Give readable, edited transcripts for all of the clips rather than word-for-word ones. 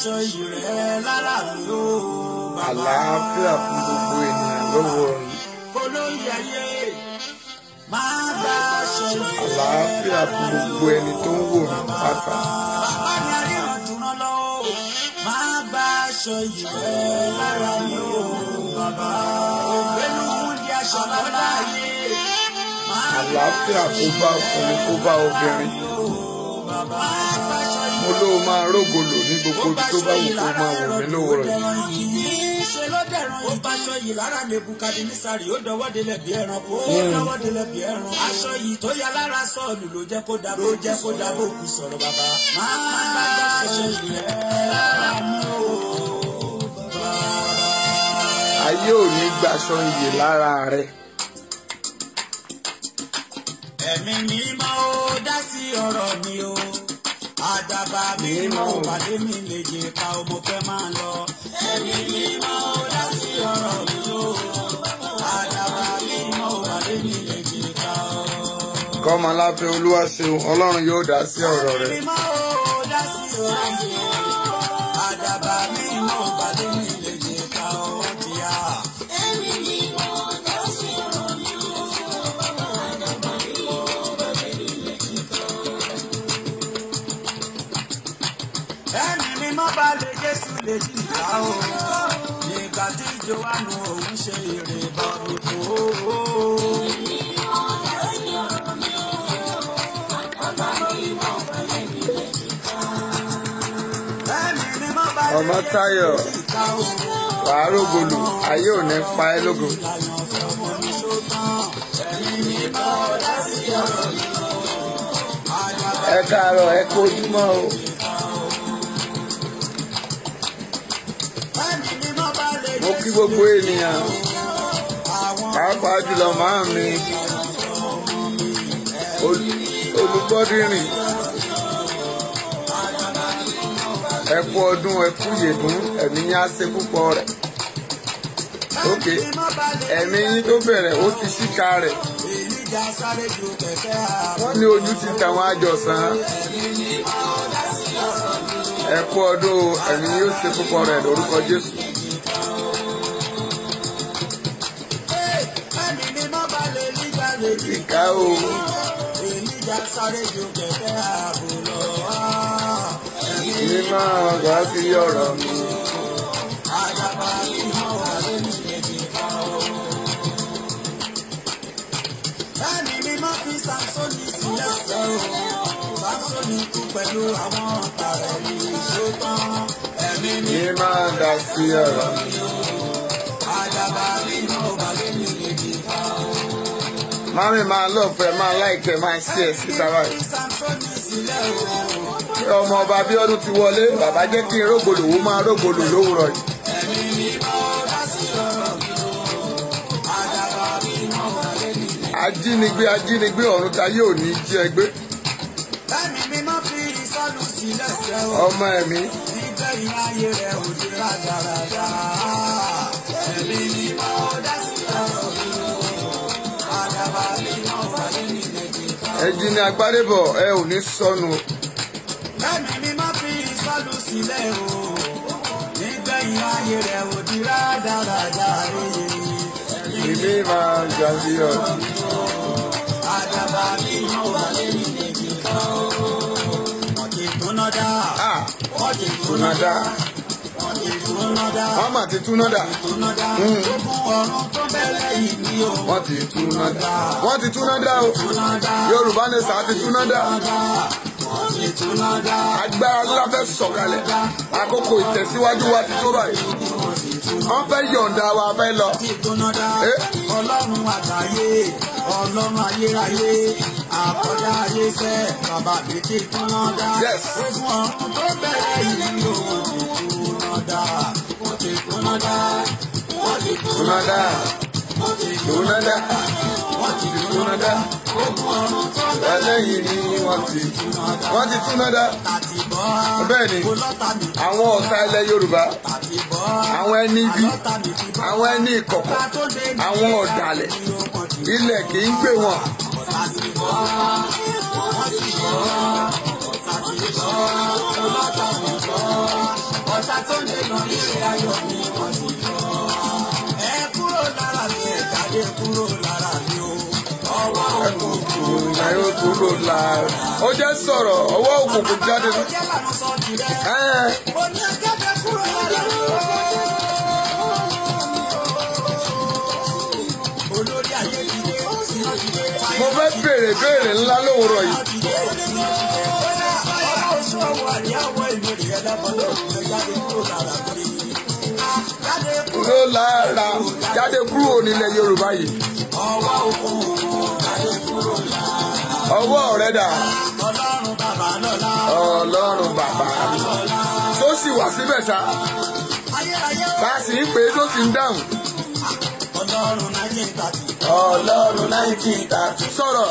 aṣọ ìrẹ́ lára mi ó bàbá. Àlàáfíà fún gbogbo ènìyàn lówùúrọ̀ yìí. Olórí ayé máa gba aṣọ ìrẹ́. Àlàáfíà fún gbogbo ẹni tó ń wò mí pátá. Bàbá ni aríran dùnrán lọ́wọ́ máa gba aṣọ ìrẹ́ lára mi ó bàbá. Ògbénu di aṣọ lọ́la ayé. Àlàáfíà kó bá ọkùnrin kó bá obìnrin. Mo ló máa rógolò ní gbogbo ibi tó bá wù kó máa wò mí lówùúrọ̀ yìí. Ṣé ló dẹ̀rùn ó bá aṣọ yìí lára Nebukadnesari ó dọwọ́ délẹ̀ bí ẹran ó dọwọ́ délẹ̀ bí ẹran. Aṣọ yìí tó ya lára Sọ́ọ̀lù ló jẹ́ kó dábò kú sọ̀rọ̀ bàbá. Máa bá aṣọ yìí rẹ̀ lára mi ó bàbá. Ayé ò ní gbaṣọ iyè lára rẹ. Ẹ̀mí mímọ́ ó dá sí ọ̀rọ̀ mi o. Àdàbà mímọ́ ò pàdé mi lè jẹ ká o mo fẹ́ máa lọ. Ẹ̀mí mímọ́ ó dá sí ọ̀rọ̀ mi o. Àdàbà mímọ́ ò pàdé mi lè jẹ ká o. Kọ́mọláfẹ́ Olúwaṣeun, Ọlọ́run yóò dá sí ọ̀rọ̀ rẹ. Ẹ̀mí mímọ́ ó dá sí ọ̀rọ̀ mi o. Àdàbà mímọ́ ò pàdé mi lè jẹ ká o ti yá. Ẹ̀mí mímọ́ ó dá sí ọ̀rọ̀ mi o. Àdàbà mímọ́ ò pàdé mi lè jẹ ká o. Ẹ̀mí mímọ́ bá lè Jésù lè jí ìta o. Nígbà tí Jòhánù òun ṣe èrè bọ̀ mi kò ó. Ọmọ Táyọ̀, wàá rógolò, ayé ò ní pa ẹ́ lógo. Ẹ káàárọ̀, ẹ kú ojúmọ́ o. Mo kí gbogbo ènìyàn, pàápàá jùlọ màá mi, Olúbọ́dìrìn. Ẹ kú ọdún, ẹ kú yèdún, ẹ̀mí yín á ṣe púpọ̀ rẹ̀. Ókè, ẹ̀mí yín tó bẹ̀rẹ̀ ó ti ṣíka rẹ̀. Wọ́n ní ojú ti tàwọn àjọsán. Ẹ kú ọdún, ẹ̀mí yín ó ṣe púpọ̀ rẹ̀ lórúkọ Jésù. Ìka o. Èmi máa gbà sí ọ̀rọ̀ mi. Ẹ̀mí mímọ́ fi Sámsónì sílẹ̀ sẹ́ o. Sámsónì kú pẹ̀lú àwọn ọ̀tá rẹ̀ ní ìṣótán. Ẹ̀mí Èmi máa dá sí ọ̀rọ̀ mi. àdàbà mímọ́ balẹ̀ mi lè dì ká o. Mami máa lọ́ọ̀fẹ́, máa láìkẹ́, máa ṣí ẹ̀ síta báyìí. Sámsónì sílẹ̀ o. Ọmọ ọba Abíọ́dún ti wọlé, bàbá jẹ́ kí n rógolò, ó máa rógolò lówùúrọ̀ yìí. Ẹ̀mí mímọ́ dá sí ọ̀rọ̀ mi o. Àdàbà mímọ́ balẹ̀ mi lè. Ajínigbé, ajínigbé ọ̀run ta yóò ní jí ẹ gbé. Ẹ̀mí mímọ́ fi Sọ́ọ̀lù sílẹ̀ sẹ́ o. Ọmọ ẹ̀mí. Nígbẹ̀yìn ayé rẹ̀ ò di rádaràda. Ẹ̀mí mímọ́ dá sí ọ̀rọ̀ mi o. Àdàbà mímọ́ balẹ̀ mi lè dì ká o. Ẹ̀jì ni agbádébọ̀, ẹ ò ní sọnù. Ẹ̀mí mímọ́ fi Sọ́ọ̀lù sílẹ̀ o. Nígbẹ̀yìn ayé rẹ̀ ò di rádaràda. Èmi máa gbà sí ọ̀rọ̀ mi. Àdàbà mímọ́ balẹ̀ mi lè dì ká o. Wọ́n ti túná dá. Wọ́n ti túná dá. Wọ́n ti túná dá. Wọ́n mà ti túná dà. Túná dá. Gbogbo ọ̀run tó bẹ̀rẹ̀ yìí ni o. Wọ́n ti túná dà. Wọ́n ti túná dà o. Túná dá. Yorùbá ní sàá ti túná dà. Wọ́n ti túná dá. Agbára ńlá fẹ́ sọ̀kalẹ̀. Àkókò ìtẹ̀síwájú wa ti tó báyìí. Wọ́n fẹ́ yọ̀ǹda wa fẹ́ lọ. Túná dá. Ọlọ́run àgbáyé, Ọlọ́run ayérayé, àkọ́dá ayé sẹ́, bàbá mi ti túná dá. Yes. Gbogbo ọ̀run tó bẹ̀rẹ̀ yìí ni o. Wọ́n ti túná dá. Wọ́n ti túná dá. Wọ́n ti Túná dà. Wọ́n ti Túná dà. Wọ́n ti Túná dà. gbogbo ọ̀run tó bẹ̀rẹ̀ Ẹlẹ́yìn ni wọ́n ti túná dà. àti bọ́. Bẹ́ẹ̀ ni, Olọ́ta mi ti àwọn ọ̀tá ilẹ̀ Yorùbá, àti bọ́. àwọn ẹni ibi, Olọ́ta mi ti bọ́. àwọn ẹni ìkọ̀kọ̀, àwọn ọ̀dàlẹ̀, ilẹ̀ kì í gbé wọn. Àti bọ́. Wọ́n ti bọ́. Àti bọ́. Olọ́ta mi bọ́. ọ̀tá tó ń dènà ilé ayọ̀ mi wọ́n ti lọ. Ẹ kúrò lára mi, ẹ jáde kúrò lára mi o. Ọwọ́ òkùnkùn láyé kúrò lára. Ó jẹ́ sọ̀rọ̀ ọwọ́ òkùnkùn jáde. ó jẹ́ lànà sọ jìrẹ́. Mo ní ẹ jáde kúrò lára mi o. Olórí ayé ti dé, iná ti dé. Mo fẹ́ béèrè ńlá lówùrọ̀ yìí. Kúrò lára, jáde kúrò nílẹ̀ Yorùbá yìí. Ọwọ́ rẹ̀ dà. Ọlọ́run bàbá tó sì wà síbẹ̀ ta. Bá a sì ń pè é tó sì ń dáhùn. Ọlọ́run 1930. Sọ̀rọ̀.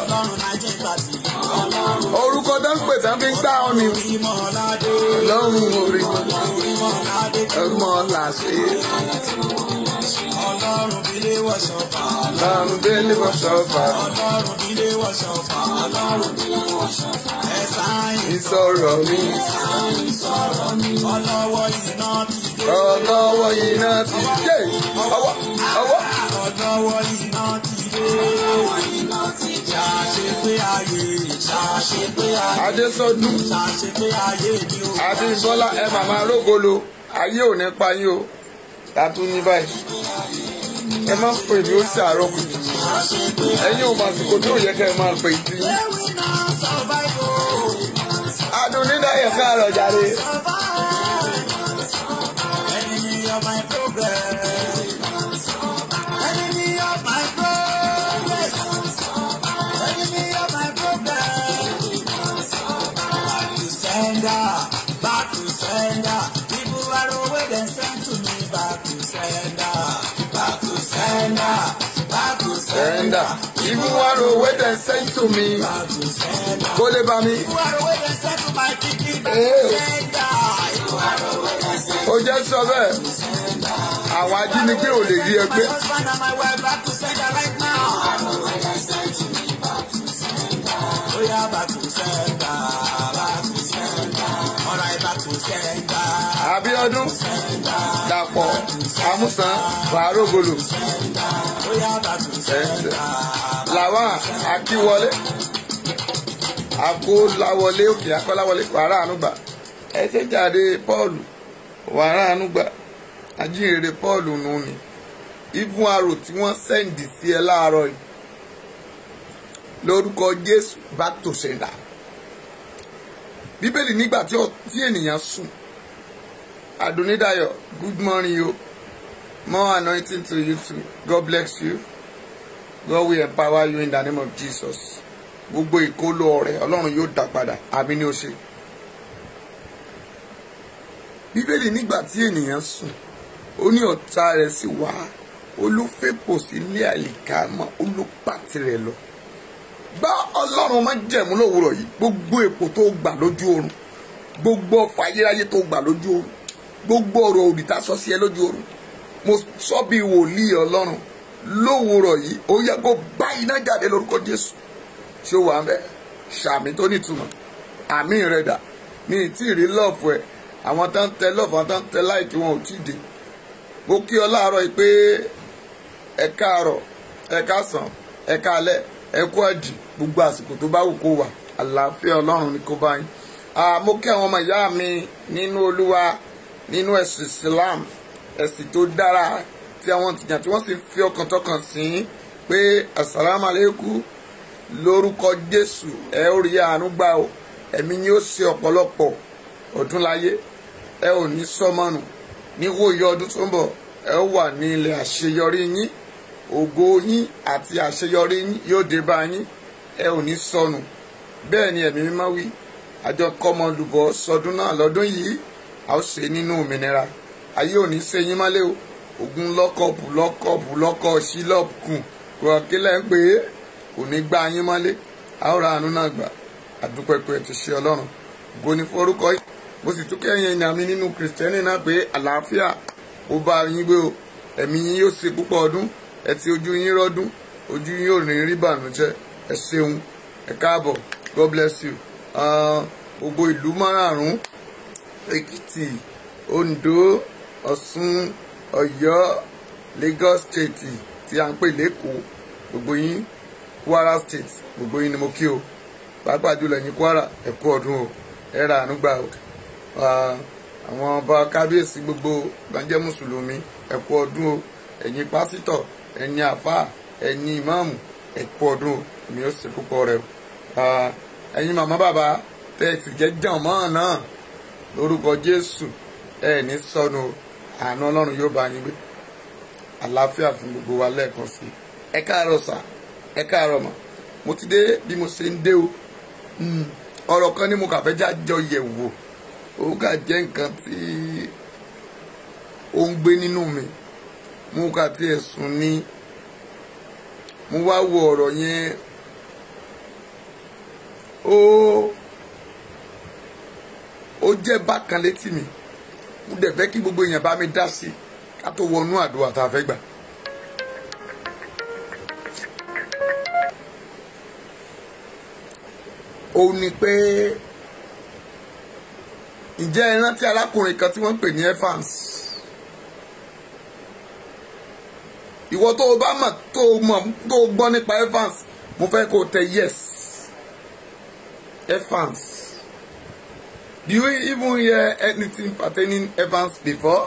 Orúkọ tó ń pè tán fi ń gbá ọ ni. Ọlọ́run orí ọmọ làṣẹ. Ọlọ́run bílé wọ̀ṣọ̀fà. Ọlọ́run bílé wọ̀ṣọ̀fà. Ọlọ́run bílé wọ̀ṣọ̀fà. Ọlọ́run bílé wọ̀ṣọ̀fà. Ẹ̀sán ìsọ̀rọ̀ mi. Ọlọ́wọ́ iná ti dé. Ọlọ́wọ́ iná ti dé. Ọwọ́. Ọlọ́wọ́ iná ti dé. Ṣàṣepé ayé. Ṣàṣepé ayé. Adésọdún. Ṣàṣepé ayé ni o. Adébọ́lá ẹ màmá rógolo. Ayé ò ní pa yín o. Tàtún ní báyìí. Ẹ máa ń pè ní ó ṣàárọ̀ kùtù. Ẹ̀yin ò máa sìkò tó yẹ kẹ́ ẹ máa pè tí. Adúnídàyẹ̀ káàrọ̀ jàre. Enemy of my progress. Enemy of my progress. Enemy of my progress. Back to sender. Back to sender. People are away then send to me. Back to sender. Back to sender. Back to sender. Even one away then send to me. Back to sender. Kó lè bá mi. People are away then send to my pikin. Back to sender. People are away then send. Ó jẹ́ sọ bẹ́ẹ̀. Àwọn ajínigbé ò lè rí ẹgbẹ́. My husband and my wife back to sender right now. Oh yeah, back to sender. Back to sender. All right, back to sender. Abíọ́dún, Dàpọ̀, Amúsàn, Fàrógolo. Oh yeah, back to sender. Làwọn Akíwọlé. Akólawọlé òkè Akọ́láwọlé wàrà ànúgbà. Ẹ ṣe jáde Pọ́ọ̀lù wàrà ànúgbà. Ajínrere Pọ́ọ̀lù nù ni. Even arrow tí wọ́n sẹ́ǹdì sí ẹ láàárọ̀ yìí. Lórúkọ Jésù back to sender. Bíbélì nígbà tí ènìyàn sùn. Adúnídàyọ̀, good morning yo. More anointing to you too. God bless you. God will empower you in the name of Jesus. Gbogbo ìkólọ ọrẹ Ọlọ́run yóò dá padà. Àmín ni ó ṣe. Bíbélì nígbà tí ènìyàn sùn. Ó ní ọ̀tá rẹ̀ sì wá. Olúfẹ́pọ̀ sí ilé àlìkámà. Olúpàtì rẹ̀ lọ. Bá Ọlọ́run má jẹ̀mú lówùrọ̀ yìí. Gbogbo èpò tó gbà lójú oorun. Gbogbo ọ̀fọ̀ ayérayé tó gbà lójú oorun. Gbogbo ọ̀rọ̀ òdì tá sọ sí ẹ lójú oorun. Mo sọ bí wòlíì Ọlọ́run lówùrọ̀ yìí. Ó yẹ kó bá iná jáde lórúkọ Jésù. Ṣé ó wà ń bẹ? Ṣàmì tó nítumọ̀. Àmì rẹ̀ dà. Mi ì tí ì rí lọ́ọ̀fù ẹ̀. Àwọn tó ń tẹ lọ́ọ̀fù àwọn tó ń tẹ láìkí wọn ò tí ì dé. Mo kí ọ láàárọ̀ yìí pé ẹ káàárọ̀, ẹ káàsán, ẹ káalẹ́, ẹ kú àdì gbogbo àsìkò tó bá wù kó wà. Àlàáfíà Ọlọ́run ni kó bá yín. Mo kí àwọn ọmọ ìyá mi nínú Olúwa nínú ẹ̀sìn Islam, ẹ̀sìn tó dára tí àwọn tìyàn tí wọ́n sì fi ọkàn tọkàn sí pé assalamu alaikum lórúkọ Jésù ẹ ó rí àánú gbà o. Ẹ̀mí yín ó ṣe ọ̀pọ̀lọpọ̀ ọdún láyé. Ẹ ò ní sọmọnù níwòye ọdún tó ń bọ̀. Ẹ ó wà ní ilẹ̀ àṣeyọrí yín. Ògo yín àti àṣeyọrí yín yóò dé bá yín. Ẹ ò ní sọnù. Bẹ́ẹ̀ ni ẹ̀mí mímọ́ wí. Àjọ kọ́mọlùbọ̀ sọdún náà lọ́dún yìí. A ó ṣe nínú òmìnira. Ayé ò ní ṣe yín mọ́lé o. Ogun lọ́kọ̀ sílọ̀pù kù kílẹ̀ ń pè é. Kò ní gbá yín mọ́lé. A ó ra àánú náà gbà. Àdúpẹ́pẹ́ ti ṣe Ọlọ́run. Ògo ni forúkọ yìí. Mo sì tún kẹ́yìn èèyàn mi nínú Kìrìsìtẹ́nì náà pé àlàáfíà ó bá yín gbé o. Ẹ̀mí yín yóò ṣe púpọ̀ ọdún. Ẹ ti ojú yín rọ́dún. Ojú yín yóò rí bànújẹ́. Ẹ ṣeun. Ẹ káàbọ̀. God bless you. Gbogbo ìlú márààrún Èkìtì, Ondo, Ọ̀ṣun, Ọ̀yọ́, Lagos state tí a ń pè lẹ́kọ̀ọ́ gbogbo yín, Kwara state gbogbo yín ni mo kí o, pàápàá jùlọ ẹ̀yin Kwara ẹ kú ọdún o, ẹ ra àánú gbà o. Àwọn ọba kábíyèsí gbogbo gbàǹjẹ́ mùsùlùmí ẹ kú ọdún o, ẹ̀yin pásítọ̀, ẹ̀yin àfáà, ẹ̀yin ìmáàmù ẹ kú ọdún o, èmi ó ṣe púpọ̀ rẹ o. Ẹ̀yin màmá bàbá tẹ́ ẹ sì jẹ́ jàmọ́ náà lórúkọ Jésù ẹ ní sọnù o, àánú Ọlọ́run yóò bá yín gbé, àlàáfíà fún gbogbo wa lẹ́ẹ̀kan sí i. Ẹ káàárọ̀ sà, ẹ káàárọ̀ mà, mo ti dé bí mo ṣe ń dé o. Ọ̀rọ̀ kan ní mo kà fẹ́ jájọ yẹ̀ wò, ó kà jẹ́ nǹkan tí ó ń gbé nínú mi, mo kà tí ẹ̀ sùn ní, mo wá wo ọ̀rọ̀ yẹn, ó jẹ́ bákan létí mi, mo dẹ̀ fẹ́ kí gbogbo èèyàn bá mi dá sí i ká tó wọnú àdúrà tá a fẹ́ gbà. Ó ní pé ǹjẹ́ ẹ rántí arákùnrin kan tí wọ́n ń pè ní Evans? Ìwọ tó o bá mọ̀ tó o gbọ́ nípa Evans, mo fẹ́ kó o tẹ yes. Evans. Do you even hear anything pertaining Evans before?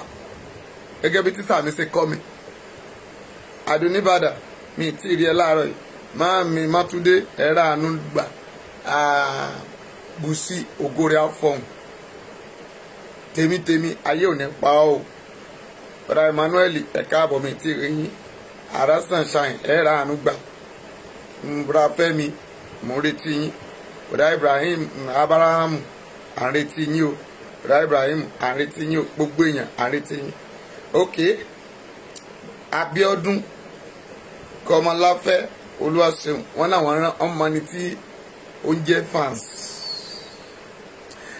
Gẹ́gẹ́ bí tísà mi ṣe kọ́ mi. Adonibada mi tí ì rí ẹ láàárọ̀ yìí. Máa mi Mátúndé ẹ̀rọ àánú gbà. Bùsí ògòrè àfọ̀hún. Tèmítèmí ayé ò ní pa ọ́ o. Bọ́dà Emmanuel ẹ̀ka àbọ̀ mi tí ì rí yín. Àrà Sunshine ẹ̀rọ àánú gbà. Bọ́dà Fẹ́mi mo retí yín. Bọ́dà Ibrahim Abraham à ń retí yín o. Bọ́dà Ibrahim à ń retí yín o. Gbogbo èèyàn à ń retí yín. Ok, Abíọ́dún Kọmọláfẹ́ Olúwaṣeun wọn làwọn rán ọmọ ní tí oúnjẹ fans.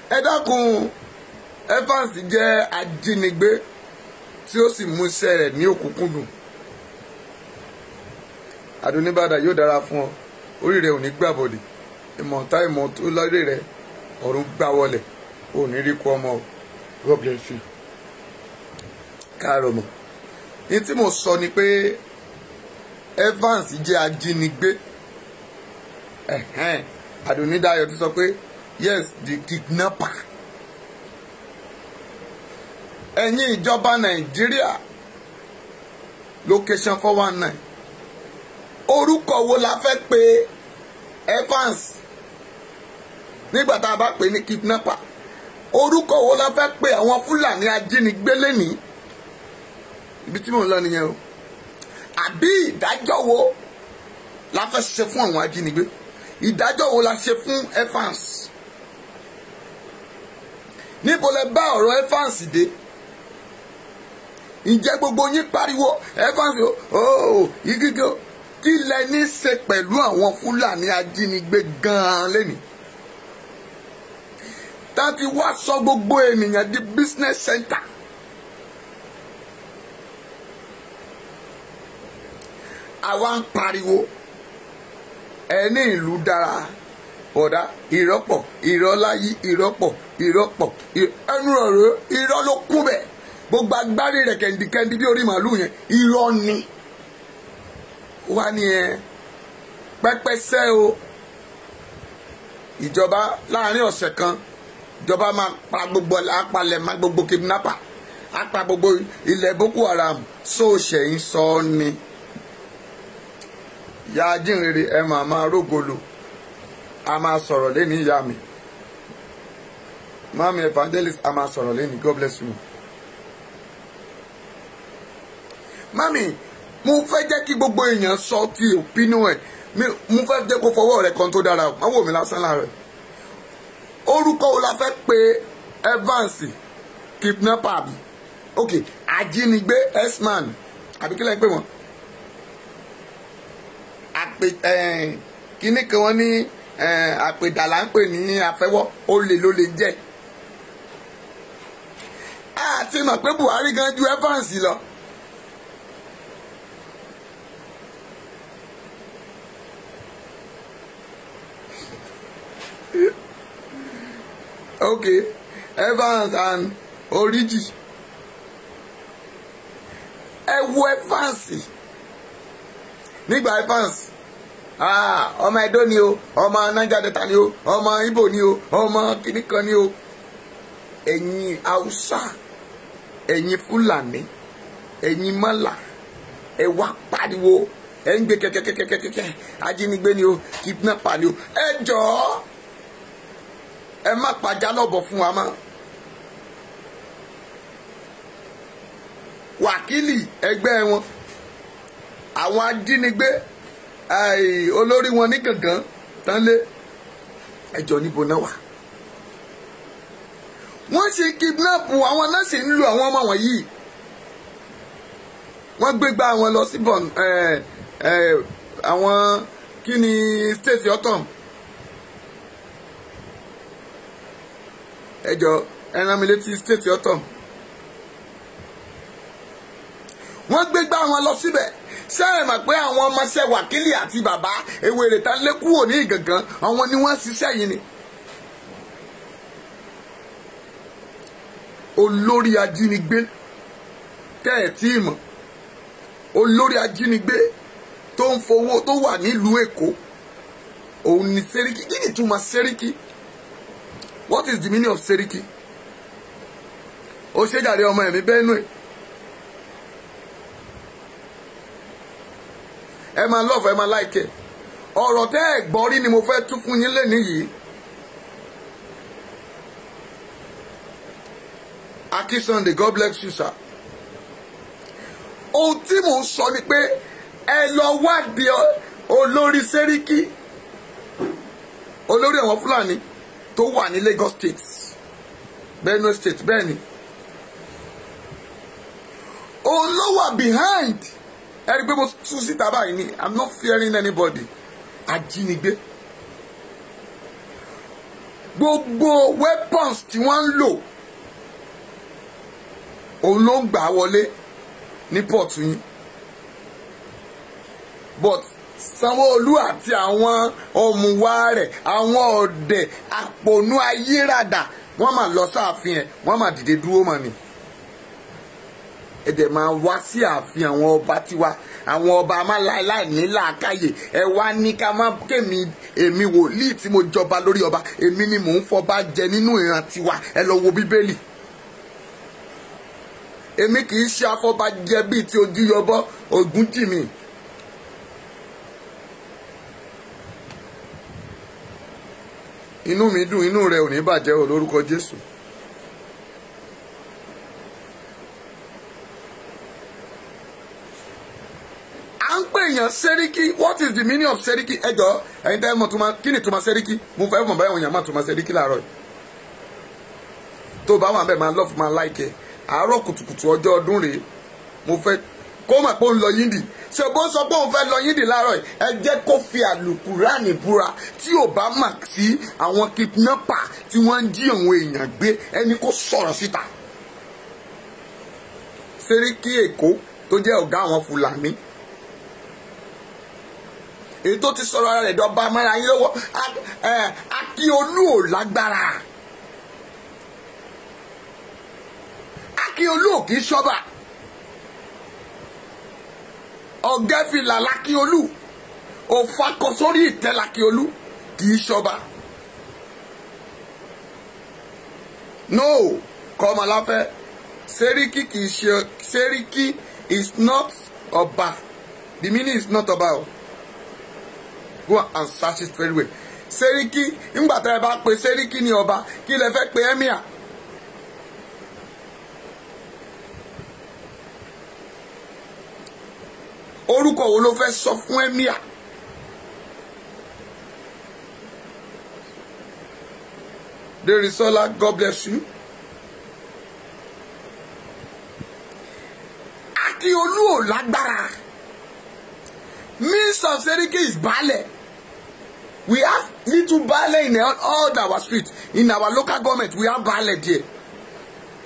Ẹ dákun, Evans jẹ́ ajínigbé tí ó sì mú iṣẹ́ rẹ̀ ní òkúnkúndùn. Adonibada yóò dára fún ọ, orí rẹ ò ní gbàbọ̀dì, ìmọ̀ta ìmọ̀ tó lórí rẹ ọ̀run gbà wọlẹ̀, ò ní rí kú ọmọ o. God bless you. Káàárọ̀ mọ̀, ní tí mo sọ ni pé Evans jẹ́ ajínigbé. Adonidayo ti sọ pé yes, the kidnapper. Ẹ̀yin ìjọba Nàìjíríà location 419, orúkọ wo la fẹ́ pe Evans nígbà tá a bá pè ní kidnapper? Orúkọ wo la fẹ́ pe àwọn Fúlàní ajínigbé lénìí? Ibi tí mò ń lọ nìyẹn o. Àbí ìdájọ́ wo la fẹ́ ṣe fún àwọn ajínigbé? Ìdájọ́ wo la ṣe fún Evans? Níbo lẹ bá ọ̀rọ̀ Evans dé? Ǹjẹ́ gbogbo yín pariwo Evans igígó? Kí lẹ ní ṣe pẹ̀lú àwọn Fúlàní ajínigbé gan-an lẹ́nìí? Tá ti wá sọ gbogbo ènìyàn di business center. Àwa ń pariwo ẹni ìlú dára bọ̀dá ìrọ́pọ̀ ìrọ́láyí ìrọ́pọ̀ ìrọ́pọ̀ ẹnu ọ̀rọ̀ irọ́ ló kún bẹ̀. Gbogbo agbárí rẹ̀ kẹ̀ndìkẹ́ndì bí orí màálù yẹn irọ́ ni. Wá ní pẹ́pẹ́sẹ́ o. Ìjọba láàrin ọ̀sẹ̀ kan ìjọba máa pa gbogbo apalẹ̀ máa gbogbo kidnapper, á pa gbogbo ilẹ̀ Boko Haram. Sóòṣẹ̀ ń sọ ọ́ ni. Ìyá ajínrere ẹ máa rógolo, a máa sọ̀rọ̀ lẹ́ni ìyá mi. Mami evangelist a máa sọ̀rọ̀ lẹ́ni. God bless you. Mami, mo fẹ́ jẹ́ kí gbogbo èèyàn sọ ti opinion ẹ̀. Mo fẹ́ jẹ́ kó fọwọ́ rẹ̀ kan tó dára. Má wò mí lásán láàárọ̀. Orúkọ wo la fẹ́ pe Evans kidnapper bí? Ok, ajínigbé S-man àbí kí lẹ́ ń pè wọ́n? Kíní kan wọ́n ní àpèdàlà ń pè ní afẹ́wọ́, olè ló lè jẹ́. Àti mọ̀ pé Buhari gan ju Evans lọ. Ok, Evans and oríjì. Ẹ wo Evans nígbà Evans ọmọ Ẹdó ni o, ọmọ Niger Delta ni o, ọmọ Ìgbò ni o, ọmọ kìnìkan ni o. Ẹ̀yin Haúsá, ẹ̀yin Fúlàní, ẹ̀yin Mọ́là, ẹ wá pariwo, ẹ ń gbé kẹ́kẹ́kẹ́kẹ́kẹ́, ajínigbé ni o, kidnapper ni o. Ẹ jọ̀ọ́ ẹ má pàjá lọ́bọ̀ fún wa mọ́. Wákìlì ẹgbẹ́ wọn, àwọn ajínigbé, olórí wọn ní Gàngán tán lé, ẹ jọ̀ọ́ níbo náà wà? Wọ́n ṣe kidnap àwọn náà sì ń lu àwọn ọmọ wọ̀nyí. Wọ́n gbégbá wọn lọ sí àwọn kí ni state ọ̀tọ̀m. Ẹ jọ̀ọ́ ẹ rán mi létí state ọ̀tọ̀m. Wọ́n gbégbá wọn lọ síbẹ̀. Ṣé ẹ mọ̀ pé àwọn ọmọọṣẹ́ Wákìlì àti bàbá Ewèrè tán lé kúrò ní Ìgàngán, àwọn ni wọ́n ṣiṣẹ́ yìí ni. Olórí ajínigbé tẹ́ ẹ̀ tí ì mọ̀, olórí ajínigbé tó ń fowó tó wà nílùú Èkó, òun ni Sẹ́ríkì. Kí ni ìtumọ̀ Sẹ́ríkì? What is the meaning of Sẹ́ríkì? Ó ṣe jàre ọmọ ẹ̀mí Benue. Ẹ máa lọ́ọ̀fù, ẹ máa láìkẹ́. Ọ̀rọ̀ tẹ́ ẹ̀ gbọ́ rí ni mo fẹ́ tún fún yín lẹ́nu yìí. Aki Sunday, God bless you, sir. Ohun tí mò ń sọ ni pé ẹ lọ wádìí olórí Sẹ́ríkì, olórí àwọn Fúlàní tó wà ní Lagos State, Benue State, bẹ́ẹ̀ ni. Òun ló wà behind. Ẹ rí i pé mo tún síta báyìí ni, I'm not fearing anybody. Ajínigbé. Gbogbo weapons tí wọ́n ń lò, òun ló ń gbà wọlé ní pọ̀tù yín. But Sanwó-Olú àti àwọn ọ̀mùwà rẹ̀, àwọn ọ̀dẹ̀ àpònú ayérádà, wọ́n máa lọ sáàfin ẹ̀, wọ́n máa dìde dúró mọ́ ni. Ẹ̀dẹ̀ máa wá sí ààfin àwọn ọba tiwa, àwọn ọba amáláìláì ní làákàyè. Ẹ wá ní ká má kémi, èmi wòlíì tí mo jọba lórí ọba, èmi ni mò ń fọba jẹ nínú ìran tiwa. Ẹ lọ wo Bíbélì. Èmi kì í ṣe afọbajẹ bíi ti Ojúyọbọ Ògúnjìmí. Inú mi dùn, inú rẹ ò ní bàjẹ́ o lórúkọ Jésù. À ń pè èèyàn Sẹ́ríkì. What is the meaning of Sẹ́ríkì? Ẹ jọ̀ọ́ ẹ̀yin tẹ́ mọ̀ túmọ̀, kí ni túmọ̀ Sẹ́ríkì? Mo fẹ́ mọ̀ báyọ̀ èèyàn máa túmọ̀ Sẹ́ríkì láàárọ̀ yìí. Tó bá wà bẹ́ẹ̀ máa love máa like ẹ̀. Àárọ̀ kùtùkùtù ọjọ́ ọdún rèé, mo fẹ́ kó mà pé ó ń lọ yíndì. Ṣé bó sọ pé òun fẹ́ lọ yíndì láàárọ̀ yìí? Ẹ jẹ́ kó fi àlùkùránì búra tí ò bá mà sí àwọn kidnapper tí wọ́n ń jí àwọn èèyàn gbé, ẹni kó sọ̀rọ̀ síta. Sẹ́ríkì Èkó tó jẹ́ ọ̀gá àwọn Fúlàní, èyí tó ti sọ̀rọ̀ ara rẹ̀ dọ́ba amára yín lọ́wọ́. Akíolú ò lágbára. Akíolú ò kì í ṣọ́ba. Ọ̀gẹ́fìlà l'Akíolú, òfakọ sórí ìtẹ́ l'Akíolú, kì í ṣọ́ba. No, Kọ́mọláfẹ́, Sẹ́ríkì kì í ṣe, Sẹ́ríkì is not ọba. The meaning is not ọba o. Go and search it very well. Sẹ́ríkì, nígbà tá ẹ bá pe Sẹ́ríkì ní ọba, kí lẹ fẹ́ pe Emir? Orúkọ wo ló fẹ́ sọ fún Emir? Derisola, God bless you. Akíolú ò lágbára. Means of Sẹ́ríkì is baálẹ̀. We have little baálẹ̀ in all our streets. In our local government, we have baálẹ̀ there.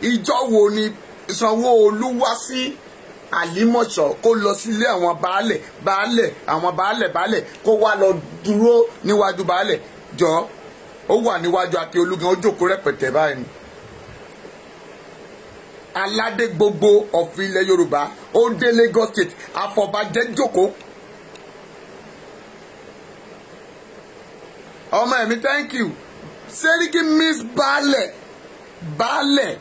Ìjọ wo ni Sanwó-Olú wá sí Àlímọ̀ṣọ́ kó lọ sílé àwọn baálẹ̀ àwọn baálẹ̀ kó wá lọ dúró níwájú baálẹ̀? Jọ ó wà níwájú Akíolú gan, ó jókòó rẹpẹtẹ báyìí. aládé gbogbo of ilẹ̀ Yorùbá ó dé Lagos State àfọ̀bàjẹ́ jókòó. ọmọ ẹ̀mí thank you. Sẹ́ríkì miss baálẹ̀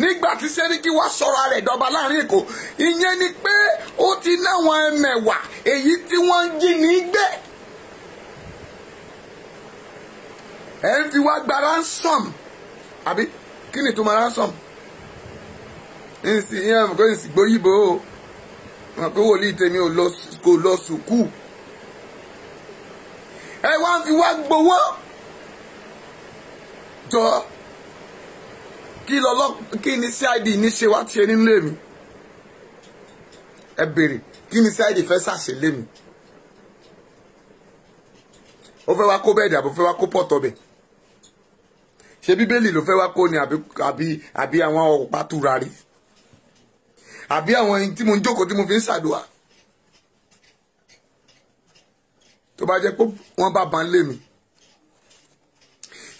nígbà tí Sẹ́ríkì wá sọ̀rọ̀ rẹ̀ dọba láàrin Èkó ìyẹn ni pé ó ti náwọn ẹmẹ̀wà èyí tí wọ́n ń jí ní gbé ẹ̀ ń fi wá gba ransom àbí kí ni tó máa ransom ìsìn yẹn kò sì gbóyìnbó o wọn pé wòlíì tèmi kò lọ sùkúù ẹ wá ń fi wá gbowó jọ kí ni CID ní ṣe wá ṣe nílé mi ẹ béèrè kí ni CID fẹ́ ṣàṣe lé mi ó fẹ́ wá kó bẹ́ẹ̀dì àbò fẹ́ wá kó pọ̀tọ̀ bẹ̀ ṣe bíbélì ló fẹ́ wá kó ni àbí àwọn ọ̀pá tùràrí àbí àwọn ẹni tí mo ń jókòó tí mo fi ń ṣàdúrà tó bá jẹ́ pé wọ́n bá ban lé mi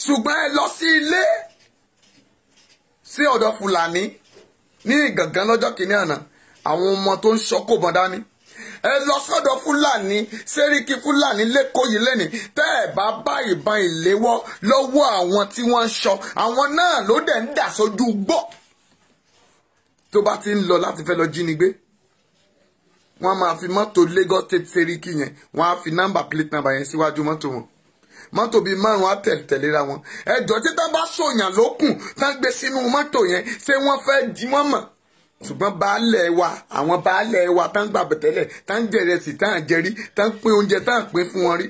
ṣùgbọ́n ẹ lọ sí ilé sí ọ̀dọ̀ Fúlàní ní Ìgàngán lọ́jọ́ kìíní àná àwọn ọmọ tó ń ṣọ́ kò bọ́n dání ẹ lọ sọ́dọ̀ Fúlàní Sẹ́ríkì Fúlàní lẹ́kọ̀ọ́ yìí lẹ́ni tẹ́ ẹ bá ìbọn ìléwọ́ lọ́wọ́ àwọn tí wọ́n ń ṣọ́ àwọn náà ló dẹ̀ ń dà sójú gbọ́ tó bá ti ń lọ láti fẹ́ lọ jínigbé wọ́n máa fi mọ́tò Lagos State Sẹ́ríkì yẹn wọ́n á fi nọ́mbà plate number yẹn síwájú mọ́tò wọn mọ́tò bíi márùn-ún á tẹ̀léra wọn ẹjọ́ tí tá bá sòyàn lókùn tá gbé sínú mọ́tò yẹn ṣé wọ́n fẹ́ jí wọ́n mọ̀ ṣùgbọ́n baálẹ̀ wa àwọn baálẹ̀ wa tá ń gbà bẹ̀tẹ́lẹ̀ tá ń jẹ̀rẹ̀ sí tá ń jẹrí tá ń pín oúnjẹ tá ń pín fún wọn rí.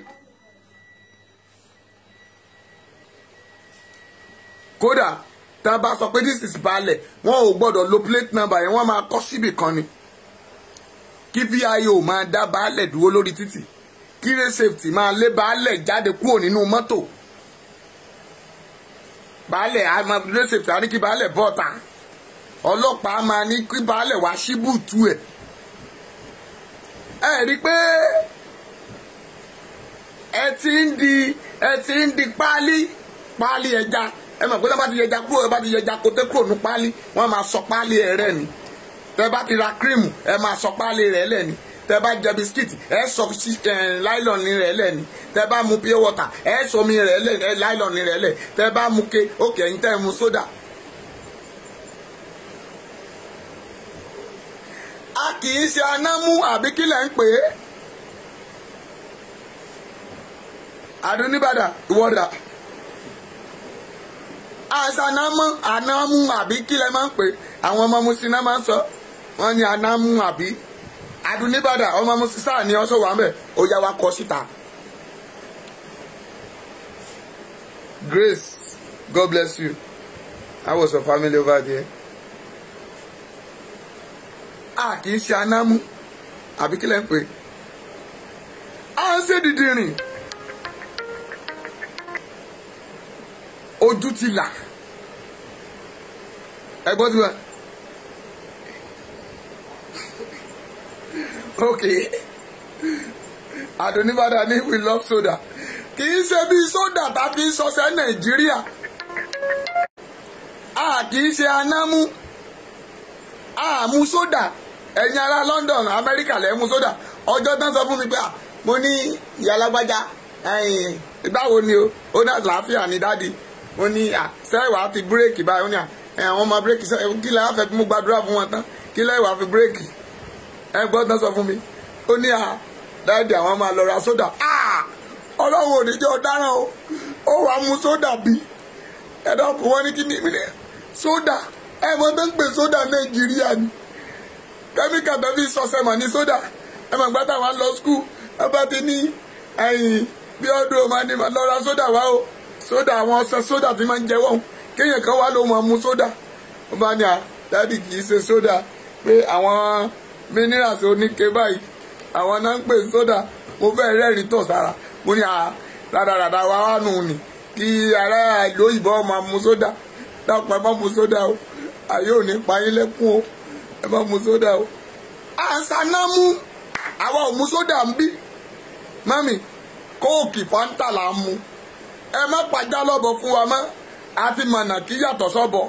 kódà tá a bá sọ pé this is baálẹ̀ wọn ò gbọ́dọ̀ lo plate number yẹn wọ́n máa kọ́ síbì kan ni kí VIO máa dá baálẹ̀ dúró lórí títì kí rail safety máa lé baálẹ̀ jáde kúrò nínú mọ́tò baálẹ̀ rail safety á ní kí baálẹ̀ bọ́ta ọlọ́pàá máa ní kí baálẹ̀ wá sí bùtù ẹ̀ ẹ rí i pé ẹ ti ń di páálí ẹja ẹ mọ̀ pé tá bá ti yẹja kúrò ẹ bá ti yẹja kóté kúrò ní páálí wọ́n máa sọ páálí ẹ̀ rẹ̀ ni tẹ bá ti ra kírímù ẹ máa sọ páálí rẹ̀ lẹ́ni tẹ bá jẹ bisikíìtì ẹ sọ láìlọ́ọ̀nì rẹ̀ lẹ́ni tẹ bá mu pure water ẹ sọ omi rẹ̀ lẹ́ láìlọ́ọ̀nì rẹ̀ lẹ́ tẹ bá mu ké òkè ẹ̀yìn tẹ́ mu sódà. a kì í ṣe anámú àbí kí lẹ̀ ń pè é àdúníbàdà ìwọ́dà àṣà anámú àbí kí lẹ̀ máa ń pè àwọn ọmọ musina máa ń sọ wọ́n ní anámú àbí àdúníbàdà ọmọ musisa ni ọsọ wà mẹ ó yá wa kọ síta. Grace, God bless you. How was your family over there? Kì í ṣe anámú àbí kí lẹ́ ń pè à ń ṣe dídìrín ojú ti là ẹgbọ́n tí wọ́n okay Adonibada ní we love soda kì í ṣe bí soda tá a fi ń sọsẹ́ Nàìjíríà kì í ṣe anámú mú soda ẹ̀yin ará London Amẹ́ríkà lẹ́ mú sódà ọjọ́ tán sọ fún mi pé mo ní ìyá alágbájá báwo ni ó ní àlàáfíà ní dáàdi ó ní sẹ́wàá fi bírèkì báyìí ó ní àwọn ọmọ bírèkì kí lẹ́yìn fẹ́ mú gbàdúrà fún wọn tán kí lẹ́yìn fi bírèkì ẹgbọ́n tán sọ fún mi ó ní dáàdi àwọn máa lọ ra sódà ọlọ́run ò ní jẹ́ ọ̀daràn ó wà mú sódà bí ẹ̀dọ́kùn wọn ní kí ní sódà ẹ̀wọ̀n tó ń pè sódà Nàìjíríà ni kẹ́míkà tó fi sọ̀sẹ̀ mọ̀ ní sódà ẹ mọ̀ gbá táwọn lọ skul ẹ bá ti ní ẹ̀yìn bí ọdún ọmọ ni lọ ra sódà wá o sódà àwọn ọṣẹ sódà tí máa ń jẹ́wọ́ kéèyàn kan wá ló mọ̀ mú sódà ó bá ní dáàdì kì í ṣe sódà pé àwọn minerals oníke báyìí àwọn náà ń pè sódà mo fẹ́ rẹ́rìn tọ̀ sára mo ní rádaràdà wá wà nù ní kí ará ìlú òyìnbó máa mú sódà dápọ̀ ẹ má mú sódà o àyè ò ní pa yín lẹ́kún o ẹ má mu sódà o àṣànámú àwa ò mu sódà ń bí mami kóòkì fanta là ń mu ẹ má pàjá lọ́bọ̀ fún wa mọ́ àti mọ̀nà kí yàtọ̀ sọ́bọ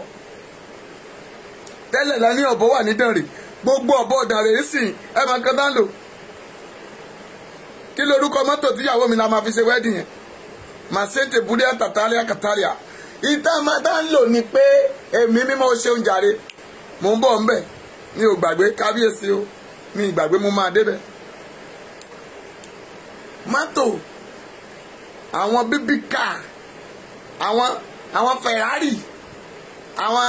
tẹ́lẹ̀ lẹ́ni ọ̀bọ wà ní Dànrè gbogbo ọ̀bọ Dànrè sì ẹ máa kan tán lò kí lorúkọ mọ́tò tíyàwó mi la máa fi ṣe wẹ́ẹ̀dì yẹn Màṣẹ́tì búdíà tàtàlíà kàtàlíà ìta máa dá ń lò ní pé èmi mímọ́ ṣeun jàre mò ń bọ̀ ń bẹ̀ mi ò gbàgbé kábíyèsí o mi ì gbàgbé mo máa débẹ̀ mọ́tò àwọn bíbí káà àwọn Ferrari àwọn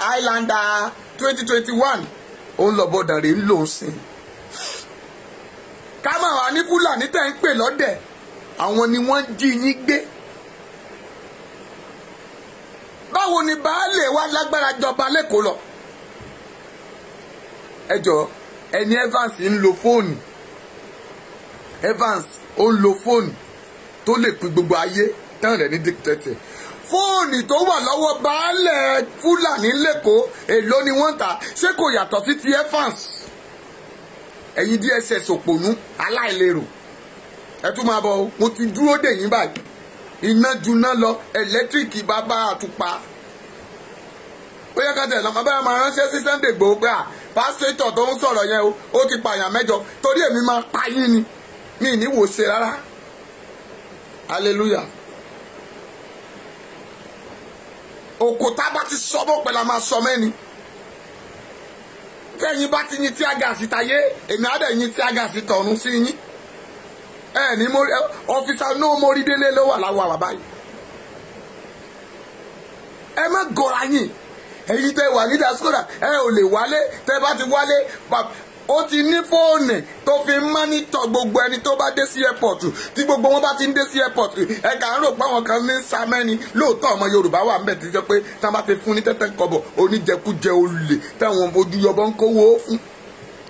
Highlander 2021 òun lọ́bọ̀ Dànrè ń lò ó sìn ká máa wà ní Fúlàní tẹ̀ ń pè lọ́dẹ̀ àwọn ni wọ́n jí yín gbé báwo ni baálé wa lágbára jọba lẹ́kọ̀ọ́ lọ ẹ jọ ẹni Evans ń lo fóònù Evans ó ń lo fóònù tó lè pín gbogbo ayé tán rẹ̀ ní dictator fóònù tó wà lọ́wọ́ baálẹ̀ Fúlàní lẹ́kọ̀ọ́ èló ni wọ́n tà ṣé kò yàtọ̀ sí ti Evans ẹ̀yin DSS òpònú aláìlérò ẹ tún máa bọ̀ mo ti dúró dè yín báyìí iná juná lọ ẹ̀lẹ́tíríkì bàbá àtùpà ó yẹ ká tẹ̀ lọ́mọ báyà máa ránṣẹ́ sí Sunday Igboho pé pásítọ̀ tó ń sọ̀rọ̀ yẹn ó ti pààyàn 8 torí èmi máa pa yín ni mi ní wò ṣe rárá hallelujah òkúta bá ti sọ bó pẹ̀lú a máa sọ mẹ́ni tẹ́yìn bá ti yin tí a gà sí tayé èmi á dẹ̀ yin tí a gà sí tọ̀run sí yín ẹ ní ọfíìsà náà mórí délé ló wà láwọ àwà báyìí ẹ má gọra yín ẹ̀yin tẹ́ wà ní diaspora ẹ ò lè wálé tẹ́ bá ti wálé ó ti ní fóònù tó fi ń mánítọ̀ gbogbo ẹni tó bá dé sí airport tí gbogbo wọn bá ti ń dé sí airport ẹ kà ń rò pé àwọn kan ní samẹ́ni lóòótọ́ ọmọ Yorùbá wà ń bẹ̀ tí jẹ́ pé tá a bá ti fún ní tẹ́tẹ́ kọ́bọ̀ oníjẹkújẹ olè táwọn ojú yọbọ ń kówó fún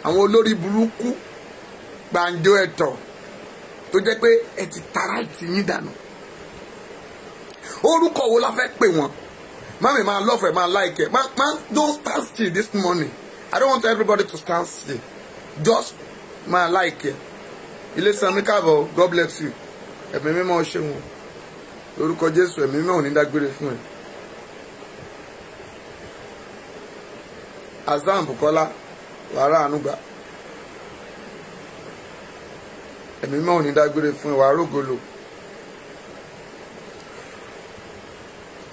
àwọn olórí burúkú gbàǹjo ẹ̀tọ́ tó jẹ́ pé ẹ ti tara ìtì yín dànù orúkọ wo la fẹ́ pè wọ́n mami máa love ẹ máa like ẹ don't stand still this morning I don't want everybody to stand still just máa like ẹ ilé sanmi káàbọ̀ God bless you ẹ̀mí mímọ́ ṣe wọn lórúkọ Jésù ẹ̀mí mímọ́ ò ní dágbére fún ẹ Azam Bukola wàrà ànúgbà ẹ̀mí mímọ́ ò ní dágbére fún ẹ wàá rògolo.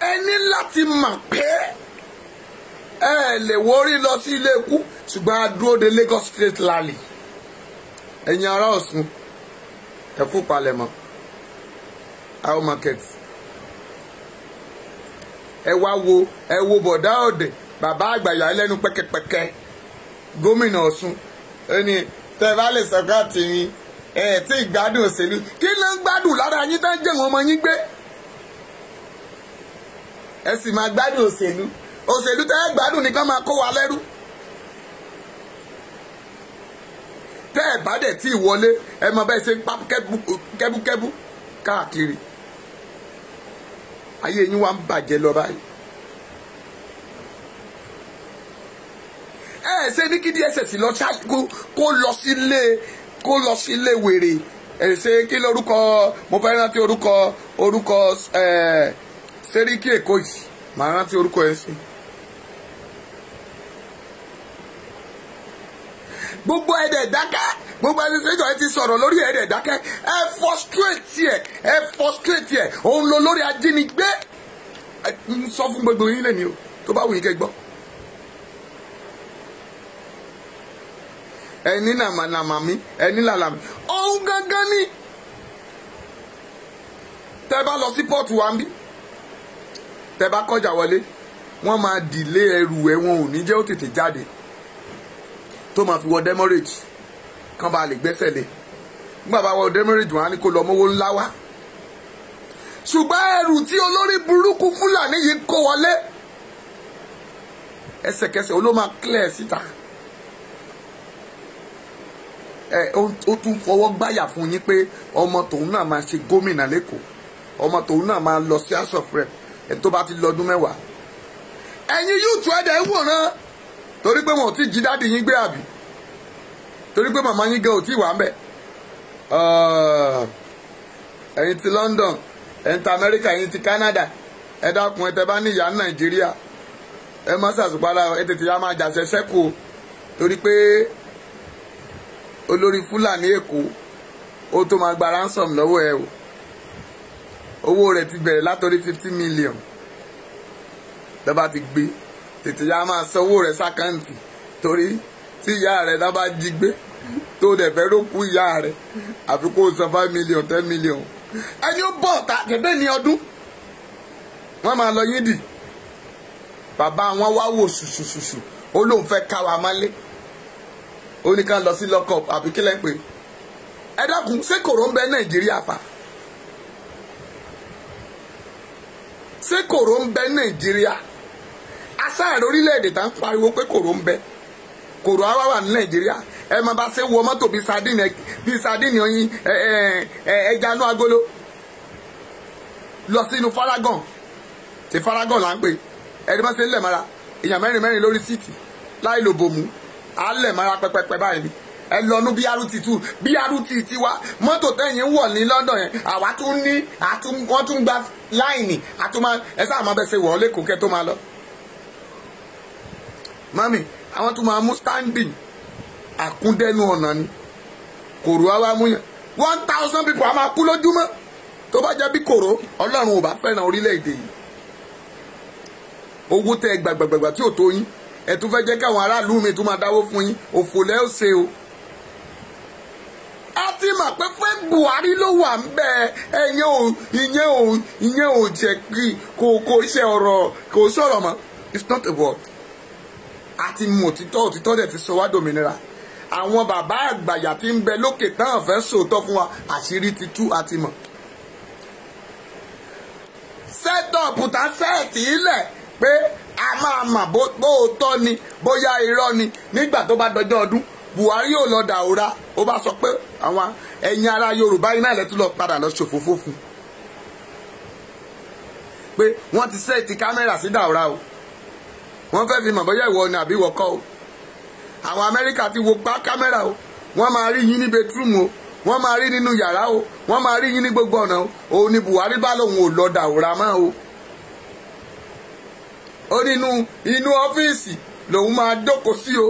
ẹ ní láti mọ̀ pé ẹ lè wọrí lọ sí ilé ikú ṣùgbọ́n a dúró de Lagos State Rally ẹ̀yin ará Ọ̀ṣun ẹ kú palẹ̀mọ́ our market ẹ wo bọ̀dá ọ̀dẹ̀ bàbá àgbàyà ẹlẹ́nu pẹ́kẹ́pẹ́kẹ́ gómìnà Ọ̀ṣun ẹni tẹ́ bá lè sọ̀kọ́ àtìyìn ẹ̀ tí ìgbádùn òṣèlú kí ló ń gbádùn lára yín tán jẹ́ wọn ọmọ yín gbé ẹ sì máa gbádùn òṣèlú tẹ́ ẹ gbádùn nìkan máa kó wa lẹ́rú tẹ́ ẹ bá dẹ̀ tí ì wọlé ẹ mọ bẹ́ẹ̀ ṣe ń pa kẹ́búkẹ́bú káàkiri ayé yín wá ń bàjẹ́ lọ báyìí ẹ ṣe ní kí DSS lọ kó lọ sílé wèrè ẹ ṣe kí lórúkọ mo fẹ́ rántí orúkọ Sẹ́ríkì Èkó yìí màá rántí orúkọ ẹ̀ sí. gbogbo ẹ̀dẹ̀ dákẹ́ gbogbo ẹni sẹ́jọ́ ẹ ti sọ̀rọ̀ lórí ẹ̀dẹ̀ dákẹ́ ẹ frustrate ẹ̀ òun lo lórí ajínigbé ń sọ fún gbogbo yín lẹ́ni o tó bá wù yín kẹ́ gbọ́. ẹni nàmànàmà mi ẹni làlàmì òun gangan ni tẹ́ bá lọ sí pọ́ọ̀tù wa ń bí tẹ́ bá kọjá wọlé wọ́n máa dìlé ẹrù ẹ̀ wọn ò ní jẹ́ ó tètè jáde tó máa fi wọ demorage kán bá lè gbẹ́sẹ̀ lé nígbà bá wọ demorage wọn á ní kó lọ mówó ńlá wá ṣùgbọ́n ẹrù tí olórí burúkú Fúlàní yìí kó wọlé ẹsẹ̀kẹsẹ̀ ó ló máa clear síta ó tún fọwọ́ gbáyà fún yín pé ọmọ tòun náà máa ṣe gómìnà lẹ́kọ̀ọ́ ọmọ tòun náà máa lọ sí House of Rep ẹni tó bá ti lọ́dún 10 ẹ̀yin yúùtù ẹ̀dẹ̀ ń wòran torí pé wọn ò tí jí dáàdì yín gbé àbí torí pé màmá yín gan ò tí wà ń bẹ̀ ẹ̀yin ti London ẹ̀yin ti America ẹ̀yin ti Canada ẹ dákun ẹ tẹ bá ní ìyá Nàìjíríà ẹ má ṣàṣùpárà ẹ tètè yá máa jàṣẹ ṣẹ́kù torí pé olórí Fúlàní Èkó ó tó máa gba ransom lọ́wọ́ ẹ o owó rẹ̀ ti bẹ̀rẹ̀ látọrí 50 million lọ́ba ti gbé tètè yá máa san owó rẹ̀ sákàǹtì torí tí ìyá rẹ̀ dábàá jí gbé tó dẹ̀ fẹ́ rókú ìyá rẹ̀ àfi kó san 5 million 10 million ẹni ó bọ̀ ta kẹ̀dẹ́ ní ọdún wọ́n máa lọ yídì bàbá wọn wá wò ṣùṣùṣùṣù ó lóun fẹ́ ká wa mọ́lé ó ní ká lọ sí lọ́kọ̀ àbí kílẹ̀ pé ẹ dákun ṣé kòró ń bẹ Nàìjíríà fà ṣé kòró ń bẹ Nàìjíríà asáàrò orílẹ̀-èdè tá ń pariwo pé kòró ń bẹ kòró á wà ní Nàìjíríà ẹ máa bá ṣe wọ mọ́tò bíi sardine oyin ẹja inú agolo lọ sínú Faragan tí Faragan là ń pè ẹni bá ṣe ń lẹ̀ mara èèyàn mẹ́rin lórí síìtì láì lò bòmú á lẹ̀ mara pẹpẹpẹ báyìí ni ẹ lọ́nu BRT2 BRT tiwa mọ́tò tẹ̀yìn ń wọ̀ ní London yẹn àwa tún ní wọ́n tún gba láìní àtúmọ̀ ẹ sáà máa bẹ ṣe wọ̀ ọ́ lẹ́kọ̀ọ́ kẹ́ tó máa lọ. mami àwọn tún máa mú standing àkúndẹ́nu ọ̀nà ni kòrò àwa mú yàn 1000 people a máa kú lójúmọ́ tó bá jẹ́ bí kòrò Ọlọ́run ò bá fẹ́ràn orílẹ̀-èdè yìí owó tẹ gbàgbàgbà tí ò tó yín ẹ tún fẹ́ jẹ́ káwọn aráàlú mi tún máa dáwó fún yín òfò lẹ́ ó ṣe o. a ti mọ̀ pé fẹ́ Buhari ló wà ń bẹ ìyẹn ò jẹ́ kí kò ṣe ọ̀rọ̀ kò sọ̀rọ̀ mọ́ it's not a word. a ti mọ̀ òtítọ́ dẹ̀ ti sọ wá dòmìnira àwọn bàbá àgbàyà tí ń bẹ lókè tán fẹ́ sòótọ́ fún wa àṣírí ti tú àti mọ̀. sẹ́tọ̀pù tá sẹ́ẹ̀tì ilẹ̀ pé a máa mà bóòtọ́ ni bóyá irọ́ ni nígbà tó bá dọjọ́ ọdún Buhari yóò lọ Dàúrà ó bá sọ pé àwọn ẹ̀yin ará Yorùbá iná ilẹ̀ tún lọ padà lọ ṣòfófó fún pé wọ́n ti sẹ́ẹ̀tì kámẹ́rà sí Dàúrà o wọ́n fẹ́ fi mọ̀ bóyá ìwọ ni àbí ìwọ kọ́ o àwọn Amẹ́ríkà ti wo pa kámẹ́rà o wọ́n máa rí yín ní bedroom o wọ́n máa rí nínú yàrá o wọ́n máa rí yín ní gbogbo ọ̀nà o òun ni Buhari bá lòun ò lọ Dàúrà mọ́ o ó nínú inú ọ́fíìsì lòun máa jókòó sí o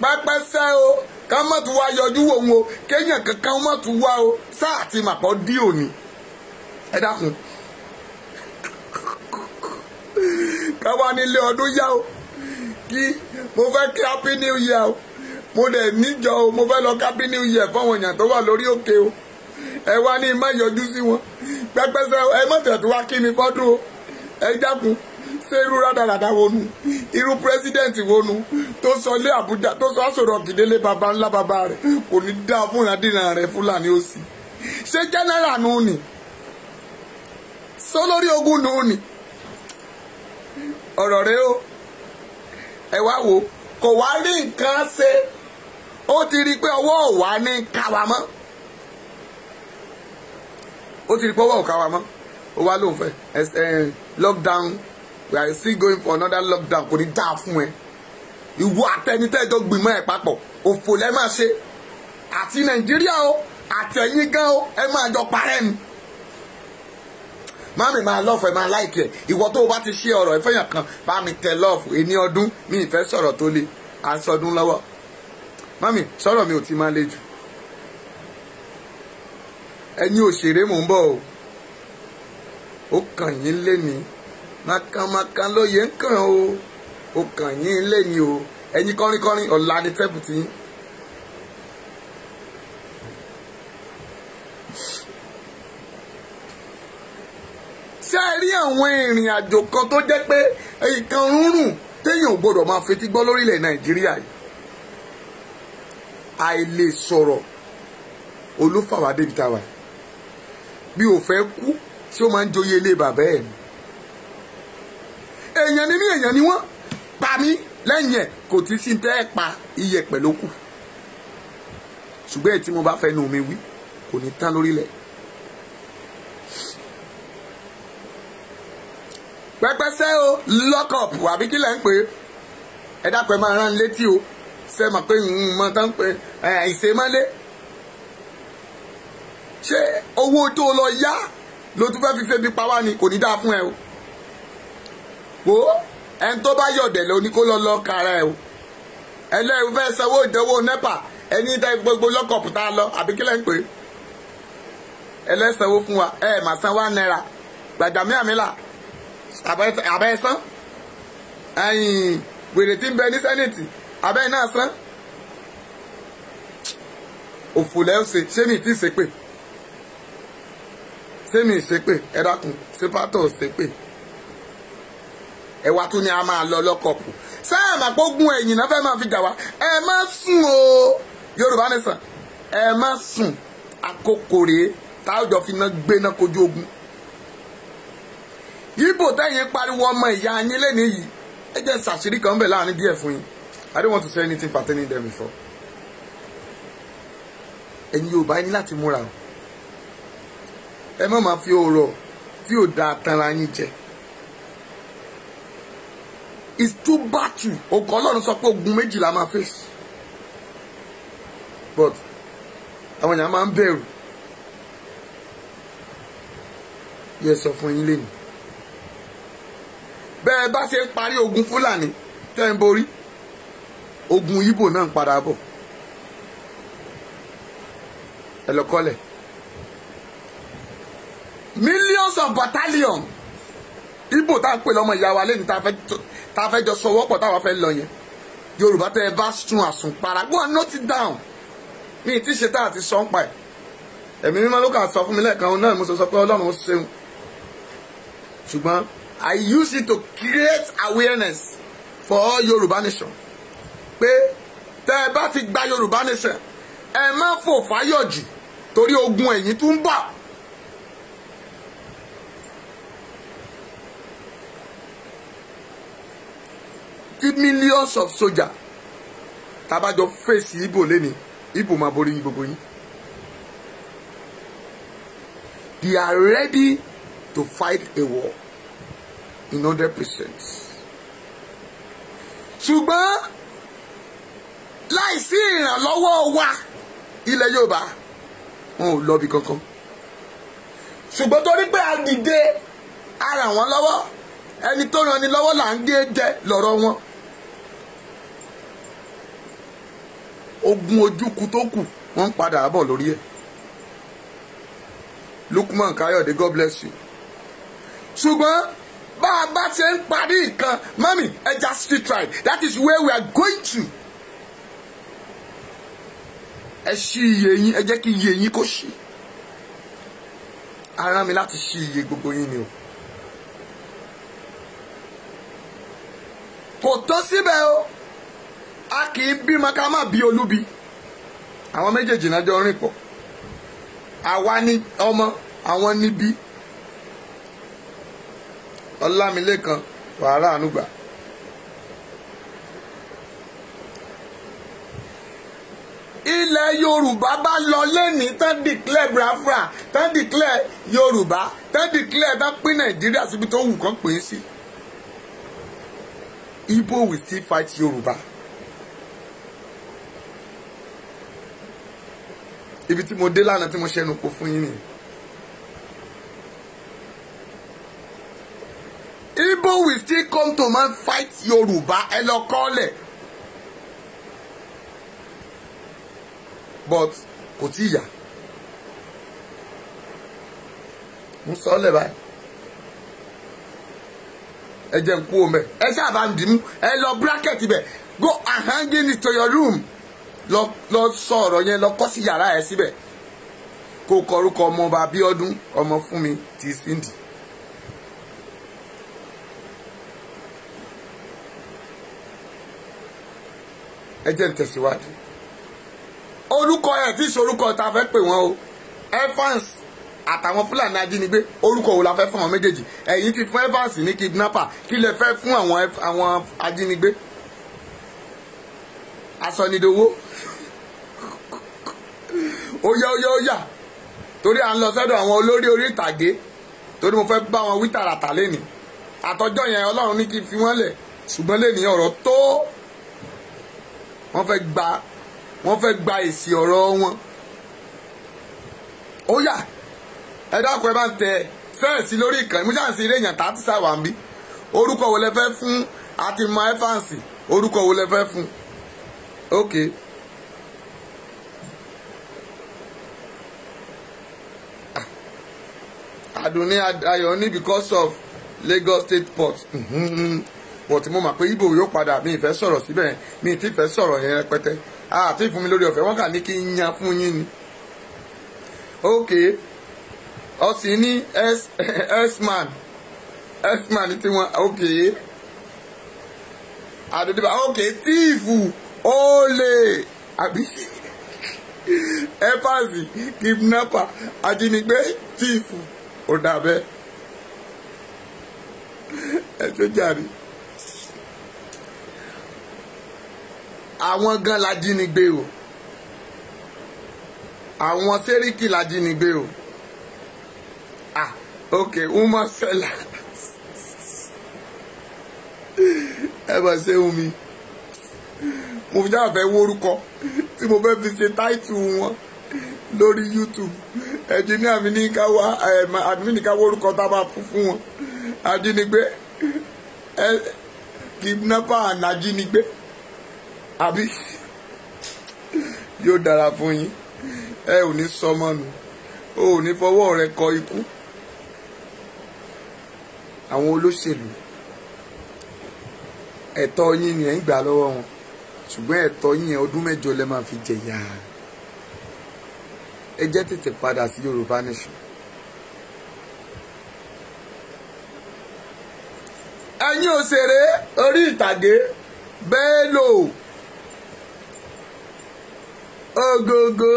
pẹ́pẹ́sẹ́ o ká má tún wá yọjú òun o kéèyàn kankan má tún wá o sáà ti màpọ̀ dí òní ẹ dákun ká wá nílé ọdún yá o kí mo fẹ́ kí happy new year o mo dẹ̀ níjọ o mo fẹ́ lọ happy new year fáwọn èèyàn tó wà lórí òkè o ẹ wá ní má yọjú sí wọn pẹ́pẹ́sẹ́ ẹ má tẹ̀tù wá kí mi fọ́dún o ẹ dákun ṣé irú rádaràdà wo nu irú pírẹsidẹ́ǹtì wo nu tó sọ lé Àbújá tó sọ àsọ̀rọ̀ kìdélé baba ńlá baba rẹ̀ kò ní dá fún ìrandíran rẹ̀ Fúlàní òsì ṣé jẹ́nẹ́rà nù ni sólórí ogun nù ni ọ̀rọ̀ rẹ o ẹ wá wò kò wá rí nǹkan ṣe ó ti rí i pé ọwọ́ ò wá ní káwa mọ́ ó ti rí i pé ọwọ́ ò káwa mọ́ ó wá lóun fẹ́ lockdown we are still going for another lockdown kò ní dáa fún ẹ ìwọ àtẹnitẹ́jọ́ gbìmọ̀ ẹ̀ papọ̀ òfò lẹ́ máa ṣe àti Nàìjíríà o àtẹ̀yìn gan o ẹ máa jọ parẹ́ ni mami máa lọ́ọ̀fù ẹ máa láìkì ẹ̀ ìwọ tó o bá ti ṣe ọ̀rọ̀ ìfẹ́yàn kan bá mi tẹ lọ́ọ̀fù ẹni ọdún mi ìfẹ́ sọ̀rọ̀ tó le à ń sọdún lọ́wọ́ mami sọ̀rọ̀ mi ò ti máa le jù ẹ̀yin òṣèré mò ń bọ̀ o ó kàn yín lé ní makan lóye ń kàn o ó kàn yín lé ní o ẹ̀yin kọrinkọrin ọ̀la ni tẹ́bù tí yín. ṣé ẹ rí àwọn ìrìn àjò kan tó jẹ́ pé nǹkan rúnrún téèyàn ò gbọdọ̀ máa fetí gbọ́ lórílẹ̀ Nàìjíríà yìí àìlè sọ̀rọ̀ olúfàwà débi táwa bí ò fẹ́ kú tí ó máa ń joyè ilé bàbá ẹ̀ ni èèyàn ni mí èèyàn ni wọ́n pa mí lẹ́yìn ẹ̀ kò tí sí tẹ́ ẹ̀ pa iyẹ̀pẹ̀ ló kù ṣùgbọ́n ẹ̀ tí mo bá fẹ́ nu mi wí kò ní tán lórílẹ̀. pẹ́pẹ́sẹ́ o lọ́kọ̀pù àbí kí lẹ́ ń pè é ẹ dákun ẹ máa rán létí o ṣe mọ̀ pé mọ̀ tán pé ìṣèmọ́lé ṣé owó tó lọ yá ló tún fẹ́ fi febi pa wá ni kò ní dáa fún ẹ o. wo ẹni tó bá yọ̀dẹ̀ lọ ní kó lọ kára ẹ o. ẹlẹ́rìí fẹ́ sanwó ìdánwò NEPA ẹni tẹ gbogbo lọ́kọ̀ọ̀pù tá a lọ àbí kílẹ̀ ń pè é ẹlẹ́sànwó fún wa ẹ mà san £1 Gbàjàmí Àmìlà àbẹ́ san ẹ̀yìn wèrè tí ń bẹ ní sẹ́nìtì abẹ́ náà san òfòlẹ́ ọ̀sẹ̀ ṣé mi ti ṣépè ṣé mi ṣépè ẹ dákun ṣé pátọ̀ ṣépè ẹ wá tún ni a máa lọ lọ́kọ̀ọ̀pù sáà mà gbógun ẹ̀yìn náà fẹ́ máa fi jà wá ẹ má sùn o Yorùbá nìsàn ẹ má sùn àkókò rèé táwùjọ fi ná gbéná kojú ogun. Ìbò tẹ́yìn pariwo ọmọ ìyá yín lẹ́nu yìí ẹ jẹ́ ṣàṣírí kan bẹ̀ láàrin díẹ̀ fún yín. I don't want to say anything pertaining them before. ẹ̀yin Yorùbá ní láti múra o ẹ má máa fi ọ̀rọ̀ tí ò dáa tanra yín jẹ. It's too battle ọkọ̀ Ọlọ́run sọ pé ogun méjì la máa face but àwọn èèyàn máa ń bẹ̀rù. yẹ sọ fún yín lẹ́nu bẹ́ẹ̀ bá ṣe ń parí ogun Fúlàní tẹ́ ń borí ogun Ìgbò náà ń padà bọ̀ ẹ lọ kọ́lẹ̀ millions of battalion Ìgbò tá à ń pè lọ́mọ ìyá wa lẹ́nu tá a fẹ́ jọ sọwọ́ pọ̀ táwa fẹ́ lọ yẹn Yorùbá tẹ́ ẹ bá sun àsùnpara go and note it down mi ti ṣe tá àti sọ ń pa ẹ̀ ẹ̀mí mímọ́ ló kà sọ fún mi lẹ́ẹ̀kan náà mo sọ pé Ọlọ́run ó ṣeun ṣùgbọ́n I use it to create awareness for all Yorùbá nation pé tẹ́ ẹ bá ti gba Yorùbá nation ẹ má fò fáyọ̀ jù torí ogun ẹ̀yìn tún ń bọ̀. Tí millions of soldiers tabajọ fèsì Ìgbò lẹ́ni Ìgbò máa borí ní gbogbo yín. They are ready to fight a war in 100%. ṣùgbọ́n láìsí ìrànlọ́wọ́ wa ilẹ̀ Yorùbá wọn ò lọ́bi kankan. ṣùgbọ́n torí pé a dìde a ràn wọ́n lọ́wọ́ ẹni tó ràn ni lọ́wọ́ là ń gé jẹ lọ́rọ̀ wọn. ogun ojúkú tó kù wọ́n ń padà bọ̀ lórí ẹ̀. Lukman Kayode, God bless you. ṣùgbọ́n bá a bá ṣe ń parí nǹkan mami ẹja street ride that is where we are going to. ẹ ṣí iye yín ẹ jẹ́ kí iye yín kó ṣí. ara mi láti ṣí iye gbogbo yín ni o. kò tó síbẹ̀ o a kì í bímọ ká má bí olúbi àwọn méjèèjì náà jọ rìn pọ̀ àwa ní ọmọ àwọn níbí Ọlámilékan wàhálà ànúgbà. ilẹ̀ Yorùbá bá lọ lẹ́ni tán declare Biafra tán declare Yorùbá tán declare tán pín Nàìjíríà síbi tó wù kán pè é sí. Igbo will still fight Yorùbá. ibi tí mo dé lánàá tí mo ṣẹnu kò fún yín nìyẹn. Igbo will still come to man fight Yorùbá ẹ lọ kọ́lẹ̀. but kò tí ì yá. mo sọ ọ́ lẹ̀ báyìí. ẹ jẹ́ n kú omi ẹ ṣáà bá ń dìímú ẹ lọ bracket ibẹ̀ go and hang it to your room. lọ sọ ọ̀rọ̀ yẹn lọ kọ́ sí yàrá ẹ síbẹ̀ kó kọrúkọ ọmọọba Abíọ́dún ọmọ fún mi ti Cindy. ẹ jẹ́ n tẹ̀síwájú. orúkọ ẹ̀ tí ìṣorúkọ ta fẹ́ pè wọ́n o Evans àtàwọn Fúlàní ajínigbé orúkọ wo la fẹ́ fún àwọn méjèèjì ẹ̀yin ti fún Evans ní kidnapper kí lè fẹ́ fún àwọn ajínigbé asọnidowo ó yá torí à ń lọ sọ́dọ̀ àwọn olórí orí ìtàgé torí mo fẹ́ bá wọn wí tààràtà lẹ́nìí àtọjọ́ yẹn Ọlọ́run ní kí n fi wọ́n lẹ̀ ṣùgbọ́n lẹ́nìí ọ̀rọ̀ tó wọ́n fẹ́ gba èsì ọ̀rọ̀ wọn. ó yá ẹ dákun ẹ bá ń tẹ fẹ́ẹ̀sì lórí ìkànnì mo ṣáà ń sí eré èèyàn tá a ti sáwà ń bí orúkọ wo lẹ fẹ́ fún àti mọ ẹ́fàǹsì orúkọ wo lẹ fẹ́ fún ok. Adunni Ayọ̀ ní because of Lagos State Port but mo mọ̀ pé Igbo yóò padà mi ìfẹ́ sọ̀rọ̀ síbẹ̀ mi ti fẹ́ sọ̀rọ̀ yẹn rẹpẹtẹ àti fún mi lórí ọ̀fẹ́ wọ́n kà ní kí n yan fún yín ni ok ọ̀sìn ní x-man tí wọ́n ok àdòdìbà ok tíìfù olè àbí ẹ́fàsì kidnapper ajínigbé tíìfù ó dà bẹ́ẹ̀ ẹ tó jàre àwọn gan lajínigbé o àwọn sẹ́ríkì lajínigbé o ah ok woman seller ẹ bá ṣe wù mí mo fi jáwọ́ fẹ́ wórúkọ tí mo fẹ́ fi ṣe táìtù wọn lórí YouTube ẹnjìníà mi ní ká wá àdúgbò ní ká wórúkọ tá a bá fún wọn ajínigbé kidnapper and ajínigbé àbí yóò dára fún yín ẹ ò ní sọmọ nù o ò ní fọwọ́ rẹ kọ ikú àwọn olóṣèlú ẹ̀tọ́ yín ni ẹ̀ ń gbà lọ́wọ́ wọn ṣùgbọ́n ẹ̀tọ́ yín yẹn ọdún 8 lẹ máa fi jẹ̀yà ẹ jẹ́ tètè padà sí Yorùbá Nation. ẹ̀yin òṣèré orí ìtàgé Bello Ògògó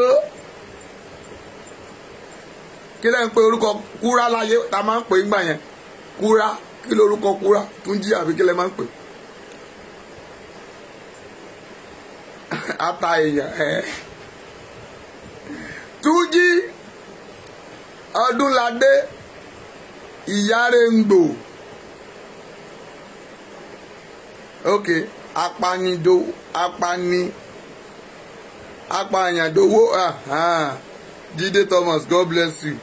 kí lẹ́ ń pe orúkọ Kúrá láyé ta máa ń pè é gbà yẹn Kúrá kí lórúkọ Kúrá Túnjí àbí kí lẹ́ máa ń pè ata èèyàn Túnjí Ọdúnládé Ìyárèǹgbò ok apàyàndówó Jídé Thomas God bless you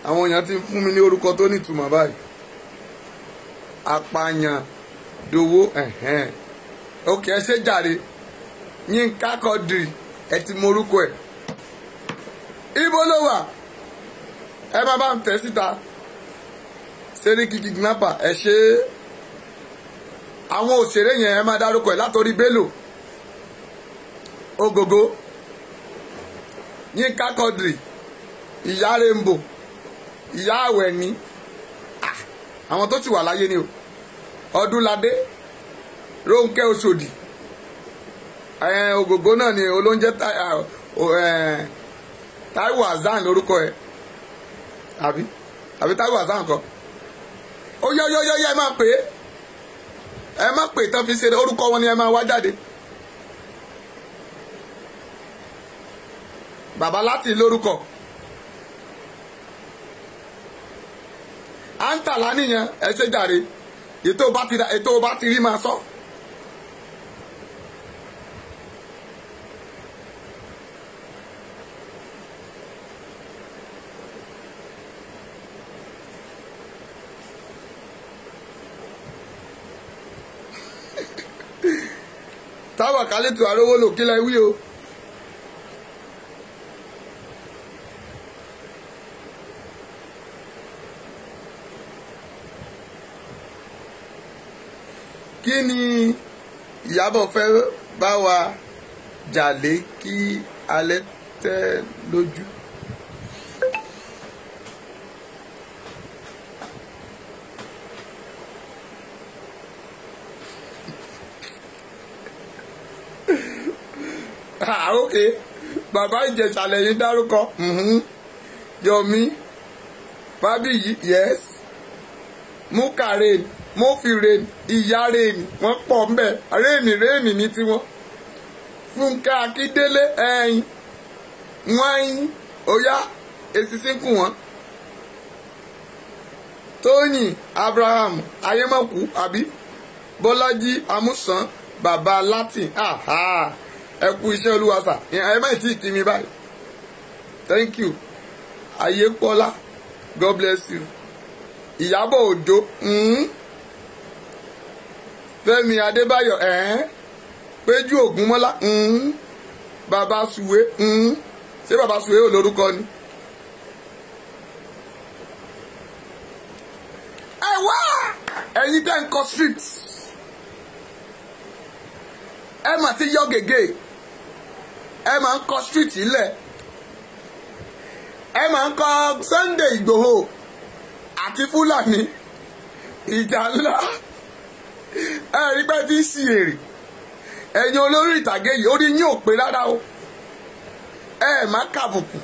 àwọn èèyàn ti fún mi ní orúkọ tó nítumọ̀ báyìí apàyàndówó ok ẹ ṣe jàre Yínká Quadri ẹ ti mọ orúkọ ẹ ibo ló wà ẹ bá bá ń tẹ síta Sẹ́ríkì kidnapper ẹ ṣe àwọn òṣèré yẹn ẹ máa dárúkọ ẹ látòrí Bello Ògògó Yínká Quadri Ìyárèǹgbò Ìyá Àwẹ̀ní àwọn tó ti wà láyé ni o Ọdúnládé Rónkẹ́ Òṣòdì Ògògó náà ni olóúnjẹ Táíwò Hassan lórúkọ ẹ àbí Táíwò Hassan kọ ó yọ ẹ máa pè é tán fi ṣe orúkọ wọn ni ẹ máa wá jáde bàbá láti lórúkọ àǹtàlá nìyẹn ẹ ṣe jàre ètò bá ti rí máa sọ. Táwa Kálítù Arówólò kí lẹ wí o. Kí ni Ìyábọ̀ fẹ́ bá wa jàlé kí alẹ́ tẹ́ lójú? Ok bàbá Ìjẹ̀ṣà lẹ́yìn dárúkọ Yomi Fábíyì yes Mukaren Mofiren Ìyárèǹ wọ́n pọ̀ mbẹ́ réènì ní tiwọn Fúnkẹ́ Akíndélé ẹ̀yìn wọ́n Ọ̀yá èsìsínkù wọn Tóyìn Abraham Ayémọ̀kú àbí Bọ́lájí Amúsàn bàbá Latin ẹ kú iṣẹ́ Olúwa sà ẹ má tí ì kí mi báyìí thank you Ayépọ́lá God bless you Ìyábọ̀ Òjó Fẹ́mi Adébáyọ̀ Péjú Ògúnmọ́lá Bàbá Sùwé ṣé Bàbá Sùwé ò lórúkọ ni. ẹ wá ẹ̀yin tẹ́ ń kọ street ẹ mà ti yọ gègé ẹ mà ń kọ street ilẹ̀ ẹ mà ń kọ Sunday Ìgbòho àti Fúlàní ìjà ńlá ẹ rí pé tí ń ṣì èrè ẹ̀yin olórí ìtàgé yìí orí yín ò pé rárá o ẹ má kàbùkù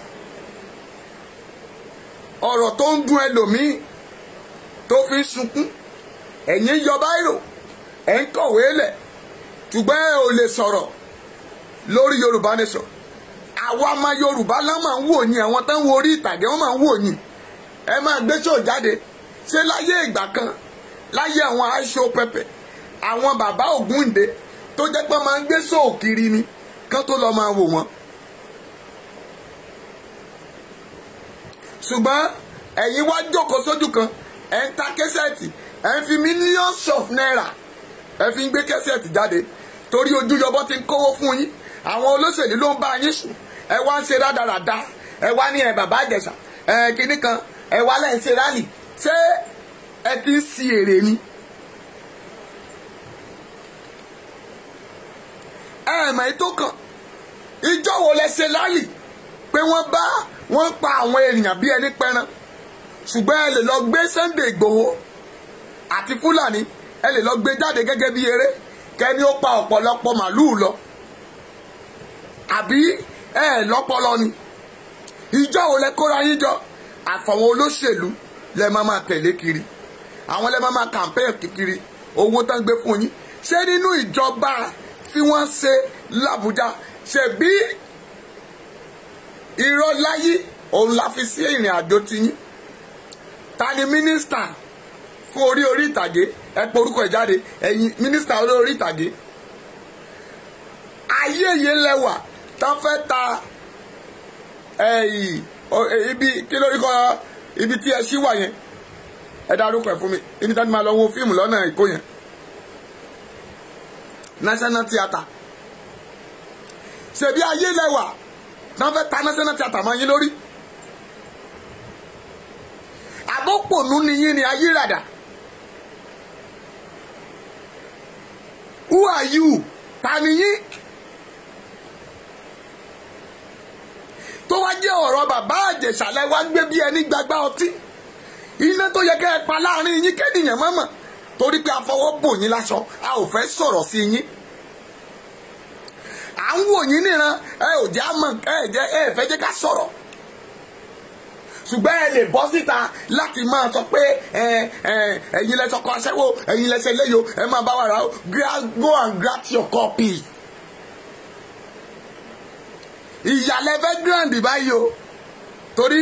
ọ̀rọ̀ tó ń dùn ẹlòmíì tó fi ń sunkún ẹ̀yin yọ báírò ẹ̀ ń kọ̀wé lẹ̀ ṣùgbọ́n ẹ ò lè sọ̀rọ̀ lórí Yorùbá Nation àwa ọmọ Yorùbá náà máa ń wò yín àwọn tó ń wo orí ìtàgé wọn máa ń wò yín ẹ máa gbé ṣó jáde ṣé láyé ìgbà kan láyé àwọn aṣọ pẹpẹ àwọn bàbá Ògúndé tó jẹ́ pé máa ń gbé ṣó kiri ni kán tó lọ máa wò wọ́n ṣùgbọ́n ẹ̀yin wá jókòó sójú kan ẹ̀ ń ta kẹ́sẹ̀tì ẹ̀ ń fi millions of naira ẹ̀ fi ń gbé kẹ́sẹ̀tì jáde torí ojú yọbọ ti ń kówó fún yín àwọn olóṣèlú ló ń bá yín sùn ẹ wá ń ṣe rádaràda ẹ wá ní ẹ bàbá Ìjẹ̀ṣà ẹ kinní kan ẹ wá lẹ́yìn ṣe rálì ṣé ẹ ti ń si èrè ni. ẹ mọ̀ ètò kan ìjọ wo lẹ ṣe rálì pé wọ́n pa àwọn èèyàn bí ẹni pẹran ṣùgbọ́n ẹ lè lọ gbé Sunday Ìgbòho àti Fúlàní ẹ lè lọ gbé jáde gẹ́gẹ́ bí eré kẹ́ni ó pa ọ̀pọ̀lọpọ̀ màlúù lọ àbí ẹ lọ́pọlọ ni ìjọ wo lẹ kóra yín jọ àfọwọ́ olóṣèlú lẹ máa tẹ̀lé kiri àwọn lẹ máa campaign kiri owó tán gbé fún yín ṣé nínú ìjọba tí wọ́n ṣe l'Àbújá ṣe bí irọ́ láyé òun la fi sí ìrìn àjò tiyín ta ni mínísítà fún orí ìtàgé ẹ pé orúkọ ẹ̀ jáde ẹ̀yin mínísítà orí ìtàgé ayé yìí lẹ́wà tán fẹ́ ta ibi kí lórí kọ ibi tí ẹ ṣí wà yẹn ẹ dárúkọ ẹ fún mi ibi tí wọ́n ti máa lọ wo fíìmù lọ́nà Èkó yẹn National Theatre ṣebí ayé lẹ́wà tán fẹ́ ta National Theatre mọ́ yín lórí àbópònú ni yín ni ayé ràdà who are you ta ni yín tó wá jẹ́ ọ̀rọ̀ bàbá Ìjẹ̀ṣà lẹ wá gbé bí ẹni gbàgbá ọtí iná tó yẹ kẹ́ ẹ pa láàrin yín kẹ́nìyàn mọ́mọ́ torí pé afọwọ́ bò yín láṣọ a ò fẹ́ sọ̀rọ̀ sí yín à ń wò yín níran ẹ ò já mọ̀ ẹ fẹ́ jẹ́ ká sọ̀rọ̀ ṣùgbọ́n ẹ lè bọ́ síta láti máa sọ pé ẹ̀yin lẹ sọkọ aṣẹ́wó ẹ̀yin lẹ ṣe léyo ẹ máa bá wa rà ó go and grab your copy. ìyàlẹ́ fẹ́ grand báyìí o torí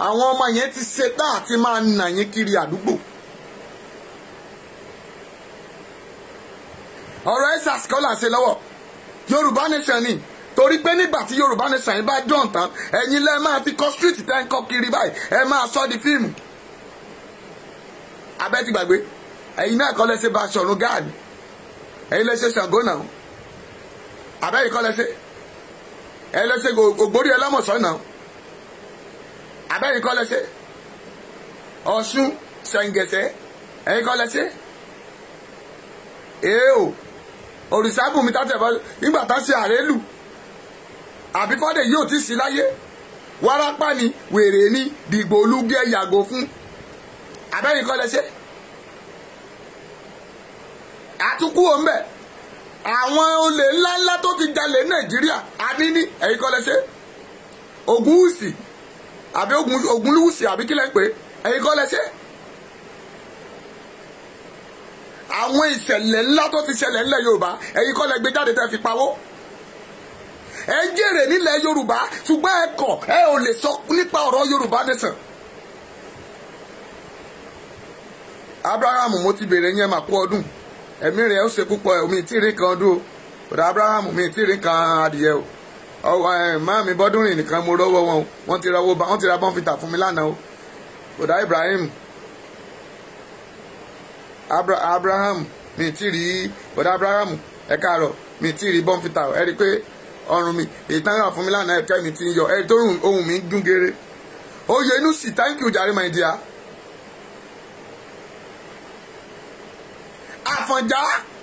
àwọn ọmọ yẹn ti ṣetán àti máa nà yín kiri àdúgbò. ọ̀rọ̀ EndSARS kọ́ là ń ṣe lọ́wọ́ Yorùbá Nation ni torí pé nígbà tí Yorùbá Nation yìí bá dùn tán ẹ̀yin lẹ́ máa ti kọ́ street tẹ́ ń kọ́ kiri báyìí ẹ máa sọ di fíìmù abẹ́ ti gbàgbé ẹ̀yin náà kọ́ lẹ́sẹ̀ Baṣọ̀run Gáàdì ẹ̀yin lẹ́sẹ̀ Ṣàngó náà abẹ́yìn kọ́ lẹ́sẹ̀ ẹ̀yin lẹ́sẹ̀ Ògbórí Ẹlẹ́mọ̀ṣọ́ náà abẹ́yìn kọ́ lẹ́sẹ̀ Ọ̀ṣun Ṣẹ̀ǹgẹ̀ṣẹ̀ ẹ̀yin kọ́ lẹ́sẹ̀ èèò Òrìṣàbùnmi tàtẹ̀bọ̀ nígbà tá ṣe àrélù àbí fọ́dé yóò ti sí láyé wárápá ni wèrè ni dìgbò olúgẹ yàgò fún abẹ́yìn kọ́ lẹ́sẹ̀ àtúkú òǹbẹ̀ àwọn olè ńláńlá tó ti jalè Nàìjíríà àníní ẹ̀yìn kọ́ lẹ́sẹ̀ Ògúnwùsì àbí Ògúnlúwùsì àbí kílẹ̀ ń pè ẹ̀yìn kọ́ lẹ́sẹ̀ àwọn ìṣẹ̀lẹ̀ ńlá tó ti ṣẹlẹ̀ ńlẹ̀ Yorùbá ẹ̀yin kọ́ lẹ gbé jáde tẹ́ fi pawó ẹ ń jèrè nílẹ̀ Yorùbá ṣùgbọ́n ẹ kọ̀ ẹ ò lè sọ nípa ọ̀rọ̀ Yorùbá Nation. Abraham mo ti bèrè yẹn mà kú ọdún ẹ̀mí rẹ̀ ó ṣe púpọ̀ omi ìtìrí kan ọdún o kódà Abraham mi ìtìrí kan adìyẹ o ọwọ́ máa mi bọ́dúnrìn nìkan mo rọ́wọ́ wọn o wọ́n ti ra bọ́ǹfìtà fún mi lánàá o kódà Ibrahim Abraham mi ti rí bọ̀dá Abraham ẹ káàárọ̀ mi ti rí bọ́ǹfìtà ẹ rí pé ọrùn mi ìtàn yà fún mi lánàá ẹ̀kẹ́ mi ti ń yọ ẹ tó ohun mi ń dún géré. Oyenusi, thank you jàre my dear. Àfọ̀njá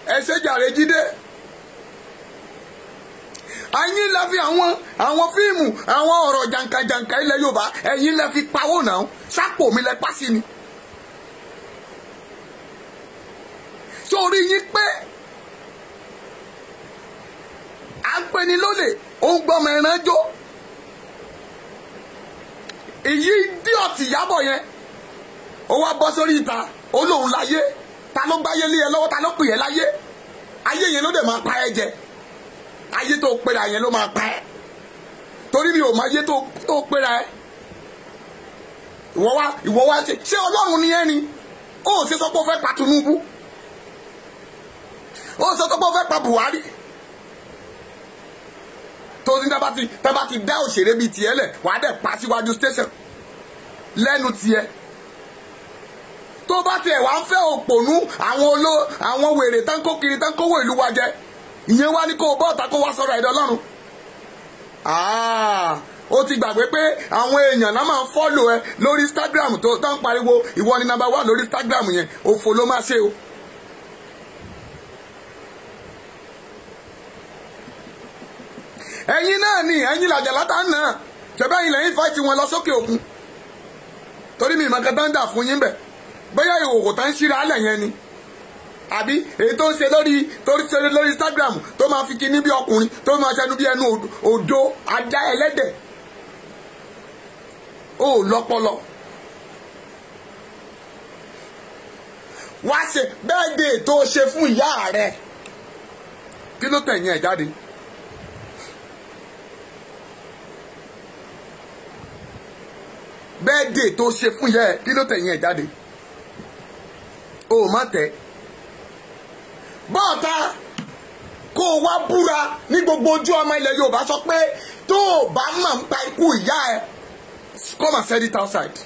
ẹ ṣé jàre Jídé. Ẹ̀yin lẹ fi àwọn fíìmù àwọn ọ̀rọ̀ jàǹkàjàǹkà ilẹ̀ Yorùbá ẹ̀yin lẹ fi pawó náà sápò mi lẹ pàṣẹ ni. Sórí yín pé à ń pè ní lólè ó ń gbọ́mọ ẹran jó. Èyí díọ̀tì Ìyábọ̀ yẹn ó wá bọ́ sórí ìta ó lóun láyé ta ló gbáyé lé ẹ lọ́wọ́ ta ló pè ẹ́ láyé ayé yẹn ló dẹ̀ máa pa ẹ́ jẹ ayé tó pera yẹn ló máa pa ẹ́ torí mi ò mọ ayé tó pera ẹ́ ìwọ wá ṣé Ọlọ́run ni ẹ́ ni ó ṣe sọ pé ó fẹ́ pa Tinubu ó sọ pé ó fẹ́ pa Buhari tó ní tábà ti dá òṣèré bíi tiẹ̀ lẹ̀ wàá dẹ̀ pa síwájú station lẹ́nu tiẹ̀ tó bá tiẹ̀ wá ń fẹ́ òpònú àwọn wèrè tán kó kiri tán kówó ìlú wa jẹ ìyẹn wá ní kó o bọ́ọ̀ta kó wá sọ̀rọ̀ ẹ̀dọ̀ Ọlọ́run ó ti gbàgbé pé àwọn èèyàn náà máa ń fọ́lò ẹ lórí Instagram tó tán pariwo ìwọ ni number 1 lórí Instagram yẹn òfò ló máa ṣe o. Ẹ̀yin náà ni ẹ̀yin làjà látà náà ṣẹ̀bẹ́ yìí lẹ́yìn fáìtì wọn lọ sókè òkun torí mi ìmọ̀kan tán dà fún yín bẹ̀ bóyá ìhòòhò tán ń ṣíra alẹ̀ yẹn ni àbí èyí tó ń ṣe lórí Instagram tó máa fi kíní bí ọkùnrin tó máa ṣẹnu bí ẹnu òdo ajá ẹlẹ́dẹ̀ ó lọ́pọlọ wá ṣe birthday tó ṣe fún ìyá rẹ̀ kí ló tẹ̀yìn ẹ̀ jáde. Birthday tó ṣe fún yẹ kí ló tẹ̀yìn ẹ̀ jáde o má tẹ̀ bọ́ọ̀ta kó o wá búra ní gbogbo ojú ọmọ ilẹ̀ Yorùbá sọ pé tó o bá mọ̀ ń pa ikú ìyá ẹ come and set it outside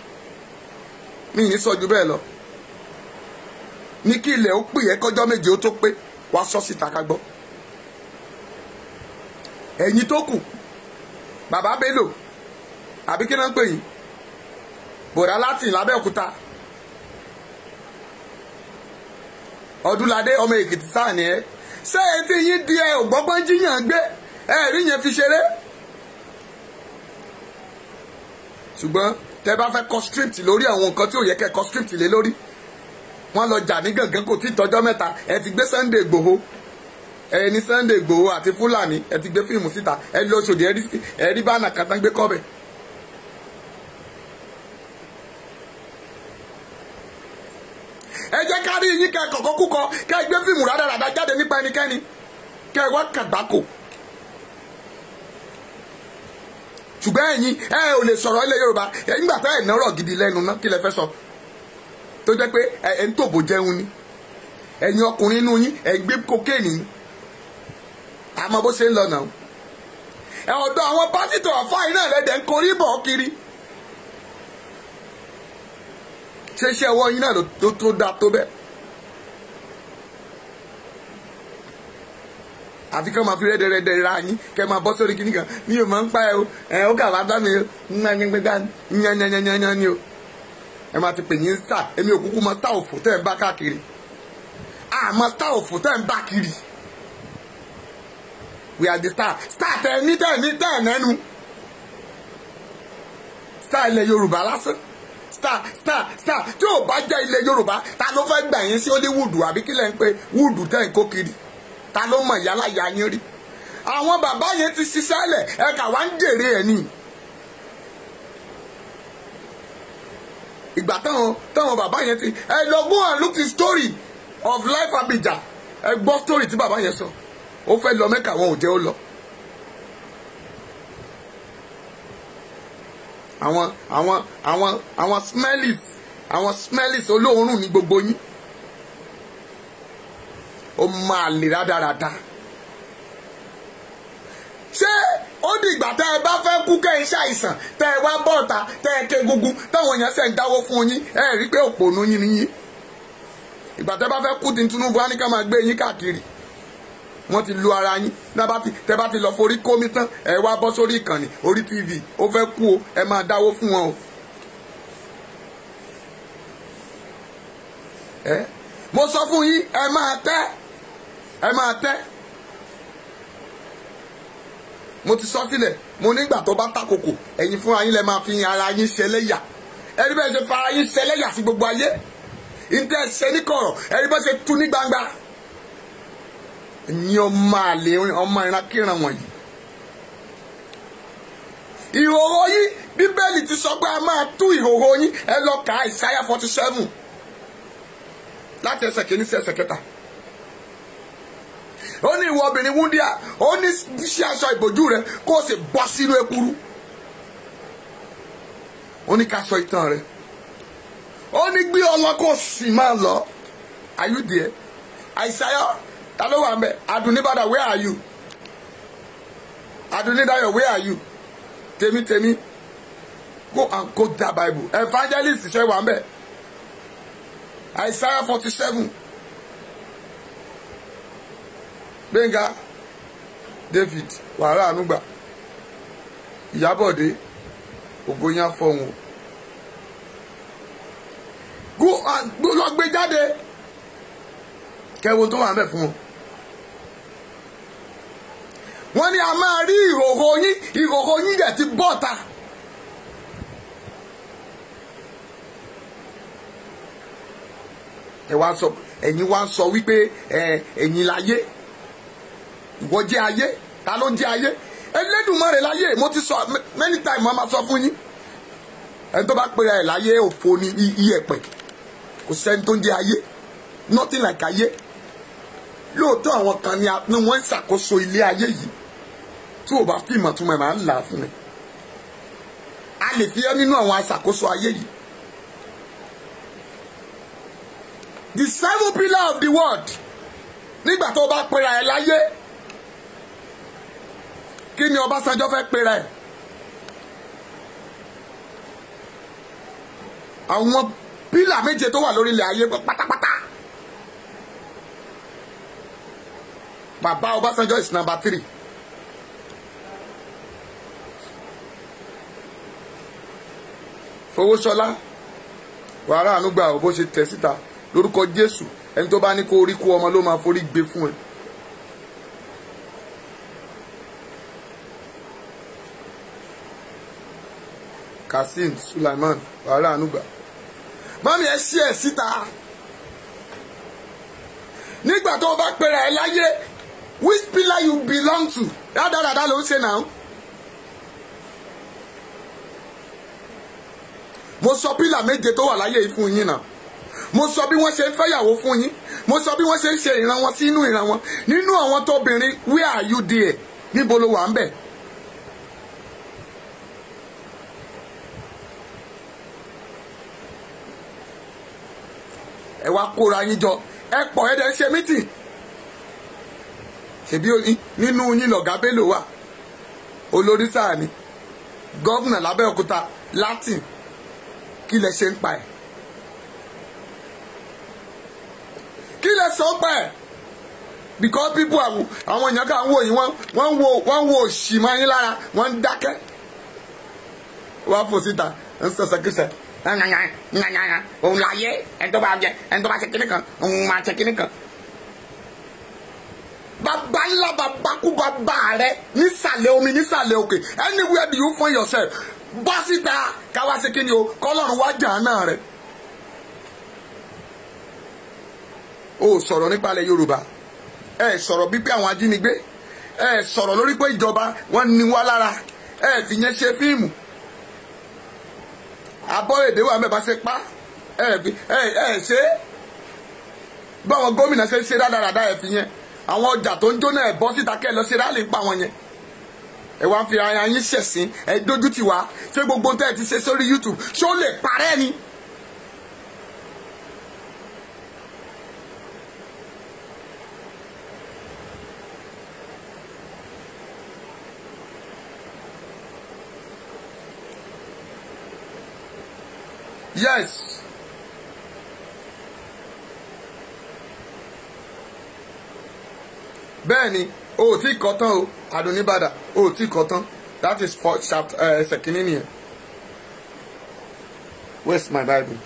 mi ní sọ ju bẹ́ẹ̀ lọ ní kí ilẹ̀ ó pè é kọjọ́ méje ó tó pé wá sọ síta ká gbọ́ ẹ̀yin tó kù bàbá Bello àbí kí náà ń pè yín bòrá láti lábẹ́òkúta Ọdúnládé ọmọ Èkìtì sáà ni ẹ ṣé etí yín di ẹ ògbọ́gbọ́n jíyàn gbé ẹ rí yẹn fi ṣeré ṣùgbọ́n tẹ bá fẹ́ kọ script lórí àwọn nǹkan tí ò yẹ kẹ́ kọ script lé lórí wọ́n lọ jà ní gàngán kò tí tọjọ́ mẹ́ta ẹ ti gbé Sunday Igboho ẹ ní Sunday Igboho àti Fúlàní ẹ ti gbé fíìmù síta ẹ lọ sòdì ẹ rí bánà kàtà gbé kọ́bẹ̀. Ẹ jẹ́ ká rí yín kẹ́ kọ̀kọ́ kúkọ kẹ́ gbé fíìmù rádaràdà jáde nípa ẹnikẹ́ni kẹ́ wá kàgbákò ṣùgbọ́n ẹ̀yin ẹ ò lè sọ̀rọ̀ ilẹ̀ Yorùbá nígbà tá ẹ̀ nọ́rọ̀ gidi lẹ́nu náà kí lẹ fẹ́ sọ tó jẹ́ pé ẹ̀ ń tòbò jẹun ni ẹ̀yin ọkùnrin inú yín ẹ̀ ń gbé kokéènì ni àmọ́ bó ṣe ń lọ náà ẹ̀ ọ̀dọ̀ àwọn pásítọ̀ àfáà náà lẹ́dẹ̀ ń korí bọ̀ kiri ṣe iṣẹ́ ọwọ́ yín náà tó dáa tó bẹ́ẹ̀ àfi kí wọ́n máa fi rẹ́dẹ̀rẹ́dẹ̀ ra yín kẹ́ máa bọ́ sórí kíní kan mi ò máa ń pa ẹ o ó kà wá bá mi yányányányányá ni o ẹ máa ti pè yín star èmi ò kúkú mọ star òfò tẹ́ ẹ̀ ń bá káàkiri àmọ́ star òfò tẹ́ ẹ̀ ń bá kiri we are the star tẹ́ ẹ ní tẹ́ ẹ nẹ́nu star ilẹ̀ Yorùbá lásán star tí ò bá jẹ́ ilẹ̀ Yorùbá ta ló fẹ́ gbà yín sí Hollywood àbí kí lẹ́ ń pe wood tẹ́ ẹ̀ ń kó kiri ta ló mọ̀ yálà ya yín rí àwọn bàbá yẹn ti ṣiṣẹ́ lẹ̀ ẹ̀ka wá ń jèrè ẹ̀ ní. ìgbà táwọn bàbá yẹn ti ẹ lọ go and look the story of life Abija ẹ gbọ́ story tí bàbá yẹn sọ ó fẹ́ lọ Mẹ́kà wọn ò jẹ́ ó lọ. àwọn smellies olóòórùn ní gbogbo yín ó máa lè rádaràda ṣé ó di ìgbà tẹ́ ẹ bá fẹ́ kú kẹ́ ẹ ṣàìsàn tẹ́ ẹ wá bọ́ọ̀ta tẹ́ ẹ ké gungun táwọn èèyàn ṣe ń dáwó fún yín ẹ rí pé òpònú yín ni yín ìgbà tẹ́ bá fẹ́ kú tí Tinubu á ní ká máa gbé yín káàkiri wọ́n ti lu ara yín tẹ́ bá ti lọ forí kómi tán ẹ wá bọ́ sórí ìkànnì orí TV ó fẹ́ kú o ẹ máa dáwó fún wọn o. Mo sọ fún yín ẹ máa tẹ́ mo ti sọ sílẹ̀ mo nígbà tó bá takòkò ẹ̀yin fúnra yín lẹ máa fi ara yín ṣẹlẹ́yà ẹni bẹ́ẹ̀ ṣe fara yín ṣẹlẹ́yà sí gbogbo ayé ìtẹ́ ṣe ní kọ̀rọ̀ ẹni bẹ́ẹ̀ ṣe tú ní gbangba ẹ̀yin ọmọ àlè ọmọ ìrankíran wọ̀nyí. Ìhòòhò yín Bíbélì ti sọ pé a máa tú ìhòòhò yín ẹ lọ kà Àìsáyà 47 láti ẹsẹ̀ kìíní sí ẹsẹ̀ kẹta. Ó ní ìwọ obìnrin wúndíà ó ní ṣí aṣọ ìbòjú rẹ kó o sì bọ́ sínú ekuru. Ó ní ká sọ ìtàn rẹ. Ó ní gbé ọlọ kó o sì máa lọ. Are you there? Àìsáyà ta ló wà ń bẹ̀? Adunibada, where are you? Adunidayo, where are you? Tèmi go and quote that Bible. Evangelist ṣe wà ń bẹ̀. Isaiah 47. Gbénga David wàhálà ànúgbà Ìyábọ̀dé ògbóyàn fọ̀hún. Go and lọ gbé jáde kẹwo tó wà ń bẹ̀ fún wọn. Wọ́n ní a máa rí ìhòòhò yín dẹ̀ ti bọ́ta. Ẹ̀yin wá sọ wípé ẹ̀yin láyé ìwọ jẹ́ ayé ta ló jẹ́ ayé Ẹlẹ́dùmarè láyé mo ti sọ many times mo máa sọ fún yín ẹni tó bá pèrè ẹ̀ láyé òfò ní iyẹ̀pẹ̀ kò sẹ́ni tó ń jẹ́ ayé nothing like ayé lóòótọ́ àwọn kan ni wọ́n ń ṣàkóso ilé ayé yìí tí ò bá fìmọ̀ tún mọ̀ máa ń là fún mi a lè fi ẹ́ nínú àwọn aṣàkóso ayé yìí. The 7 pillar of the world nígbà tó bá pera ẹ láyé kí ni Ọbásanjọ́ fẹ́ pera ẹ? Àwọn pílà méje tó wà lórí ilẹ̀ ayé pátápátá bàbá Ọbásanjọ́ is number 3. Fowóṣọlá wàhálà ànúgbà bó ṣe tẹ̀ síta lórúkọ Jésù ẹni tó bá ní kó orí kú ọmọ ló máa forí gbé fún ẹ. Kasim Sulaiman wàhálà ànúgbà mọ́mí ẹ ṣí ẹ síta nígbà tó o bá pera ẹ láyé which pillar you belong to dáadáa ló ń ṣe náà. Mo sọ pílà méje tó wà láyé yìí fún yín náà. Mo sọ bí wọ́n ṣe ń fẹ́yàwó fún yín. Mo sọ bí wọ́n ṣe ń ṣe ìran wọn sínú ìran wọn. Nínú àwọn tóbìnrin where are you there? Níbo ló wà ń bẹ̀? Ẹ wá kóra yín jọ. Ẹ pọ̀ ẹ dẹ̀ ṣe mítì. Ṣèbí nínú yín lọ̀gá Bello wà. Olórí sáà ni. Gọ́vùnà l'Abẹ́òkúta Latin. Kí lẹ ṣe ń pa ẹ̀? Kí lẹ sọ pa ẹ̀? Because people àwọn èèyàn kan wò yín wọ́n wo òṣì mọ́ yín lára wọ́n ń dákẹ́. Wọ́n á fò síta ń sọ̀sọ̀ kíṣẹ̀. Òun láyé ẹni tó bá jẹ ẹni tó bá ṣe kíní kan òun máa ṣe kíní kan. Bàbá ńlá bàbá kú bàbá rẹ nísàlẹ̀ omi nísàlẹ̀ òkè anywhere do you find yourself? Bọ́ síta káwá ṣe kíni o kọ́lọ́run wá jà náà rẹ̀. O sọ̀rọ̀ nípa ilẹ̀ Yorùbá ẹ sọ̀rọ̀ bí pé àwọn ajínigbé ẹ sọ̀rọ̀ lórí pé ìjọba wọn ní wá lára ẹ fi yẹn ṣe fíìmù Abọ́rẹ̀dé wà mẹ́ba ṣe pa ẹ ṣe báwọn gómìnà ṣe ṣe rádaràdá ẹ fi yẹn àwọn ọjà tó ń jóná ẹ bọ́ síta kẹ́ ẹ lọ ṣe rálì pa wọn yẹn. Ẹ wá fi ara yín ṣẹ̀sín ẹ dójú tì wá ṣé gbogbo tẹ́ ẹ ti ṣe sórí YouTube ṣó lè parẹ́ ni. Yes bẹ́ẹ̀ ni o ò tí kọ́ tán o Adonibada o ò tí kọ́ tán that is for chapter ẹsẹ̀ kìíní nìyẹn. Where's my Bible?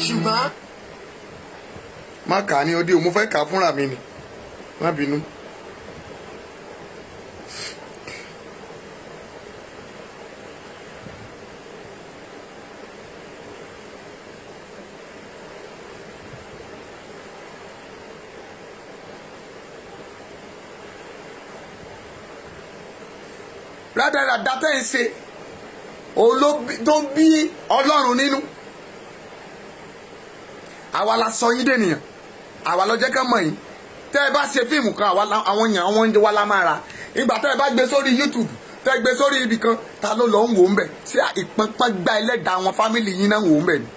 ṣùgbọ́n. má kà á ní ọdí o mo fẹ́ kà á fúnra mi ni má bínú. rádaràdá tẹ́ ń ṣe òun tó ń bí Ọlọ́run nínú. àwa la sọ yín dènìyàn àwa lọ jẹ́ ká mọ̀ yín tẹ́ ẹ bá ṣe fíìmù kan àwọn èèyàn àwọn oúnjẹ wa la máa ra ìgbà tẹ́ ẹ bá gbé sórí YouTube tẹ́ ẹ gbé sórí ibì kan ta ló lọ ń wò ó ń bẹ̀ ṣé ìpọ́npọ́n gba ẹlẹ́dàá àwọn fámìlì yín náà ń wò ó ń bẹ̀ ni.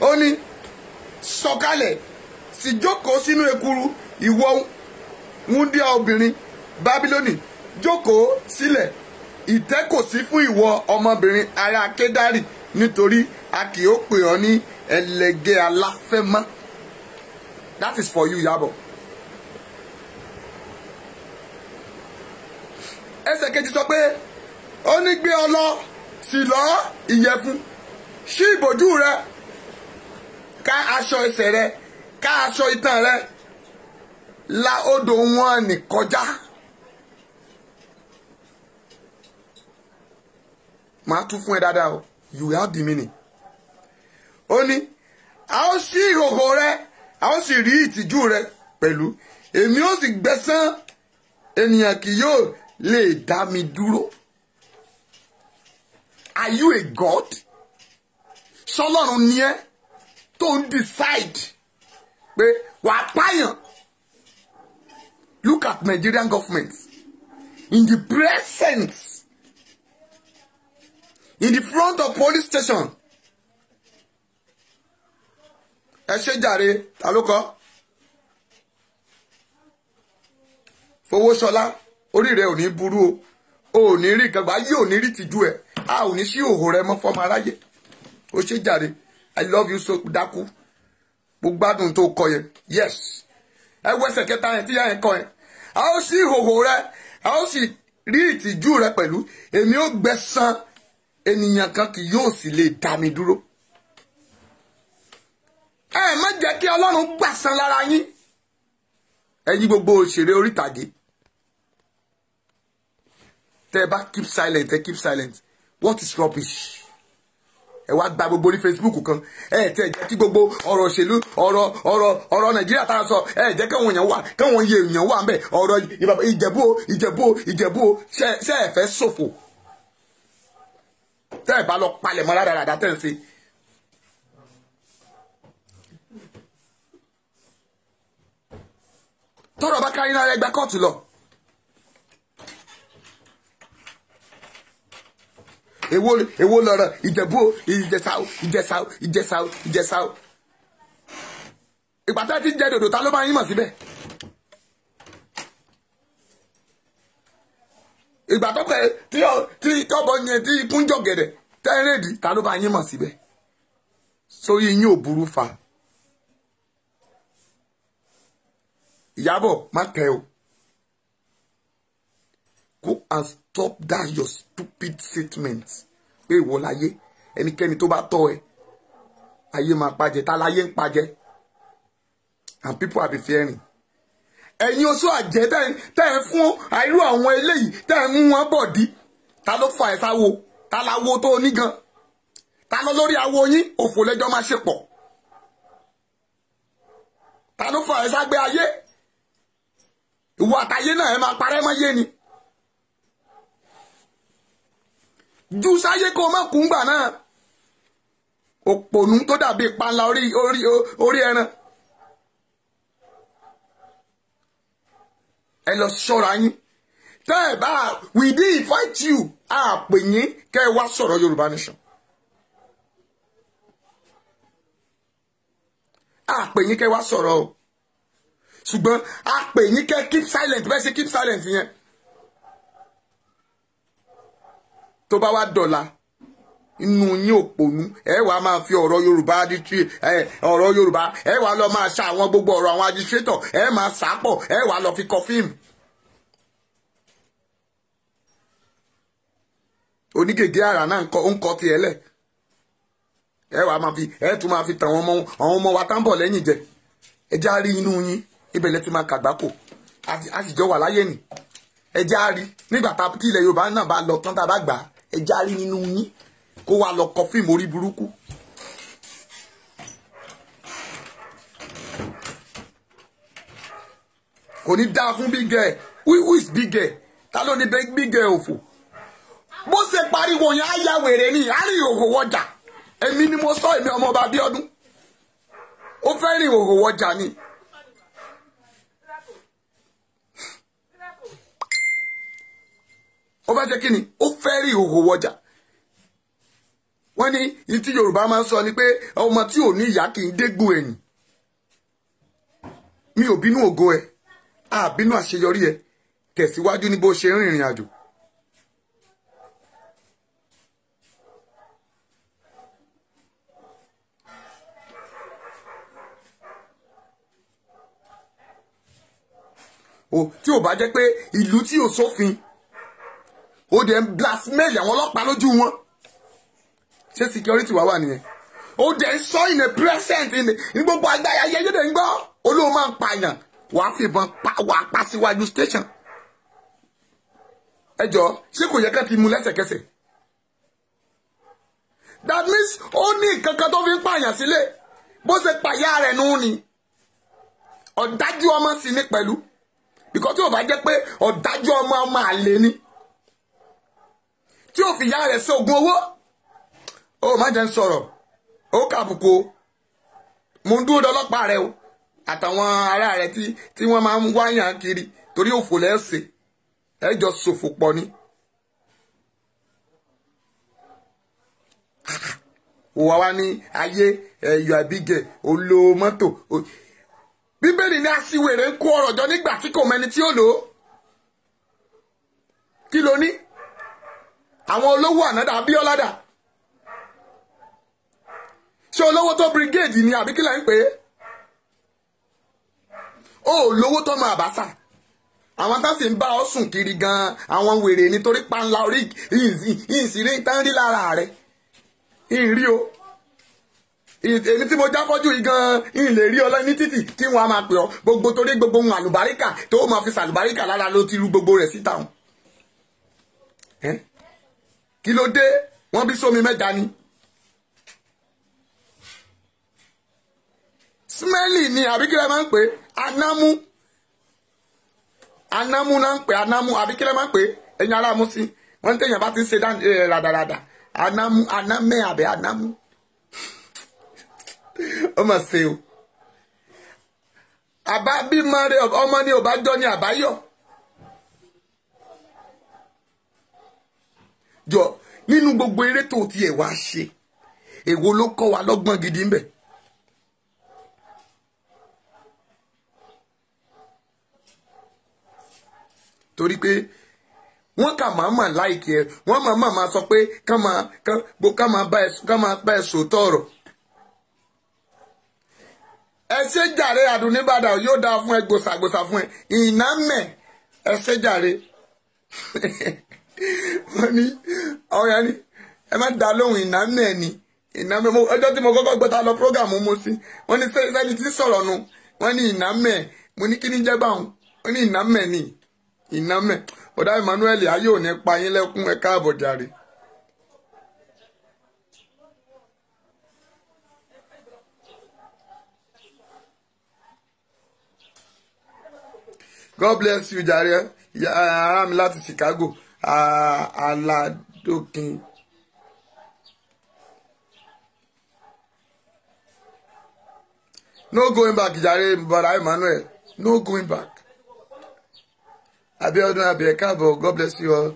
ó ní sọ̀kalẹ̀ sì jókòó sínú ekuru ìwọ wúndíá obìnrin Bábílónì jókòó sílẹ̀ ìtẹ́ kò sí fún ìwọ ọmọbìnrin ará Kédárì nítorí a kì ó pè ọ́ ní ẹlẹgẹ́ aláfẹ́mọ́. That is for you, Yabo. ẹsẹ̀ kejì sọ pé ó ní gbé ọ lọ sì lọ ìyẹ̀fun ṣí ìbòjú rẹ ká aṣọ ẹsẹ̀ rẹ ká aṣọ itan rẹ la odò wọn nì kọjá. màá tún fún ẹ dáadáa o you have the meaning. ó ní a ó ṣí ìhòhò rẹ a ó sì rí ìtìjú rẹ pẹ̀lú èmi ó sì gbẹ̀san ènìyàn kì yóò lè dá mi dúró. Are you a God? Ṣọlọ́run ni ẹ́ tó ń decide pé wàá pààyàn. Look at Nigerian government in the presence in the front of police station. Ẹ ṣe jàre ta ló kọ Fowóṣọlá orí rẹ ò ní burú o ò ní rí ìkàgbá yìí ò ní rí tìjú ẹ a ò ní sí òhò rẹ mọ́ fọmọ aráyé. Ó ṣe jàre I love you so dákú mo gbádùn tó kọ yẹn yes ẹ wẹsẹ̀ kẹta yẹn tí yà yẹn kọ yẹn a ó sí ìhòhò rẹ a ó sì rí ìtìjú rẹ pẹ̀lú èmi ó gbẹ̀san ènìyàn kan kì yóò sì lè dá mi dúró. Ẹ má jẹ́ kí Ọlọ́run gbàsan lára yín ẹ̀yin gbogbo òṣèré orí ìtàgé tẹ́ bá keep silent ẹ keep silent what is rubbish. Ẹ wá gba gbogbo orí Facebook kan ẹ tẹ́ jẹ́ kí gbogbo ọ̀rọ̀ òṣèlú ọ̀rọ̀ Nàìjíríà tá a sọ ẹ jẹ́ káwọn èèyàn wà káwọn iye èèyàn wà ń bẹ̀ ọ̀rọ̀ Ìjẹ̀bú o ṣe ẹ fẹ́ ṣòfò tẹ́ ẹ bá lọ palẹ̀ mọ́ rádaràdà tẹ́ ń ṣe. Tọ́rọ̀ bá kárí náà ẹgbẹ́ kóòtù lọ. Èwo lọ̀rọ̀ Ìjẹ̀bú Ìjẹ̀ṣà o. Ìgbà tá ti jẹ́ dòdò ta ló máa yín mọ̀ síbẹ̀. Ìgbà tó pẹ́ tí tọ́bọ̀ yẹn tí ikú ń jọ̀gẹ̀dẹ̀ tẹ́rẹ̀dì ta ló máa yín mọ̀ síbẹ̀. Sórí yín ò burú fa. Ìyábọ̀ má tẹ o. Go and stop that your stupid statement. Pé ìwọ láyé ẹnikẹ́ni tó bá tọ́ ẹ ayé máa pàjẹ́ tá láyé ń pàjẹ́ and people are be fearing. Ẹ̀yin oṣù àjẹ́ tẹ́ ẹ fún àìrú àwọn eléyìí tẹ́ ẹ mú wọn bọ̀ dí ta ló fa ẹ̀ sáwo ta láwo tó ní gan ta lọ lórí awo yín òfò lẹ́jọ́ máa ṣe pọ̀ ta ló fa ẹ̀ ságbé ayé ìwọ àtàyé náà ẹ máa parẹ́ mọ́ yé ni. Jù sáyé kó má kú ngbà náà òpònú tó dàbí panla orí ẹran. Ẹ lọ ṣọ́ra yín tẹ́ ẹ bá we dey invite you a pè yín kẹ́ ẹ wá sọ̀rọ̀ Yorùbá Nation a pè yín kẹ́ ẹ wá sọ̀rọ̀ o ṣùgbọ́n a pè yín kẹ́ keep silent bẹ́ẹ̀ ṣe keep silent yẹn tó bá wá dọ̀la inú yín òpònú ẹ wàá máa fi ọ̀rọ̀ Yorùbá ọ̀rọ̀ Yorùbá ẹ wàá lọ máa ṣa àwọn gbogbo ọ̀rọ̀ àwọn administrator ẹ máa sàápọ̀ ẹ wàá lọ fi kọ fíìmù. onígègé àrà náà ń kọ tiẹ̀ lẹ̀ ẹ wàá máa fi ẹ tún máa fi tàn àwọn ọmọ wa tá ń bọ̀ lẹ́yìn jẹ ẹ já rí inú yín ibẹ̀ lẹ́ ti máa kàgbákò a sì jọ wà láyé nì ẹ já rí nígbà tí ilẹ̀ Yorùbá náà bá lọ tán tá a bá gbà á ẹ já rí nínú yín kó wá lọ kọ fíìmù orí burúkú. kò ní dáa fún big girl who is big girl ta ló ní big girl òfò bó ṣe pariwo yẹn á ya wèrè ní àárín ìhòòhò wọjà èmi ni mo sọ èmi ọmọọba Abíọ́dún ó fẹ́ rìn ìhòòhò wọjà ni. ó fẹ́ ṣe kí ni ó fẹ́ rìn ìhòòhò wọjà. wọ́n ní ìtí Yorùbá máa ń sọ ni pé ọmọ tí ò ní ìyá kì í dégbò ẹ̀yìn. mi ò bínú ògo ẹ àbínú àṣeyọrí ẹ tẹ̀síwájú ní bó ṣe ń rìnrìn àjò. tí ò bá jẹ́ pé ìlú tí ò sófin ó dẹ̀ ń blackmail àwọn ọlọ́pàá lójú wọn ṣé security wà wà nìyẹn ó dẹ̀ ń sọ in a present ní gbogbo àgbáyé ayé yóò dẹ̀ ń gbọ́ olóò máa ń pààyàn wàá fìbọn wàá pa síwájú station ẹ jọ ṣé kò yẹ ká ti mú lẹ́sẹ̀kẹsẹ̀ that means ó ní nǹkan kan tó fi ń pààyàn sílé bó ṣe pàyà rẹ̀ nù ni ọ̀dájú ọmọ sì ní pẹ̀lú bìkọ́ tí ò bá jẹ́ pé ọ̀dájú ọmọ àlè ni tí ò fi ìyá rẹ̀ sí oògùn owó ó má jẹ́ ń sọ̀rọ̀ ó kàbùkù o mo ń dúró dọlọ́pàá rẹ o àtàwọn ará rẹ tí wọ́n máa ń wáyàn kiri torí òfò lẹ́sẹ̀ ẹ jọ ṣòfò pọ̀ ni. òwà wa ní ayé ẹ̀yọ̀ àbígẹ̀ olo mọ́tò bíbélì ní aṣiwèrè ń kó ọ̀rọ̀ jọ nígbà tí kò mẹ́ni tí ó lò ó kí ló ní àwọn olówó ànádà Abíọ́lá dà ṣé olówó tó brigade ni àbí kí là ń pè é ó lówó tó mọ Àbáṣà àwọn tá sì ń bá ọ sùn kiri gan àwọn wèrè nítorí panla orí ìsìnrí tán rí lára rẹ ìrí o èmi tí mo jáfọ́jú yìí gan ìlè rí ọ ní títì tí wọ́n á máa pè ọ́ gbogbo torí gbogbo ohun àlùbáríkà tó máa fi sàlùbáríkà lára ló ti rú gbogbo rẹ̀ síta hàn kí ló dé wọ́n bí sómi mẹ́ta ni smelly ni àbí kí lẹ máa ń pè anámú náà ń pè anámú àbí kí lẹ máa ń pè ẹ̀yin ará mú sí wọ́n ń tẹ̀yàn bá ti ń ṣe ràdàràdà anámẹ́ àbẹ́ anámú ó mà ṣe o àbá bímọ rẹ ọmọ ni ò bá jọ ní àbáyọ jọ nínú gbogbo eré tó tiẹ̀ wá ṣe èwo ló kọ́ wa lọ́gbọ́n gidi ń bẹ. torí pé wọ́n kà máa mà láìkí ẹ wọ́n máa sọ pé ká máa bá ẹ sòótọ́ ọ̀rọ̀. ẹ ṣe jàre àdùnníbàdàn yóò dáa fún ẹ gbòsàgbòsà fún ẹ ìnámẹ ẹ ṣe jàre wọ́n ní ọ̀rẹ́ ni ẹ má dá lóhùn ìnámẹ ni ìnámẹ ọjọ́ tí mo kọ́kọ́ gbọ́ta lọ prógàmù mo sí wọ́n ní sẹ́ni tí sọ̀rọ̀ nu wọ́n ní ìnámẹ mo ní kí ni jẹ́ báwọn wọ́n ní ìnámẹ ni ìnámẹ ọ̀dà Emmanuel ayé ò ní pa yín lẹ́kún ẹ káàbọ̀ jàre. God bless you jàre ará mi láti Chicago Aladokin. No going back jàre brother Emmanuel no going back. Abíọ́dún abẹ káàbọ̀ God bless you all.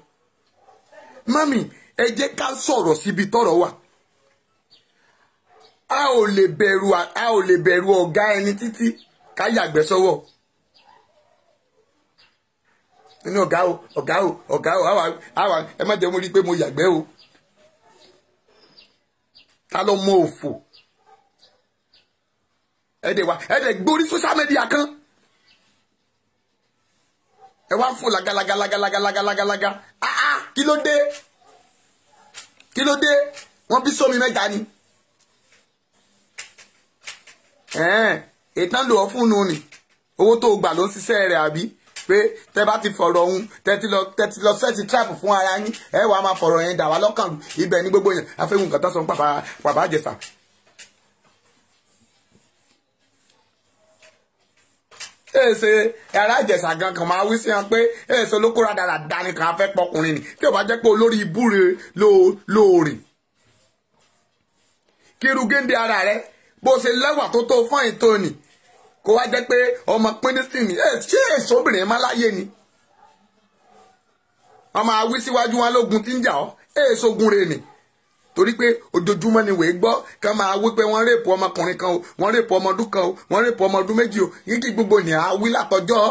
Mami ẹ jẹ́ ká sọ̀rọ̀ síbi tọ́rọ̀ wà. A ò lè bẹ̀rù ọ̀gá ẹni títí ká yàgbẹ́ sọ́wọ́. Nínú ọ̀gá o àwa ẹ má jẹ́ mo rí i pé mo yàgbẹ́ o. ta ló mọ òfò ẹ̀dẹ̀ gbórí social media kan ẹ wá fò lágalagalagalagalaga kí ló dé wọ́n bí sómi mẹ́ta ni ìtàn lò ó fún un ni owó tó gbà ló ń ṣiṣẹ́ rẹ̀ àbí pé tẹ bá ti fọ̀rọ̀ ohun tẹ́tí lọ sẹ́ẹ̀tì trap fún ara yín ẹ wàá máa fọ̀rọ̀ yẹn dà wá lọ́kàn ibẹ̀ ní gbogbo yẹn afẹ́hùn nǹkan tó sọ bàbá Ìjẹ̀ṣà. èsè ara Ìjẹ̀ṣà gan kan máa wí sí wọn pé èsè olókòrò dáradára ni kàn á fẹ́ pọkùnrin ni tí ò bá jẹ́ pé olórí ibúre lóòrè kírú géńdé ara rẹ bó ṣe lẹ́wà tó fún ìtòní kó wá jẹ́ pé ọmọ pínísìn ni ṣé èso obìnrin má láyé ni ọmọ awí síwájú wọn lógun tí ń jà ọ́ èso ogun rè ni torí pé ojoojúmọ́ ni wèé gbọ́ ká máa wí pé wọ́n rèpù ọmọkùnrin kan o wọ́n rèpù ọmọ ọdún kan o wọ́n rèpù ọmọ ọdún méjì o yíkì gbogbo ní àwí látọjọ́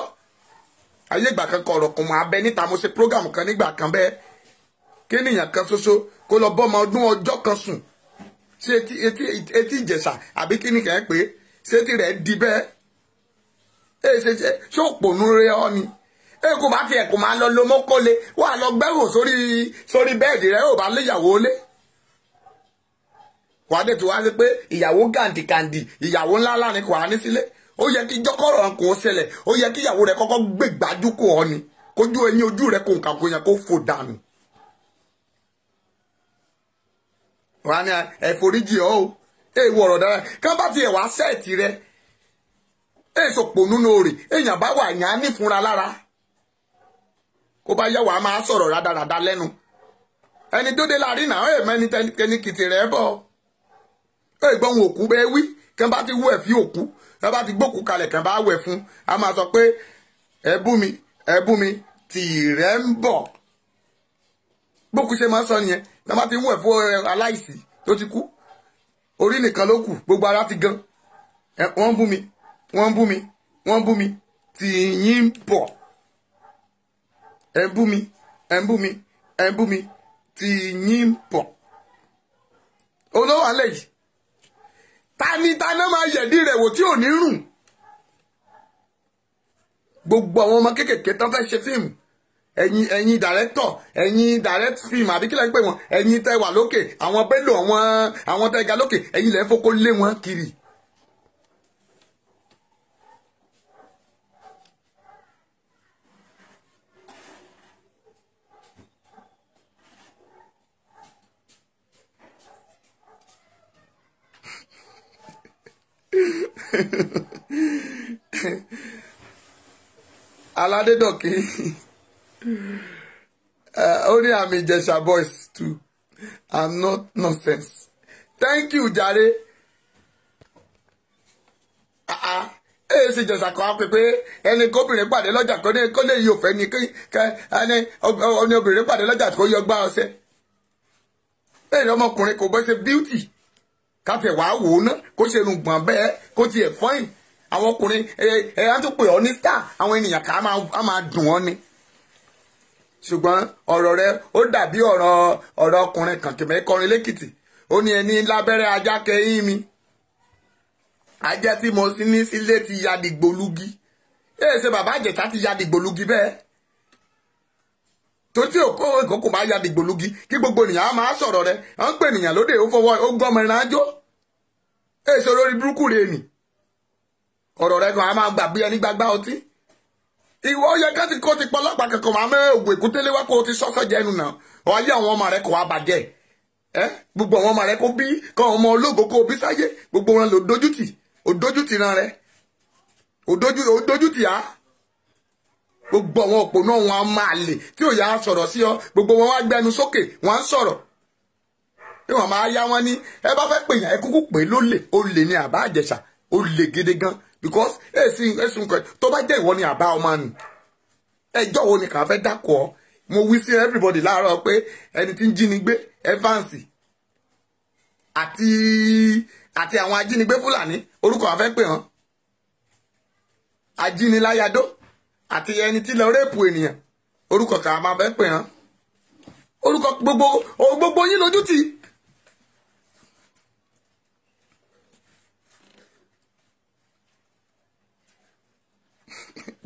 ayé ìgbà kan kọ̀ọ̀rọ̀ kò máa bẹ níta mo ṣe prógàmù kan nígbà kan bẹ́ẹ̀ kí nìyàn kan ṣoṣo kó lọ bọ́ ọmọ ọdún ọjọ́ kan sùn ṣé etí Ìjẹ̀ṣà àbí kí ni kẹ́ ẹ pé ṣé etí rẹ̀ di bẹ́ẹ̀ ṣé òpònú rẹ ọ ni kò bá tiẹ̀ kò máa lọ lo mọ́kọ́lé wà lọ gbẹ́wò sórí bẹ́ẹ̀dì rẹ ò bá léyàwó lé wàá dẹ̀ tó wá sí pé ìyàwó gàǹdìgàǹdì ìyàwó ńláńlá ni kò wá ní sílé ó yẹ kí jọ́kọ̀rọ̀ kò ṣẹlẹ̀ ó yẹ kí ìyàwó rẹ kọ́kọ́ gbé gbájú kò ọ ni kójú ẹyin ojú rẹ kò nǹkan kò yẹ kó fò dànù. wàá ní ẹ̀fọ́ríjì ọ́ o èèwọ̀ ọ̀rọ̀ dára ká bá tiẹ̀ wá sẹ́ẹ̀tì rẹ èso pònú lóore èèyàn bá wà yàn á ní fúnra lára kó bá yẹ wàá máa sọ̀rọ̀ rádaràda lẹ́nu ẹni tó dé láàrin náà èèmẹ́ni tẹni kìtì rẹ̀ bọ̀ ìgbọ́n òkú bẹ́ẹ̀ wí kán bá ti wú ẹ̀ fi òkú kán bá ti gbókù kalẹ̀ kán bá wẹ̀ fún a máa sọ pé ẹbú mi tìrẹ ń bọ̀ gbókù ṣe máa ń sọ nìyẹn kán bá ti wú ẹ̀ fún aláìsí tó ti kú orí nìkan ló kù gbogbo ara ti gan wọ́n bú mi tìyín ń bọ̀ ẹ bú mi tìyín ń bọ̀ olówó alẹ́ yìí tani máa yẹ̀dí rẹ̀ wò tí ò ní rùn gbogbo àwọn ọmọ kéékèèké tán fẹ́ ṣe fíìmù ẹ̀yin dàrẹ́tọ̀ ẹ̀yin dàrẹ́tì fíìmù àbí kí lẹ́ ń pè wọ́n ẹ̀yin tẹ́ wà lókè àwọn bélò àwọn tẹ́ ga lókè ẹ̀yin lẹ́ ń fokó lé wọn kiri. Aladedoki only I'm Ìjẹ̀ṣà boys too. I'm not nonsense. Thank you, jare. Ṣe Ìjẹ̀ṣà kan á pè pé ẹni kóbìnrin pàdé lọ́jà kó lè yí òfẹ́ ni ẹni obìnrin pàdé lọ́jà kó yọ gbá ọṣẹ. Bẹ́ẹ̀ni ọmọkùnrin kò bọ́ ṣe beauty. Káfíẹ̀ wàá wò ó ná kó ṣe irùngbọ̀n bẹ́ẹ̀ kó tiẹ̀ fọ́ìn. Àwọn ọkùnrin á tún pè ọ́ ní star àwọn ènìyàn ká á máa dùn ọ́ ni. Ṣùgbọ́n ọ̀rọ̀ rẹ ó dàbí ọ̀rọ̀ ọkùnrin kan kìmẹ́ kọrin lẹ́kìtì ó ní ẹni lábẹ́rẹ́ ajá kẹ́yìn mi ajá tí mo sí ní sílé ti ya dìgbòlugi ṣe bàbá Ìjẹ̀ṣà ti ya dìgbòlugi bẹ́ẹ̀ tó tí òkókò bá ya dìgbòlugi kí gbogbo ènìyàn á máa sọ̀rọ̀ rẹ à ń pè ènìyàn lóde ó fọwọ́ ó gbọ́mọ ìrìn àjò ṣe olórí burúkú rẹ nì ọ̀rọ̀ rẹ kan á máa gbàgbé ẹni gbàgbá ọtí ìwọ yẹ ká ti kó ti pọlọpàá kankan máa mẹ ògùn èkútélé wá kó o ti sọsọ jẹnu náà ọyẹ àwọn ọmọ rẹ kò wá bàjẹ́ gbogbo àwọn ọmọ rẹ kó bí kọ ọmọ ológo kó o bí sáyé gbogbo wọn lò dójútì ran rẹ òdójútì á gbogbo àwọn òpó náà wọn á máa lè tí ò yá sọ̀rọ̀ sí ọ gbogbo wọn wá gbẹnu sókè wọn á sọ̀rọ̀ bí wọn máa yá wọn ní ẹ bá fẹ́ pè yàn ẹ kúkú pè lólè ní àbá Ìjẹ̀ṣà ó lè gidi gan because ẹ̀sùn kan tó bá jẹ́ ìwọ ni àbá ọmọ nù ẹjọ́ wo ni kà fẹ́ dákọ̀ ọ́ mo wí sí everybody láàárọ̀ pé ẹni tí ń jínigbé Evans àti àwọn ajínigbé Fúlàní orúkọ àfẹ́ pè hàn ajíniláyàdó àti ẹni tí lọ rẹ́pù ènìyàn orúkọ kà máa fẹ́ pè hàn orúkọ gbogbo yín lójú tì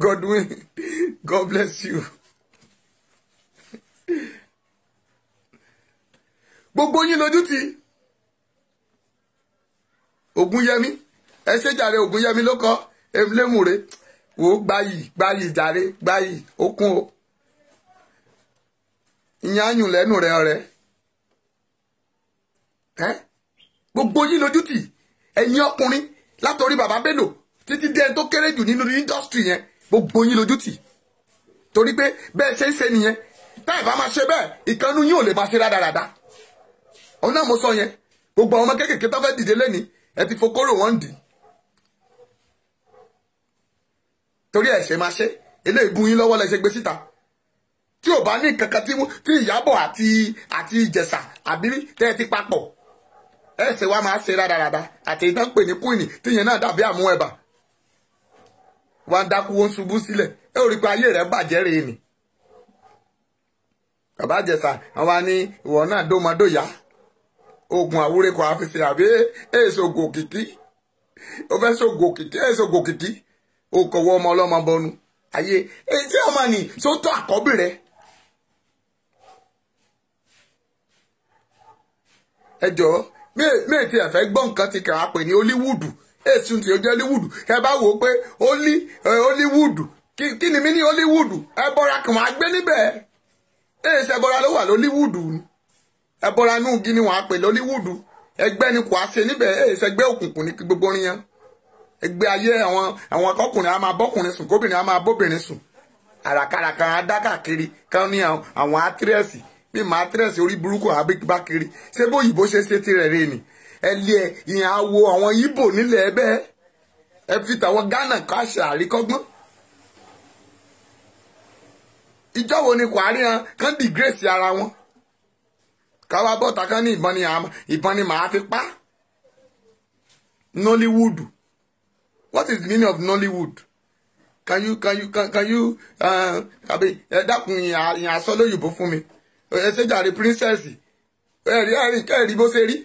Godwin, God bless you. Gbogbo yín lójú tì. Ògúnyẹmí, ẹ ṣe jàre Ògúnyẹmí ló kọ Emlémùrè. Wò gbayì jàre, gbayì, okun o. Ìyẹn ayùn lẹ́nu rẹ̀ ọ̀rẹ́. Gbogbo yín lójú tì. Ẹ̀yin ọkùnrin látọrí bàbá Bello títí dé tó kéré jù nínú industry yẹn. Gbogbo yín lójú tì. Torí pé bẹ́ẹ̀ ṣe ń ṣe nìyẹn. Tá ẹ̀ bá máa ṣe bẹ́ẹ̀, ìkànnì yín ò lè máa ṣe rádaràda. Òun náà mo sọ yẹn. Gbogbo àwọn ọmọ kéékèèké tó fẹ́ dìde lẹ́ni ẹ ti fokóró wọn dì. Torí ẹ̀ ṣe máa ṣe. Eléyìí gun yín lọ́wọ́ lẹ ṣe gbé síta. Tí ò bá ní kankan tí Ìyábọ̀ àti Ìjẹ̀ṣà àbí tẹ́ ẹ ti papọ̀. Ẹ ṣe wá máa ṣe rádaràda àti ìtàn pè ní kúìnì tíyẹn náà dàbí àmú ẹ̀bà. Wọ́n dákú wọn ṣubú sílẹ̀. Ẹ ò rí pé ayé rẹ̀ bàjẹ́ rèé ni. Bàbá Ìjẹ̀ṣà àwọn ní ìwọ náà dómọdóyà. Oògùn àwúre kò á fi ṣe àbí èso ògùn òkìkí. Ó fẹ́ ṣògùn òkìkí, èso ògùn òkìkí. Ó kọ̀wọ́ ọmọ ọlọ́mọ bọnu. Ayé èyí tí ọmọ nì sótọ́ àkọ́bí rẹ̀. Ẹ jọ̀ọ́ méètì ẹ̀fẹ́ gbọ́ nǹkan ti kàn á pè ní Hollywood. Èsùn tí ó jẹ́ Hollywood. Ẹ bá wò ó pé Hollywood. Kí ni mí ní Hollywood? Ẹ bọ́ra kàn wá gbé níbẹ̀. Èsì ẹbọra ló wà lólíwùdù ni. Ẹbọra inú igi ni wọ́n á pè lólíwùdù. Ẹgbẹ́ ni kò á ṣe níbẹ̀. Èsì ẹgbẹ́ òkùnkùn ní gbogbo orin yẹn. Ẹgbẹ́ ayé àwọn akọkùnrin á máa bọ́kùnrin sùn, kóbìnrin á máa bóbìnrin sùn. Àràkàràkà á dá káàkiri kan ní àwọn átírẹ́sì. Bí màá átírẹ́sì orí burúkú àbíkíbá kiri. Ṣé bóyìnbó ṣe tirẹ̀ rè ni? Ẹ lé ìyẹn awo àwọn Ìgbò nílẹ̀ ẹbẹ́. Ẹ fi tàwọn Ghana káṣà àríkọ́gbọ́n. Ìjọ wo ni Kwari hàn kán dìgírèsì ara wọn? Káwá bọ́ta kán ní ìbọn ni màá fi pa. Nollywood. What is the meaning of Nollywood? Can you dákun ìyàn aṣọ lóyìnbó fún mi? Ẹ ṣe jàre princess. Ẹ̀rí bó ṣe rí.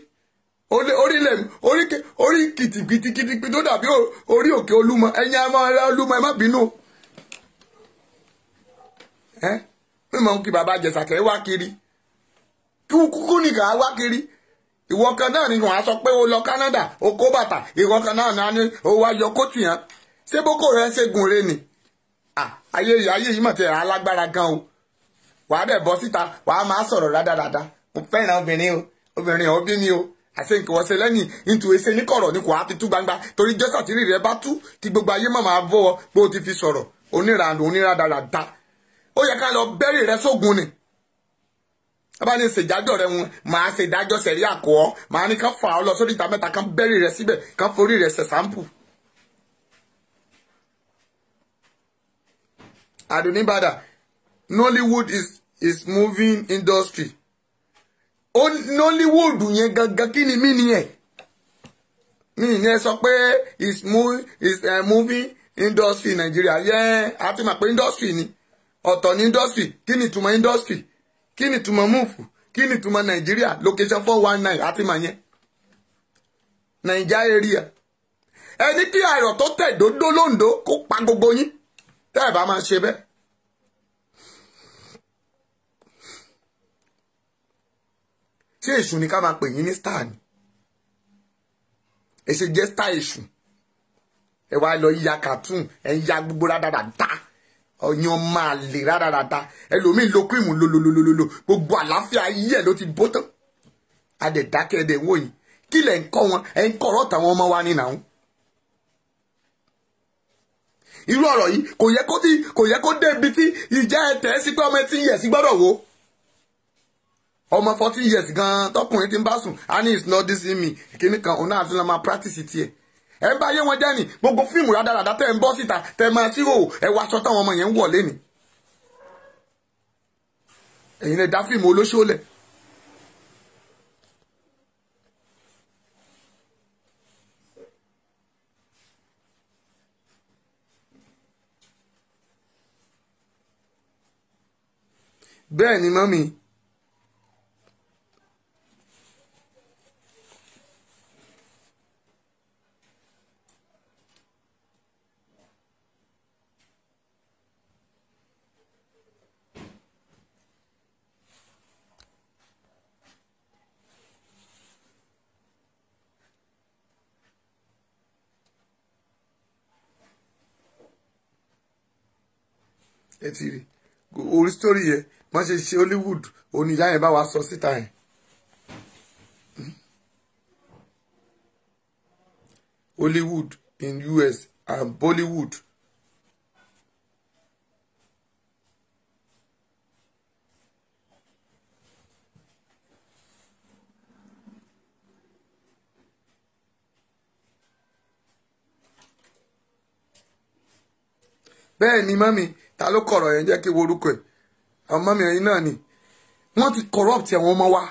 Orí kìtìkìtì tó dàbí orí òkè Olúmọ. Ẹ̀yin ọmọ Olúmọ ẹ má bínú. Mímọ̀ kí bàbá Ìjẹ̀ṣà wá kiri. Kúkú nìkan wá kiri. Ìwọ kan náà ni wọ́n á sọ pé ó lọ Canada, ó kó bàtà. Ìwọ kan náà ni ó wá yọ kóòtù yẹn. Ṣé bókò rẹ̀ ṣe gùn re ni? Ayé yìí mọ̀ tí ẹ̀ alágbára gan o. Wàá dẹ̀ bọ́ síta, wàá máa sọ̀rọ̀ rádaràda. Mo fẹ́ràn obìnrin o. Obìnrin ò bí mi o. Àṣẹ nǹkan wọ́n ṣe lẹ́yìn ìtù ẹsẹ̀ níkọ̀rọ̀ ni kò á fi tú gbangba. Torí jọ́sà tí rírẹ̀ bá tú kí gbogbo ayé má máa bọ́ ọ pé o ti fi sọ̀rọ̀. Oníradàradà. Ó yẹ ká lọ bẹ́rì rẹ sógun ni. Bá ní ṣèdájọ́ rẹ wọn máa ṣèdájọ́ sẹ̀rí àkọ́ máa ní kán fà á lọ sórí ìta mẹ́ta kán bẹ́rì rẹ síbẹ̀ kán forí rẹ ṣe sáǹpù. Adunibada, Nollywood is moving industry. Nollywood yẹn gangan kí ni mí ni ẹ̀? Mi ní ẹ sọ pé is moving industry Nigeria yẹn àti mà pé industry ni. Ọ̀tọ̀ ní industry. Kí ni ìtumọ̀ industry? Kí ni ìtumọ̀ move? Kí ni ìtumọ̀ Nigeria? Location 419 àti mà yẹn. Naija area. Ẹni kí àìrọ̀ tó tẹ̀ dódó lóńdó kó pa gbogbo yín. Tẹ́ ẹ̀ bá máa ṣe bẹ́ẹ̀. Ṣé èṣù ni ká máa pè yín ní star ni? Ẹ ṣe jẹ́ star èṣù. Ẹ wá lọ ya cartoon, ẹ ya gbogbo rádaràda. Ọyàn máa lè rádaràda. Ẹlòmíì lo kírìmù lololololo. Gbogbo àlàáfíà ayé ẹ̀ ló ti bó tán. Adẹ̀dákẹ́ ẹ̀dẹ̀ wò yín. Kí lẹ̀ ń kọ́ wọn? Ẹ ń kọ́ ọ̀rọ̀ tàwọn ọmọ wa ní nàún. Irú ọ̀rọ̀ yìí kò yẹ kó dé ibi tí ìjà ẹ̀tẹ̀ sí pé ọmọ 18 years gbọ́dọ̀ wò. Ọmọ 14 years gan tọkùnrin ti ń bá sùn. Annie is not dissing me. Kìíní kan òun náà tún lọ máa practice tiẹ̀. Ẹ bá yé wọn jẹ́ ni gbogbo fíìmù rádaràdá tẹ́ ń bọ́ síta tẹ́ máa sí òwò ẹ wá aṣọ táwọn ọmọ yẹn ń wọ̀ lé ni. Ẹ̀yin lè dá fíìmù olóṣó lẹ̀. Bẹ́ẹ̀ ni mọ́mí. ẹ ti rí orí story yẹn wọ́n ṣe ṣe Hollywood oníyá yẹn bá wa sọ síta yẹn. Hollywood in US and Bollywood. Bẹ́ẹ̀ ni mọ́mí ta ló kọ̀rọ̀ yẹn jẹ́ kí worúkọ ẹ̀ àwọn mọ́mí ẹ̀yin náà ni wọ́n ti corrupt àwọn ọmọ wa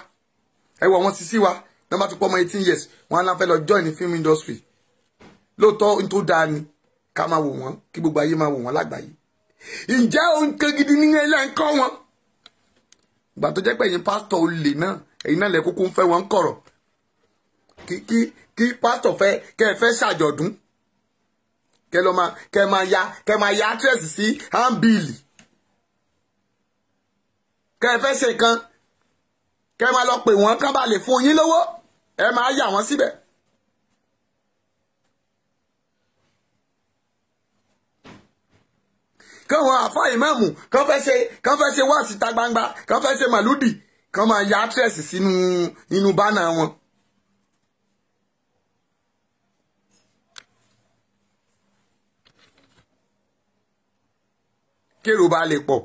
ẹ̀wọ̀ wọn ti sí wa náà bá ti pọ́ ọmọ 18 years wọn á náà fẹ́ lọ join the film industry lóòótọ́ n tó dáa ni ká máa wò wọ́n kí gbogbo ayé máa wò wọ́n lágbàáyé ǹjẹ́ ohun kan gidi nínú ilé ń kọ́ wọn ìgbà tó jẹ́ pé ẹ̀yin pásítọ̀ olè náà ẹ̀yin náà lẹ kúkú ń fẹ́ wọn kọ̀rọ̀ kí pásítọ̀ fẹ́ kẹ́ ẹ fẹ́ ṣàjọ̀dún kẹ́ máa ya actress sí handbill kẹ́ ẹ fẹ́ ṣe nǹkan kẹ́ máa lọ pè wọ́n kán bá lè fún yín lówó ẹ máa yà wọ́n síbẹ̀. káwọn àfáà ìmáàmù kán fẹ́ ṣe wá síta gbangba kán fẹ́ ṣe màlúdì kán máa ya actress sínú inú bánà wọn. kérò bá lè pọ̀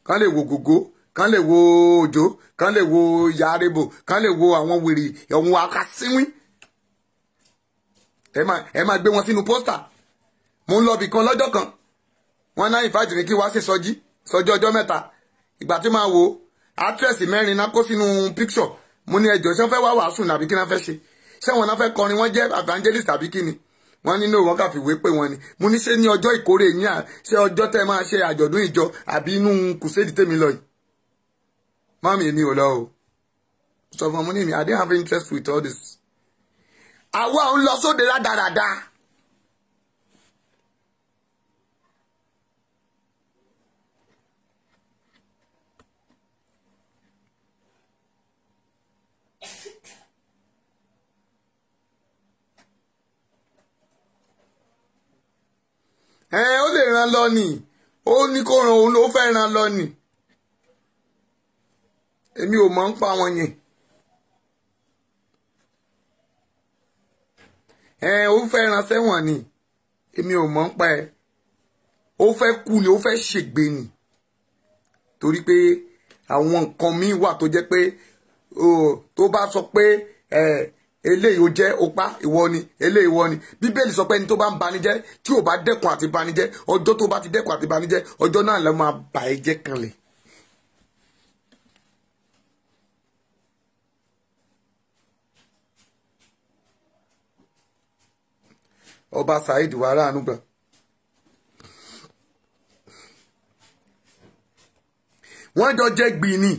kán lè wo gògó kán lè wo òjò kán lè wo ìyá arébò kán lè wo àwọn wèrè ọ̀hún akásíwín ẹ máa gbé wọn sínú pósítà. mo ń lọ bì kan lọ́jọ́ kan wọ́n náà ìfàjì ní kí wá sí sọjí ọjọ́ mẹ́ta ìgbà tí máa wo actress mẹ́rin náà kó sínú picture mo ní ẹjọ́ ṣé wọ́n fẹ́ wá wàásù nàbí kí náà fẹ́ ṣe ṣé wọn náà fẹ́ kọrin wọ́n jẹ́ evangelist tàbí kí ni wọ́n nínú wọn kà fi wé pé wọ́n ni mo ní ṣe ní ọjọ́ ìkórè yín ṣé ọjọ́ tẹ́ máa ṣe àjọ̀dún ìjọ àbí inú kùsẹ́ẹ̀dì tèmi lọ yìí mọ́mí èmi ò lọ o sọ fún ọmọ ní mi I didn't have interest with all this àwa ń lọ sóde rádaràda. Ó lè ràn lọ nì ó ní kó ràn òun ló fẹ́ ràn lọ nì èmi ò mọ̀ ń pa wọn yẹn ó fẹ́ ràn sẹ́wọ̀n ni èmi ò mọ̀ ń pa ẹ̀ ó fẹ́ kú ni ó fẹ́ ṣègbè ni torí pé àwọn nǹkan míì wà tó jẹ́ pé tó bá sọ pé eléyìí ó jẹ́ opá ìwọ ni eléyìí ìwọ ni bíbélì sọ pé ẹni tó bá ń banijẹ́ tí ò bá dẹ́kun àti banijẹ́ ọjọ́ tó bá ti dẹ́kun àti banijẹ́ ọjọ́ náà ló máa bà ẹ́ jẹ́ kanlẹ̀. ọba Saheed wà ráàánú gbà wọ́n jọ jẹ́ gbìn ni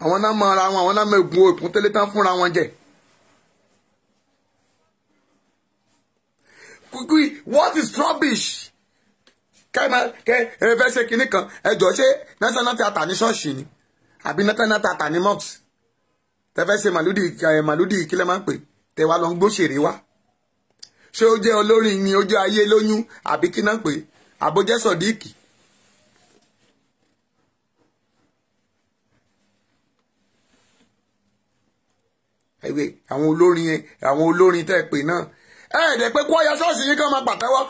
àwọn náà mọ ara wọn àwọn náà mọ ègún òkun tẹ́lẹ̀ tán fúnra wọn jẹ. What is rubbish? Ẹ fẹ́ ṣe kinní kan ẹjọ́ ṣé national theatre ní ṣọ́ọ̀ṣì ni àbí national theatre ní mosque tẹ fẹ́ ṣe màlúdì kílẹ̀ máa ń pè tẹ wá lọ ń gbóṣèré wá ṣé ó jẹ́ olórin ni ó jẹ́ ayé lóyún àbí kí náà pè àbójẹ́ sọ̀díìkì. àwọn olórin tẹ́ pè náà ẹ̀ẹ́dẹ̀ pé kó ọyọ ṣọ́ọ̀ṣì yín kàn máa pàtẹ́wọ́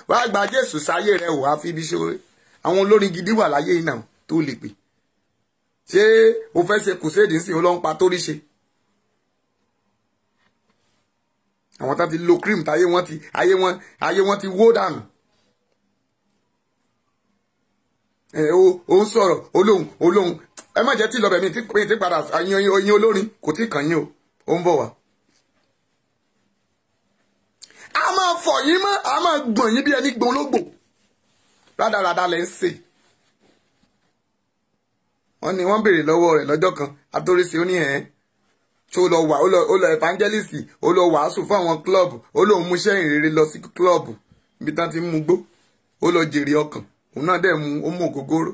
wàá gba Jésù sáyé rẹ̀ wò á fi ibi ṣòro àwọn olórin gidi wà láyé yìí náà tó lè pè ṣé o fẹ́ ṣe kùsẹ́ẹ̀dì ń sìn ó lọ́ ń pa torí ṣe àwọn tá ti lo cream táyé wọn ti wó dànù ó ń sọ̀rọ̀ olóhùn ẹ má jẹ́ tí lọ́bẹ̀ mi ti padà ẹyin olórin kò tí kàn yín o ó ń bọ̀ wá. a máa fọ̀ yín mọ́ a máa gbọ̀n yín bí ẹni gbọ̀n ológbò rádaràda lẹ́ ń sè. wọ́n ní wọ́n béèrè lọ́wọ́ rẹ̀ lọ́jọ́ kan atórísí ó ní tó lọ wà ó lọ evangelist ó lọ wàásù fún àwọn club ó lóun mú iṣẹ́ ìrere lọ sí club ibi tán ti ń mú gbó ó lọ jèrè ọkàn òun náà dẹ̀ mú ó mú ògógóró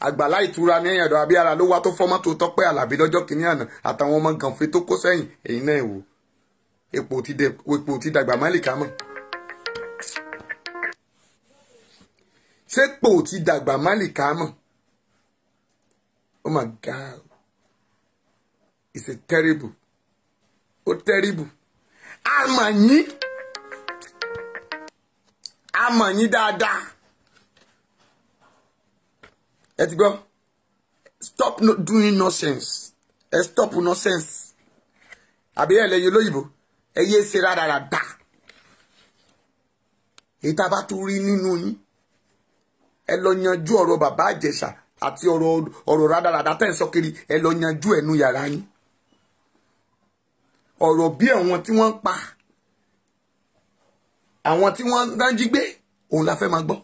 àgbàlá ìtura ní ẹ̀yàn ọ̀dọ̀ abíyára ló wá tó fọ́mọ́ tó Tọ́pẹ́ Àlàbí lọ́jọ́ kìíní àná àtàwọn ọmọ gànfẹ́ tó kó sẹ́yìn èyí náà wò epo ti dàgbà Málíkà mọ̀ ṣé pò ti dàgbà Málíkà mọ̀? Oh my God, it's a terrible, ó terrible. àmọ̀ yín dáadáa. Ẹ ti gbọ́? Stop doing nonsense. Ẹ stop nonsense. Àbí ẹ lẹ́yìn olóyìnbó, ẹ yé ṣe rádaràda. Èyí tá a bá tún rí nínú yín, ẹ lọ yanjú ọ̀rọ̀ bàbá Ìjẹ̀ṣà àti ọ̀rọ̀ rádaràda tẹ́ ń sọ kiri, ẹ lọ yanjú ẹnu yàrá yín. Ọ̀rọ̀ bí àwọn tí wọ́n ń pa, àwọn tí wọ́n ń jí gbé, òun la fẹ́ máa gbọ́.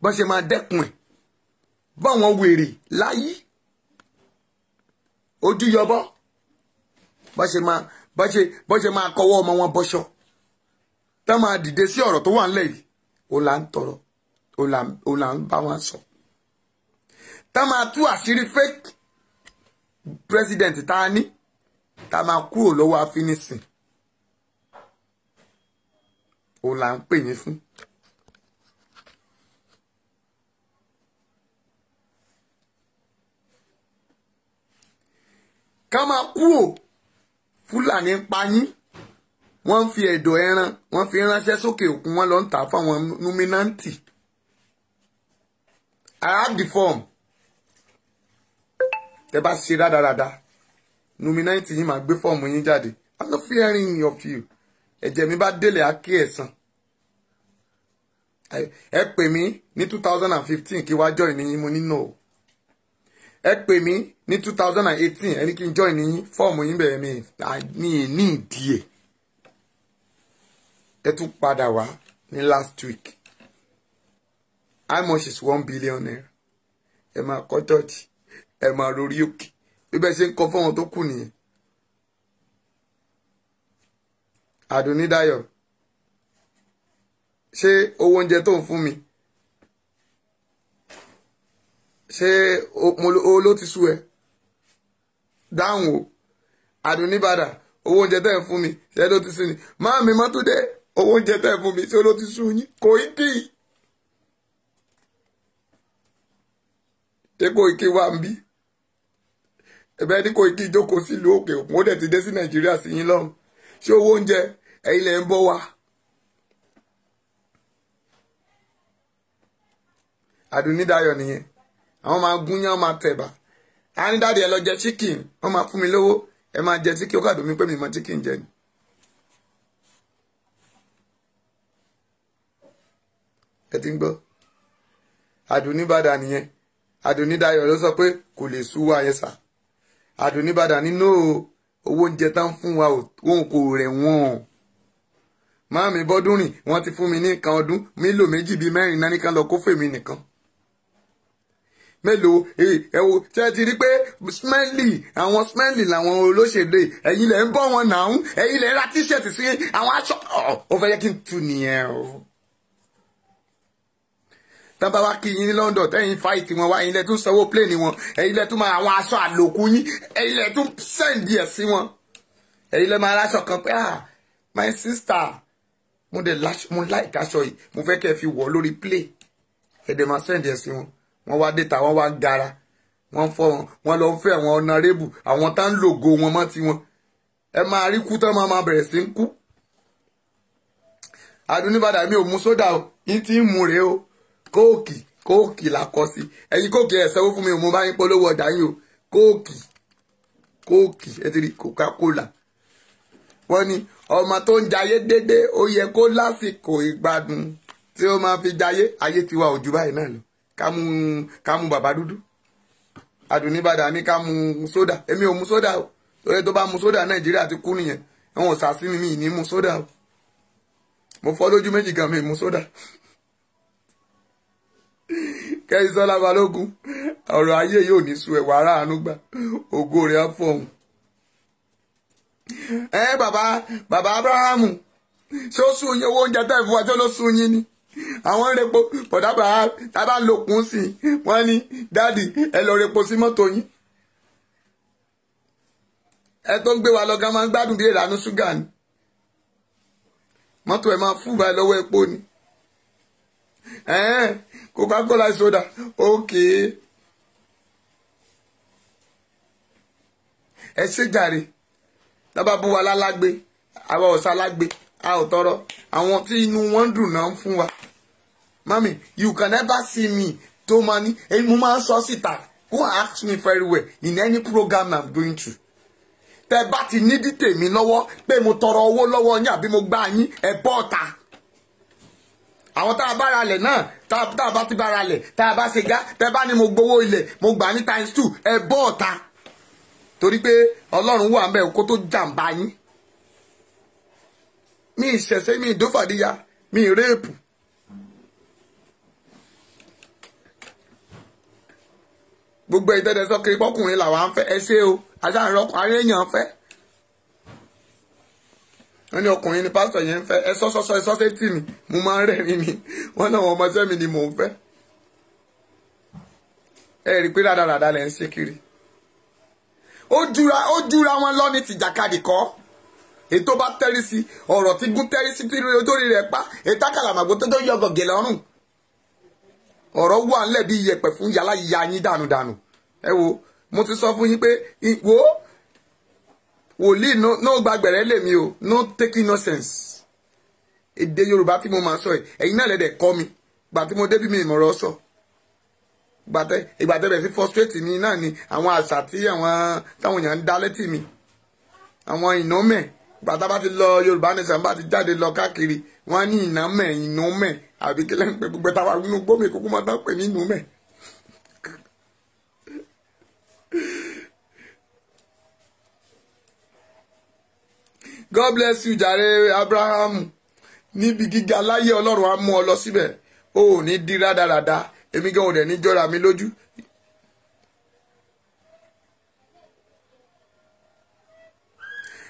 Bọ́n ṣe máa dẹ́kun ẹ̀, báwọn wèrè láyé ojú yọbọ, bọ́n ṣe máa kọwọ́ ọmọ wọn bọ́ṣọ, tá máa dìde sí ọ̀rọ̀ tó wà ńlẹ̀ yìí, òun là ń tọrọ, òun là ń bá wọn sọ. Tá máa tú àṣírí fake president tá a ní, tá máa kúrò lọ́wọ́ afínísìn, òun là ń pè yín fún. Ká máa kúrò, Fúlàní pa yín, wọ́n fi ẹ̀dọ̀ ẹran, wọ́n fi ránṣẹ́ sókè òkun, wọ́n lọ ń tà fáwọn numinanti. I have the form. Tẹ bá ṣe rádaràda, numinanti yín máa gbé fọ́ọ̀mù yín jáde. I'm not fearing of you. Ẹ̀jẹ̀ mi bá délé akí ẹ̀san. Ẹ pè mí ní 2015 kí wá join yín, mo ní no. Ẹ pè mí ní 2018 ẹni kí n join yín, fọ́ọ̀mù yín bẹ̀rẹ̀ mi ní ìdí ẹ̀. Ẹ tún padà wá ní last week. How much is 1 billion naira? Ẹ máa kọ́ church, ẹ máa rorí òkè. Bí bẹ́ẹ̀ ṣe ń kọ́ fọ́wọn tó kù nìyẹn. Adonidayo, ṣé owó oúnjẹ tó ń fún mi, ṣé owó ló ti sú ẹ? Dáhùn o. Adonibada, owó oúnjẹ tẹ́ ẹ̀ fún mi, ṣé ló ti sú ni? Máa mi Mọ́túndé, owó oúnjẹ tẹ́ ẹ̀ fún mi, ṣé ló ti sú yín? Koiki. Ṣé Koiki wà ń bí? Ẹ̀bẹ̀ ní Koiki jókòó sílùú òkè òkun, ó dẹ̀ ti dé sí Nàìjíríà sí yín lọ́rùn. Ṣé owó oúnjẹ ẹ̀yin lẹ̀ ń bọ́ wá? Adonidayo nìyẹn. Àwọn máa gúnyán, máa tẹ̀bà. A ní dáàdi ẹ lọ jẹ chicken, wọ́n máa fún mi lówó, ẹ máa jẹ chicken, ó kàdùn mí pé mi mọ chicken jẹ ni. Ẹ ti ń gbọ́? Adonibada nìyẹn. Adonidayo ló sọ pé kò lè sú wa yẹn sà. Adonibada nínú owó oúnjẹ tán fún wa òun kò rẹ̀ wọ́n. Máàmí Bọ́dúnrìn, wọ́n ti fún mi ní nǹkan ọdún, mílò méjì bíi mẹ́rin náà nìkan lọ kó fèmí nìkan. Mélòó ẹ̀wò tí ẹ ti rí pé àwọn smelly làwọn olóṣèlú, ẹ̀yin lẹ̀ ń bọ́ wọn náà, ẹ̀yin lẹ̀ ra tíṣẹ̀tì sí àwọn aṣọ. Ó fẹ́ yẹ kí n tu nìyẹn o. Tán bá wá kí yín ní London, tẹ́yìn fáìtì wọn wá, ẹ̀yin lẹ̀ tún sanwó pléènì wọn, ẹ̀yin lẹ̀ tún máa àwọn aṣọ àlòkù yín, ẹ̀yin lẹ̀ tún sẹ́ǹdì ẹ̀ sí wọn. Ẹ̀yin lẹ̀ máa láṣọ kan pé my sister, mo like aṣọ yìí, mo fẹ́ kẹ́ fi wọ̀ lórí play, ẹ̀dẹ̀ máa sẹ́ǹdì ẹ̀ sí wọn. Wọ́n wá dé ta, wọ́n wá gara, wọ́n fọ́ wọn, wọ́n lọ fẹ́ àwọn ọ̀nàrẹ́bù, àwọn tá ń lògo wọn mọ́ tiwọn. Ẹ máa rí kú tán máa bẹ̀rẹ̀ sí ń kú. Adonibada, mi ò mu sódà o, yín tí ń mu rèé o. Kóòkì là kọ sí. Ẹ̀yin kóòkì ẹ̀ sanwó fún mi ò mú bá yín polówó ọjà yín o. Kóòkì ẹ ti rí Coca-Cola. Wọ́n ní ọmọ tó ń jayé dédé ó yẹ kó lásìkò ìgbádùn tí ó máa fi jayé. Ayé tiwa ò jù báyìí náà lọ. Ká mú bàbá dúdú. Adonibada ní ká mú sódà. Èmi ò mu sódà o. Torí tó bá mu sódà Nàìjíríà ti kú nìyẹn. Àwọn òsàsí mi ní mu sódà o. Mo fọ́ lójú méjì gan, mi mu sódà. Kẹ́yìnsọ́lá Balógun, ọ̀rọ̀ ayé yóò ní sú ẹ̀wà ara àánú gbà, ògo rẹ̀ á fọ̀hún. Bàbá Abrahamu, ṣé ó sún yín owó oúnjẹ tẹ́ fún wa tí ó ló sún yín ni? Àwọn ń repo bọ̀dá bàbá tábà ń lòkun sí i, wọ́n ní dáàdì ẹ lọ repo sí mọ́tò yín. Ẹ tó ń gbé wa lọ́gán máa ń gbádùn bí ìranú ṣúgà ni. Mọ́tò ẹ máa fún báyìí lọ́wọ́ epo ni. Coca-Cola soda okay. Ẹ ṣe jàre tábà bú wa lálágbé àwa ọ̀sá lágbé a ò tọrọ àwọn tí inú wọn dùn náà ń fún wa. Mami, you can never see me tó máa ní èyí mo máa ń sọ síta. Go ask me very well in any program I'm going to. Tẹ bá ti ní dìtẹ̀ mi lọ́wọ́ pé mo tọrọ owó lọ́wọ́ yín àbí mo gbá yín ẹ bọ́ ọ̀tá. Àwọn tá a bá ra lẹ̀ náà tá a bá ti bá ra lẹ̀ tá a bá ṣe gá tẹ bá ní mo gbowó ilẹ̀ mo gbà ní ×2 ẹ bọ́ ọ̀tá. Torí pé Ọlọ́run wà ń bẹ̀ kó tó jàǹbá yín. Mi ìṣẹ̀ṣẹ̀ mi ìdófàdíyà mi ìrèpù. Gbogbo ìtẹ́tẹ́ sọ kiri pọ́kùnrin làwọn ń fẹ́ ẹ ṣe o aṣáájú aréèyàn fẹ́. Wọ́n ní ọkùnrin ni pásítọ̀ yẹn ń fẹ́ ẹ sọ́sọ́sọ́ sétí mi mo máa ń rẹ́rìn ni wọ́n náà wọ́n ọmọọṣẹ́ mi ni mò ń fẹ́. Ẹ rí i pé rádaràda lẹ̀ ń ṣe kiri. Ó jura wọn lọ ní tìjàkadì kọ́. Ètò bá tẹ́rí sí ọ̀rọ̀ tí gún tẹ́rí sí torí rẹ̀ pa ètò àkàlàmàgbò tó yọ gọ̀gẹ̀ lọ́rùn. Ọ̀rọ̀ wà ńlẹ̀ bí iyẹ̀pẹ̀ fún yàrá ìyá yín dànù. Ẹ wo mo ti sọ fún yín pé wòlíì no gbàgbẹ̀rẹ̀ lèmi o no taking nonsense. Èdè Yorùbá tí mo máa sọ ẹ̀ ẹ̀yin náà lẹ́dẹ̀ kọ́ mi gbà tí mo débí mi ìmọ̀ràn sọ. Ìgbà tẹ́bẹ̀ sí frustrate mi náà ni àwọn àṣà tí táwọn èèyàn ń dá létí mi. Àwọn ìnámẹ̀ ìgbà tá bá ti lọ Yorùbá nation bá ti jáde lọ káàkiri wọ́n ní ìnámẹ̀ àbí kí lẹ́nu pé gbogbo táwa nínú gbómi kúkú máa tán pè ní ìnámẹ̀. God bless you jàre Abraham níbi gíga láyé Ọlọ́run á mú ọ lọ síbẹ̀ o ò ní di rádaràda èmi gan ò dẹ̀ ní jọra mi lójú.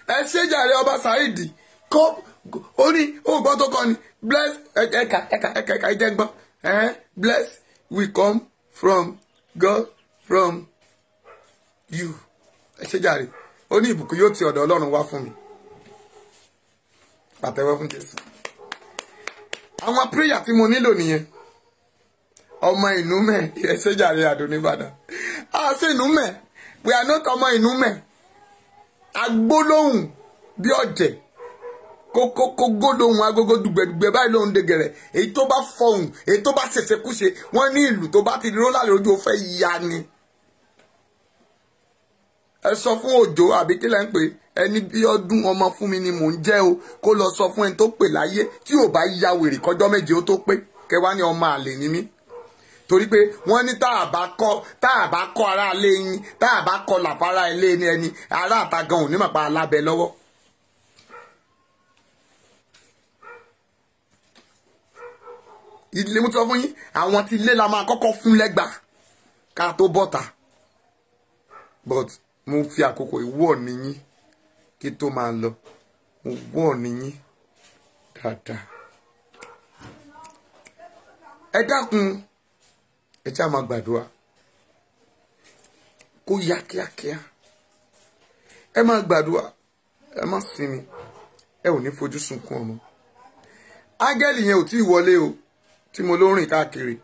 Ẹ ṣe jàre ọba Saheed kọ́ ó ní ó gbọ́ tó kọ́ ni bless ẹ̀ka ìjẹ́gbọ́n bless we come from God from you. Ẹ ṣe jàre ó ní ìbùkún yóò ti ọ̀dọ̀ Ọlọ́run wá fún mi. Pàtẹ́wọ́ fún Jésù. Àwọn prayer tí mo nílò nìyẹn. Ọmọ Ìnúmẹ̀ ẹ ṣe jàre Àdó nìbàdàn. A ṣe Ìnúmẹ̀ we are not ọmọ Ìnúmẹ̀. Agbólóhùn bí ọ̀jẹ̀ kókó gbólóhùn agogo dùgbẹ̀dùgbẹ̀ báyìí lóhùn degẹ̀rẹ̀ èyí tó bá fọhùn èyí tó bá ṣẹ̀ṣẹ̀kúṣe wọ́n ní ìlú tó bá ti dúró lálẹ́ ojú ó fẹ́ ya ni. Ẹ sọ fún Òjó àbí kí lẹ́ ń pè ẹni bí ọdún ọmọ fún mi ni mò ń jẹ́ o kó lọ sọ fún ẹni tó pè láyé tí ò bá ya wèrè kọjọ́ méje ó tó pé kẹwàá ní ọmọ àlè ni mí. Torí pé wọ́n ní tá a bá kọ́ ara ilé yín tá a bá kọ́ làpárá ilé ní ẹni ará àtàgàn ò ní màpá alábẹ lọ́wọ́. Ilé mú sọ fún yín àwọn tí ilé la máa kọ́kọ́ fún lẹ́gbà ká tó bọ́ta. But mo fi àkókò ìwọ̀ níyín kí tó máa lọ mo wọ̀ níyín dáadáa. Ẹ dákun ẹ já máa gbàdúrà kó yá kíákíá. Ẹ máa gbàdúrà ẹ má sinmi ẹ ò ní fojú sunkún ọmọ. Áńgẹ́lì yẹn ò tí ì wọlé o tí mo ló rìn káàkiri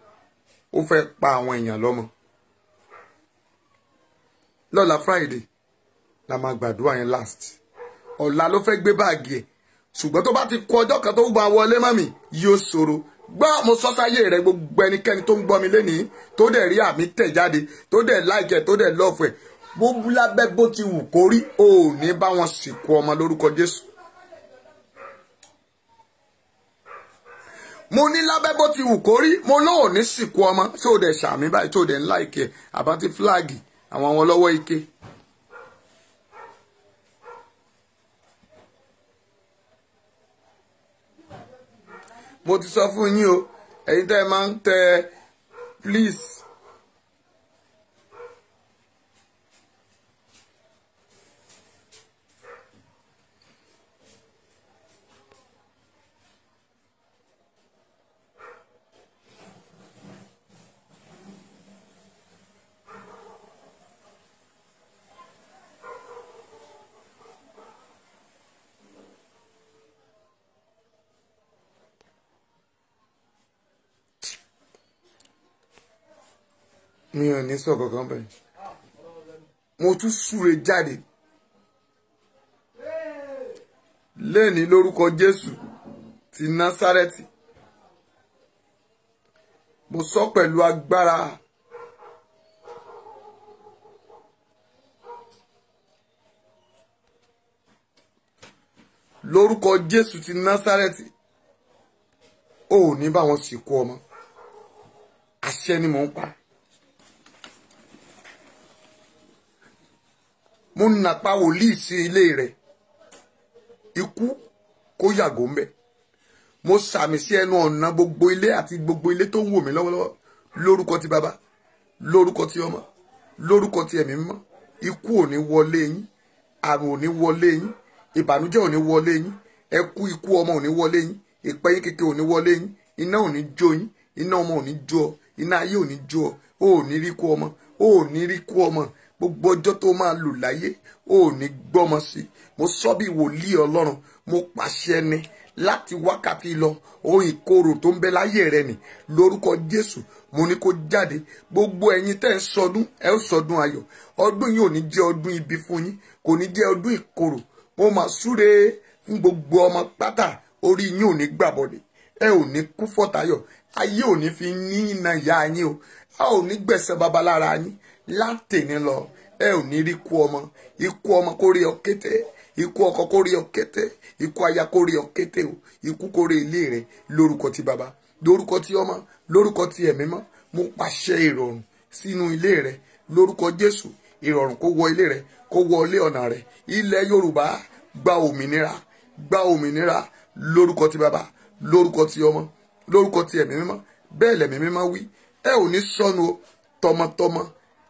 ó fẹ́ pa àwọn èèyàn lọ́mọ. Lọ́la Friday la máa gbàdúrà yẹn last. Ọ̀la ló fẹ́ gbé báàgì ẹ̀ ṣùgbọ́n tó bá ti kọ ọjọ́ kan tó gbà wọlé mọ́mì yóò ṣòro. Gbọ́ mo sọ sáyé rẹ gbogbo ẹnikẹ́ni tó ń gbọ́ mi lénìí tó dẹ̀ rí àmì tẹ̀ jáde tó dẹ̀ láìkẹ́ tó dẹ̀ lọ́ọ̀fù ẹ̀ gbogbo lábẹ́ bó ti wù kó rí ò ní bá wọn sìnkú ọmọ lórúkọ Jésù. Mo ní lábẹ́ bó ti wù kó rí mo lóò ní sìnkú ọmọ tí ò dẹ̀ ṣàmì báyìí tó dẹ̀ ń láìkẹ́ àbá ti fúláàgì àwọn lọ́wọ́ ike. Mo ti sọ fún yín o ẹ̀yin tẹ́ ẹ máa ń tẹ please mi ò ní sọ kankan bẹ́ẹ̀. Mo tún súre jáde lẹ́ni lórúkọ Jésù ti Násárẹ́tì. Mo sọ pẹ̀lú agbára lórúkọ Jésù ti Násárẹ́tì. Ò ní bá wọn sìnkú ọmọ. Àṣẹ ni mò ń pa. Mo nàpa wòlíì sí ilé rẹ̀. Ikú kó yàgò ń bẹ̀. Mo sàmì sí ẹnu ọ̀nà gbogbo ilé àti gbogbo ilé tó ń wò mí lọ́wọ́lọ́wọ́ lórúkọ ti bàbá, lórúkọ ti ọmọ, lórúkọ ti ẹ̀mí mímọ́. Ikú ò ní wọlé yín, àrùn ò ní wọlé yín, ìbànújẹ́ ò ní wọlé yín, ẹkú ikú ọmọ ò ní wọlé yín, ìpẹ́yín kékeré ò ní wọlé yín, iná ò ní jó yín, iná ọmọ ò ní jó ọ, iná ayé ò ní jó ọ, ò ní rí kú ọmọ, ò ní rí kú ọmọ. Gbogbo ọjọ́ tó máa lò láyé ò ní gbọ́mọ sí. Mo sọ bí wòlíì Ọlọ́run, mo pàṣẹ ni láti wákàtí lọ ohun ìkorò tó ń bẹ láyé rẹ nì lórúkọ Jésù. Mo ní kó jáde. Gbogbo ẹ̀yin tẹ́ ń sọdún, ẹ ó sọdún ayọ̀. Ọdún yìí ò ní jẹ́ ọdún ibi fún yín, kò ní jẹ́ ọdún ìkorò. Mo máa súre fún gbogbo ọmọ pátá, orí yín ò ní gbàbọ̀dẹ̀, ẹ ò ní kú fọ́tayọ̀, ayé ò ní fi ní iná ìyá yín o, a ò ní gbẹ̀sẹ̀ babalára yín látẹ̀ni lọ. Ẹ ò ní rí kú ọmọ, ikú ọmọ kó rí ọ kété, ikú ọkọ kó rí ọ kété, ikú aya kó rí ọ kété o, ikú kó rí ilé rẹ lórúkọ ti bàbá, lórúkọ ti ọmọ, lórúkọ ti ẹ̀mí mọ́. Mo pàṣẹ ìrọ̀rùn sínú ilé rẹ lórúkọ Jésù. Ìrọ̀rùn kó wọ ilé rẹ, kó wọ ilé ọ̀nà rẹ. Ilẹ̀ Yorùbá gba òmìnira, gba òmìnira lórúkọ ti bàbá, lórúkọ ti ọmọ, lórúkọ ti ẹ̀mí mímọ́. Bẹ́ẹ̀ lẹ̀mí mímọ́ wí. Ẹ ò ní sọnù o, tọmọtọmọ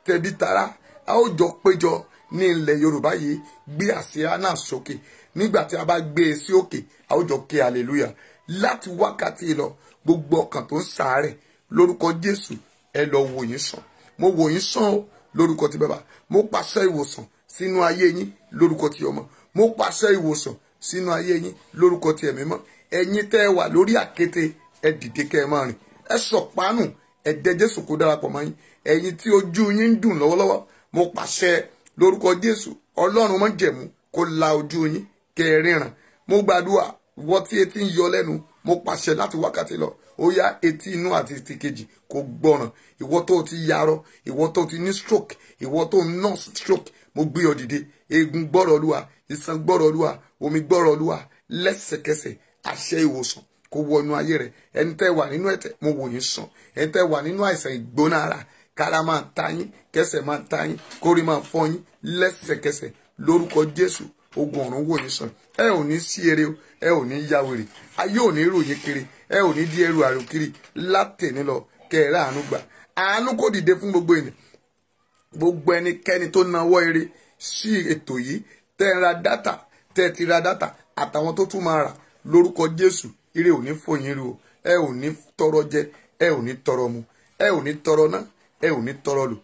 tẹbí tará. A ó jọ péjọ ní ilẹ̀ Yorùbá yìí, gbé àsíá náà sókè. Nígbà tí a bá gbé e sí òkè, a ó jọ ké hallelujah. Láti wákàtí lọ, gbogbo ọkàn tó ń ṣàárẹ̀ lórúkọ Jésù, ẹ lọ wò yín sàn. Mo wò yín sàn o lórúkọ ti bàbá. Mo pàṣẹ ìwòsàn sínú ayé yín lórúkọ ti ọmọ. Mo pàṣẹ ìwòsàn sínú ayé yín lórúkọ ti ẹ̀mí mọ́. Ẹ̀yin tẹ́ ẹ wà lórí àkéte, ẹ dìde kẹ́ ẹ máa rìn. Ẹ sọ̀pánù, ẹ̀jẹ̀ Jésù kó darapọ̀ mọ́ yín. Ẹ̀yin tí ojú yín ń dùn lọ́wọ́lọ́wọ́, mo pàṣẹ lórúkọ Jésù, Ọlọ́run májẹ̀mú kó la ojú yín kẹ́ ẹ ríran. Mo gbàdúrà ìwọ tí etí ń yọ lẹ́nu, mo pàṣẹ láti wákàtí lọ, ó yá etí inú àti etí kejì kó gbọ́ràn. Ìwọ tó ti yarọ, ìwọ tó ti ní stroke, ìwọ tó ń nurse stroke, mo gbé ọ dìde. Eegun gbọ́rọ̀ Olúwa, iṣan gbọ́rọ̀ Olúwa, omi gbọ́rọ̀ Olúwa. Lẹ́sẹ̀kẹsẹ̀ àṣẹ ìwòsàn kó wọnú ayé rẹ. Ẹni tẹ́ wà nínú ẹ̀tẹ̀, mo wò yín sàn. Ẹni tẹ́ wà nínú àìsàn ìgbóná ara, kára máa ta yín, kẹsẹ̀ máa ta yín, kórí máa fọ́ yín, lẹ́sẹ̀kẹsẹ̀ lórúkọ Jésù, ogun ọ̀run wò yín sàn. Ẹ ò ní sí eré o, ẹ ò ní ya wèrè, ayé ò ní ròyìn kiri, ẹ ò ní di ẹrù àròkiri. Látẹ̀ni lọ kẹrẹ àánú gbà. Àánú kò dìde fún gbogbo ènìyàn. Gbogbo ẹnikẹ́ni tó nawọ́ ire sí ètò yìí, tẹ́ ń ra dátà, tẹ́ ti ra dátà, àtàwọn tó tún máa rà lórúkọ Jésù, ire ò ní fòyín rí o. Ẹ ò ní tọrọ jẹ, ẹ ò ní tọrọ mu, ẹ ò ní tọrọ ná, ẹ ò ní tọrọ lò.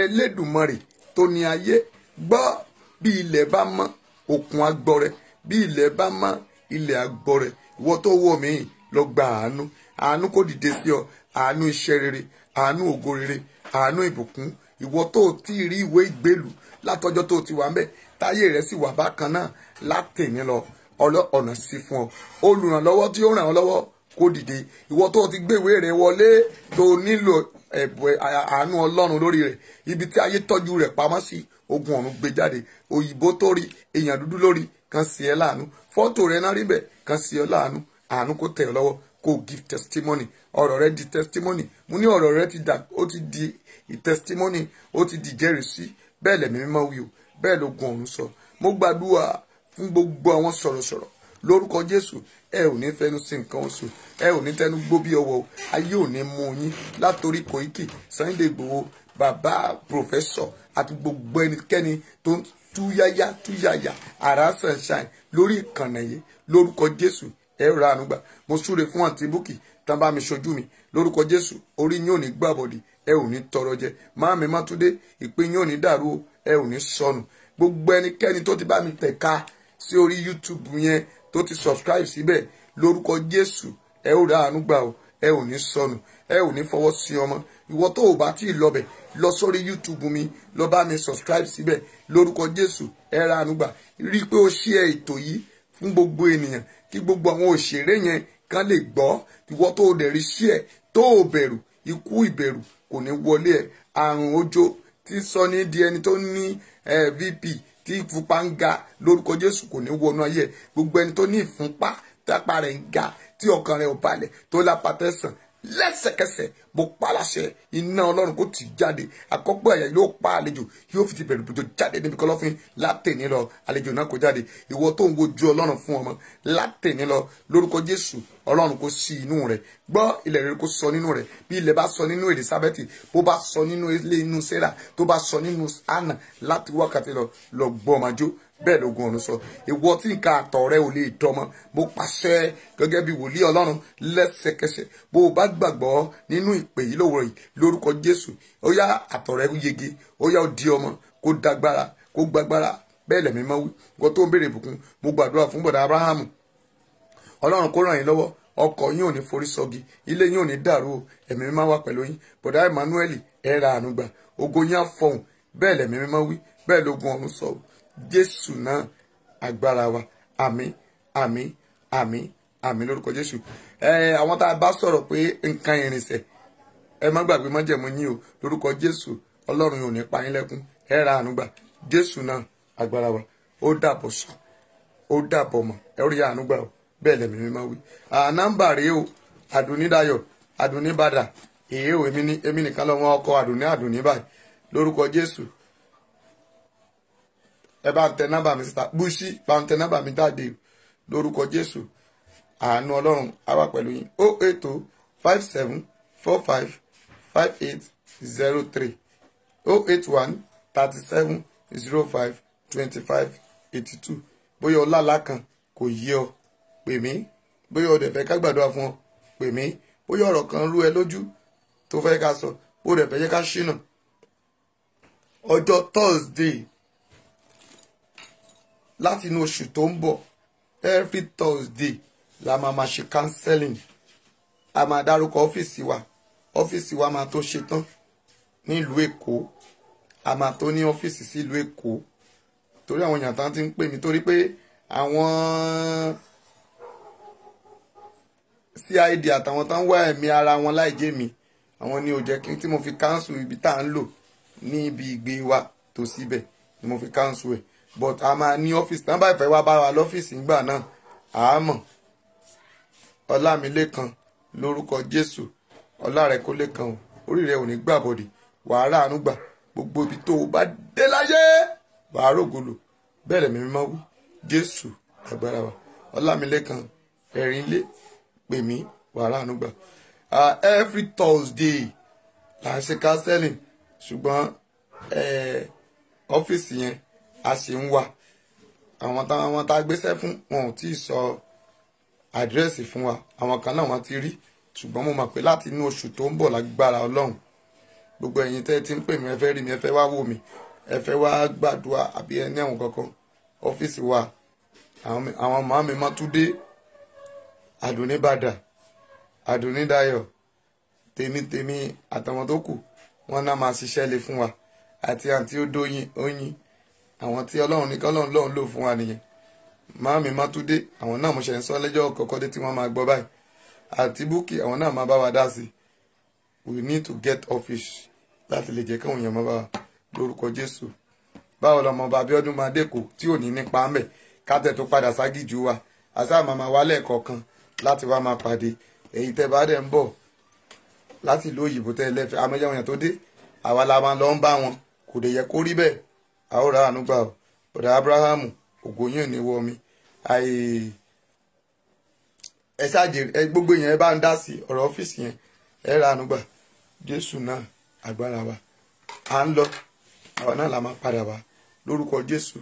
Elédùmarè tó ní ayé gbọ́, bí ilẹ̀ bá mọ́ òkun agbọrẹ, bí ilẹ̀ bá mọ́ ilẹ̀ agbọrẹ. Ìwọ tó wọ̀ mí lọ gba àánú. Àánú kò dìde sí ọ, àánú iṣẹ́ rere, àánú ògo rere, àánú ìbùkún. Ìwọ tó ti rí ìwé ìgbélú látọjọ́ tó ti wà ńbẹ̀, táyé rẹ̀ sì wà bákan náà, látẹ̀ni lọ ọ̀nà sí fún ọ. Olùrànlọ́wọ́ tí ó ràn ọ́ lọ́wọ́ kó dìde. Ìwọ tó ti gbé ìwé rẹ̀ wọlé, tó nílò ẹ̀bùn àánú Ọlọ́run lórí rẹ̀, ibi tí ayé tọ́jú rẹ̀ pamọ́ sí, ogun ọ̀run gbé jáde. Òyìnbó tó rí, èèyàn dúdú lórí, kan sí ẹ láàánú. Fọ́tò rẹ̀ náà rí bẹ̀, kan sí ọ láàánú. Àánú kó tẹ̀ ọ́ lọ́wọ́, kó give testimony. Ọ̀rọ̀ rẹ̀ di testimony. Mo ní ọ̀rọ̀ rẹ̀ ó ti di testimony, ó ti di jẹ́rìísí. Bẹ́ẹ̀ lẹ̀mí mímọ́ wí o, bẹ́ẹ̀ lógun ọ̀run sọ. Mo gbàdúrà fún gbogbo àwọn sọ̀rọ̀sọ̀rọ̀ lórúkọ Jésù. Ẹ ò ní fẹnu sí nǹkan oṣù, ẹ ò ní tẹnu gbó bí ọwọ́, ayé ò ní mú yín. Látorí Koiki, Sunday Igboho, bàbá pòfẹ́sọ̀ àti gbogbo ẹnikẹ́ni tó ń túyáyá àrá sunshine lórí ìkànnì yìí lórúkọ Jésù, ẹ ra àánú gbà. Mo súre fún àǹtí Búkì tán bá mi ṣojú mi lórúkọ Jésù. Orí yín ò ní gbàbọ̀dì, ẹ ò ní tọrọ jẹ. Máàmí Mátúndé, ìpín yín ò ní dàrú o, ẹ ò ní sọnù. Gbogbo ẹnikẹ́ni tó ti bá mi tẹ̀ka sí orí YouTube yẹn, tó ti subscribe síbẹ̀ lórúkọ Jésù, ẹ ó ra àánú gbà o, ẹ ò ní sọnù, ẹ ò ní fọwọ́ sí ọmọ. Ìwọ tó o bá tí ì lọbẹ̀ lọ sórí YouTube mi, lọ bá mi subscribe síbẹ̀ lórúkọ Jésù. Ẹ ra àánú gbà. Rí i pé o share ètò yìí fún gbogbo ènìyàn kí gbogbo àwọn òṣèré yẹn kan lè gbọ́. Ìwọ tó o dẹ̀ rí share tó o bẹ̀rù, ikú ìbẹ̀rù kò ní wọlé ẹ̀. Àrùn ojo tí sọ ní di ẹni tó ní VP tí ìfúnpá ń ga lórúkọ Jésù kò ní wọnú ayé ẹ̀. Gbogbo ẹni tó ní ìfúnpá tápá rẹ̀ ń ga tí ọkàn rẹ̀ ò balẹ̀ tó lápá tẹ̀sán lẹ́sẹ̀kẹsẹ̀ mo pa láṣẹ iná Ọlọ́run kó tì jáde. Àkọ́pọ̀ ẹ̀yà yóò pa àlejò, yóò fi ti bẹ̀rù bùjọ jáde níbi kọ̀lọ̀fín látẹ̀ní lọ. Àlejò náà kó jáde. Ìwọ tó ń wojú Ọlọ́run fún ọmọ látẹ̀ní lọ lórúkọ Jésù. Ọlọ́run kó sí inú rẹ̀, gbọ́ ilẹ̀ rere kó sọ nínú rẹ̀. Bí ilẹ̀ bá sọ nínú Èlísábẹ́tì, bó bá sọ nínú ilé inú Sẹ́rà, tó bá sọ nínú Hánà láti wákàtí lọ gbọ́ ọmọ jó. Bẹ́ẹ̀ lógun ọ̀run sọ. Ìwọ tí nǹkan àtọ̀ rẹ ò lè dọmọ, mo pàṣẹ gẹ́gẹ́ bí wòlíì Ọlọ́run lẹ́sẹ̀kẹsẹ̀. Bó o bá gbàgbọ́ nínú ìpè yìí lówùrọ̀ yìí lórúkọ Jésù, ó yá àtọ̀ rẹ yege, ó yá ó di ọmọ, kó dágbára, kó gbàgbára. Bẹ́ẹ̀ lẹ̀mí máa wí. Ìwọ tó ń béèrè ìbùkún, mo gbàdúrà fún bọ̀dá Ábúráhámù. Ọlọ́run kó ràn yín lọ́wọ́. Ọkọ̀ yín ò ní forí sọ́gi, ilé yín ò ní dàrú o. Ẹ̀mí mímọ́ wà pẹ̀lú yín. Bọ̀dá Emmanuel, ẹ ra àánú gbà. Ògo yín á fọhùn. Bẹ́ẹ̀ lẹ̀mí mímọ́ wí. Bẹ́ẹ̀ lógun ọ̀run sọ. Jésù náà agbára wa. Àmín, àmín, àmín, àmín lórúkọ Jésù. Àwọn tá a bá sọ̀rọ̀ pé nǹkan ìrìnsẹ̀, ẹ má gbàgbé májẹ̀mú yín o lórúkọ Jésù. Ọlọ́run ò ní pa yín lẹ́kún. Ẹ ra àánú gbà. Jésù náà agbára wa. Ó dàbọ̀ sàn, ó dàbọ̀ mọ̀, ẹ rí àánú gbà o. Bẹ́ẹ̀ lẹ̀mí mímọ́ wí. Nọ́mbà rèé o, Àdùnnídayọ̀, Àdùnníbàdà. Èyí o, èmi nìkan lọ́wọ́ ọkọ̀ Àdùnní báyìí lórúkọ Jésù. Ẹ bá ń tẹ nọ́mbà mi síta, Bùsí bá ń tẹ nọ́mbà mi jáde lórúkọ Jésù. Àánú Ọlọ́run á wà pẹ̀lú yín. 08057455803 08137052582. Bóyá ọlá kan kò yé ọ, pè mí. Bóyá o dẹ̀ fẹ́ ká gbàdúrà fún ọ, pè mí. Bóyá ọ̀rọ̀ kan rú ẹ lójú tó fẹ́ ká sọ, bó dẹ̀ fẹ́ jẹ́ ká ṣínà. Ọjọ́ Thursday láti inú oṣù tó ń bọ̀, every Thursday la máa ṣe counseling. A máa dárúkọ ọ́fíìsì wa. Ọ́fíìsì wa máa tó ṣetán nílùú Èkó. A máa tó ní ọ́fíìsì sí ìlú Èkó. Torí àwọn èèyàn tán ti ń pè mí, torí pé àwọn CID àtàwọn tán wá ẹ̀mí ara wọn láì jẹ́ mi, àwọn ni ò jẹ́ kí tí mo fi cancel ibi tá à ń lò ní ibi ìgbé wa tó síbẹ̀ ni mo fi cancel ẹ̀. But a máa ní ọ́fíìsì tán bá ìfẹ́ wá bá wa lọ́fíìsì nígbà náà. Àámọ̀ Ọlámilékan lórúkọ Jésù. Ọlá rẹ kó lékan o, orí rẹ ò ní gbàbọ̀dì. Wàá ráàánú gbà gbogbo ibi tó o bá dé láyé. Wàá rògolo. Bẹ́ẹ̀ lẹ̀mí mímọ́ wí. Jésù agbára wa. Ọlámilékan ẹ̀rín lé, pè mí, wàá ráàánú gbà. Every Thursday là ń ṣe counseling, ṣùgbọ́n ọ́fíìsì yẹn a sì ń wà. Àwọn tá a gbéṣẹ́ fún wọn ò tí ì sọ àdírẹ́sì fún wa. Àwọn kan náà wọ́n ti rí, ṣùgbọ́n mo mọ̀ pé láti inú oṣù tó ń bọ̀ lágbára Ọlọ́run, gbogbo ẹ̀yin tẹ́ ti ń pè mí, ẹ fẹ́ rí mi, ẹ fẹ́ wá wò mí, ẹ fẹ́ wá gbàdúrà àbí ẹ ní àwọn kankan, ọ́fíìsì wa. Àwọn màá mi Mátúndé, Àdùnníbàdà, Àdùnnídayọ̀, tèmi àtàwọn tó kù, wọ́n náà máa ṣiṣẹ́ lé fún wa. Àti àǹtí Oyin, àwọn tí Ọlọ́run ní kọ́lọ́run lọ́run lò fún wa nìyẹn. Màámi Mátúndé, àwọn náà mo ṣe ń sọ lẹ́jọ́ kọ́kọ́ dé tí wọ́n máa gbọ́ báyìí. Àti Búkì, àwọn náà máa bá wa dá sí. We need to get office láti lè jẹ́ káwọn èèyàn máa bá wa lórúkọ Jésù. Báwo lọmọ ọba Abíọ́dún máa dẹ́kọ̀ tí ò ní nípa mẹ́ kátẹ́ tó padà ságìjú wa. Àṣà màmá wálẹ̀ kọ̀ọ̀kan láti wá máa pàdé. Èyí tẹ́ bá dẹ̀ ń bọ̀ láti ìlú òyìnbó tẹ́ lẹ́fẹ̀ẹ́ amẹ́jọ́ èèyàn tó dé, àwa la máa lọ ń bá wọn. Kò dẹ̀ yẹ kó rí bẹ́ẹ̀. A ó ra àánú gbà o. Bọ̀dá Ábúráhámù, ògo yín ò ní wọ mi. Ẹ ṣáàjì gbogbo yẹn bá ń dá sí ọ̀rọ̀ ọ́fíìsì yẹn, ẹ ra àánú gbà. Jésù náà agbára wa. À ń lọ, àwa náà la máa padà wá lórúkọ Jésù.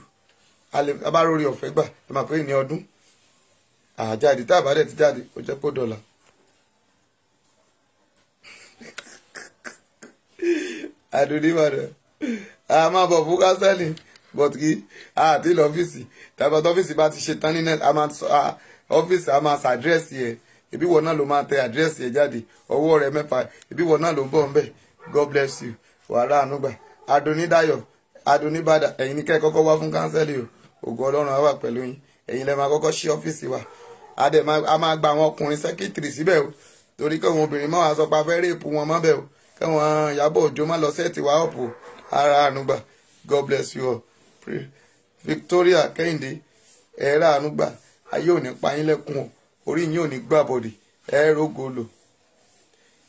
Abárórí ọ̀fẹ́ gbà, ẹ máa pé ní ọdún. Àjáde tá àbádẹ́ ti jáde, ó jẹ́ pọ́ dọ́là. Àdùnníbàdà. A máa bọ̀ fún counseling, but kí àti lọ́fíìsì. Tàbí ọ́fíìsì bá ti ṣe tán ní net, ọ́fíìsì a máa ṣàdírẹ́sì ẹ̀ ìbí wọ náà ló máa tẹ àdírẹ́sì ẹ̀ jáde ọwọ́ rẹ̀ mẹ́fà ìbí wọ náà ló ń bọ̀ ń bẹ̀. God bless you wàrà ànúgbà Adonidayo Adonibada ẹ̀yin ní kẹ́ ẹ kọ́kọ́ wá fún kánsẹ́lì o ògo Ọlọ́run á wà pẹ̀lú yín ẹ̀yin lẹ́ máa kọ́kọ́ ṣí ọ́fíìsì wa a máa gba àwọn ọkùnrin sẹ́kítìrì síbẹ̀ o torí káwọn obìnrin máa wá sọ pa fẹ́ rèépù wọn mọ́bẹ̀ o káwọn Ìyábọ̀ Òjó má lọ sẹ́ẹ̀tì wá ọ̀pọ̀ ara ànúgbà. God bless you all. Victoria Kẹ́hìndé ẹ̀rọ ànúgbà ayé ò ní pa yín lẹ́kùn o orí yín ò ní gbà bọ̀dì ẹ̀rọ gòlò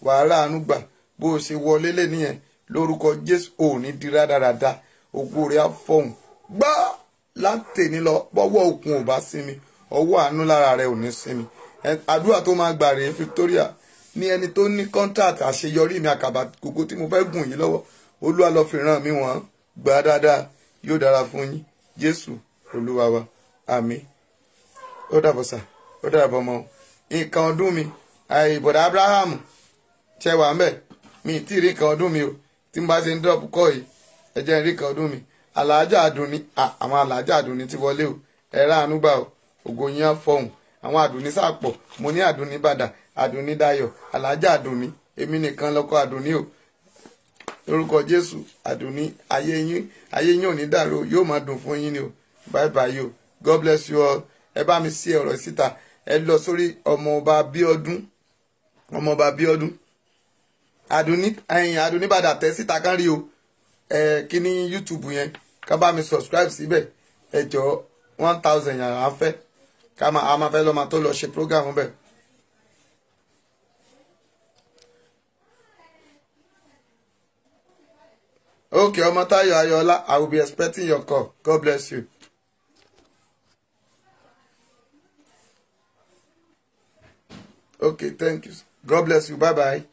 wàhálà ànúgbà bó o ṣe wọlé lé nìyẹn lórúkọ Jésù ò ní di rádaràda ògo rẹ̀ á fọ̀hún gbá látẹ̀ní lọ bọ́wọ́ òkun ò bá sinmi ọwọ́ àánú lára rẹ̀ ò ní sinmi. Àdúrà tó máa gbà rèé Victoria ní ẹni tó ní contract àṣeyọrí mi àkàbà kókó tí mo fẹ́ gùn yìí lọ́wọ́ Olúwa lọ fi ràn mí wọ́n gbà dáadáa yóò dára fún yín Jésù Olúwa wa àmín. Ó dàbọ̀ sà ó dàbọ̀ mọ́ nǹkan ọdún mi ìbọ̀dà Abraham ṣe wà mẹ́ mi ì tí ì rí nǹkan ọdún mi o tí mo bá ṣe ń dọ́ọ̀pù kọ́ yìí ẹ jẹ́ n rí nǹkan ọdún mi Àlàájá Àdùnní àwọn Àlàájá Àdùnní ti wọlé o ẹ̀rọ ànúgbà o ògo yín á fọ̀hún àwọn Àdùnní sàpọ̀ mo ní Àdùnníbàdà Àdùnnídayọ̀ Àlàájá Àdùnní èmi nìkan lọ́kọ Àdùnní o lórúkọ Jésù Àdùnní ayé yín ò ní dàrú yóò máa dùn fún yín ni o bye bye o God bless you all. Ẹ bá mi sí ọ̀rọ̀ síta ẹ lọ sórí ọmọọba Bíọ́dún Àdùnníbàdà tẹ síta kán rí o kíní YouTube yẹn ká bá mi subscribe síbẹ̀ ẹ jọ 1000 yàrá ń fẹ́ a máa fẹ́ lọ́ọ́ máa tó lọ ṣe program bẹ́ẹ̀. Okay, Ọmọ́táyọ̀ Ayọ̀ọ́lá, I will be expecting your call. God bless you. Okay, thank you. God bless you. Bye bye.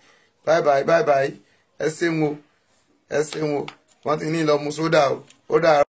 Bye bye. Bye bye. Ẹ ṣeun o. Wọ́n ti ní lọ mu sódà o. Ó dára.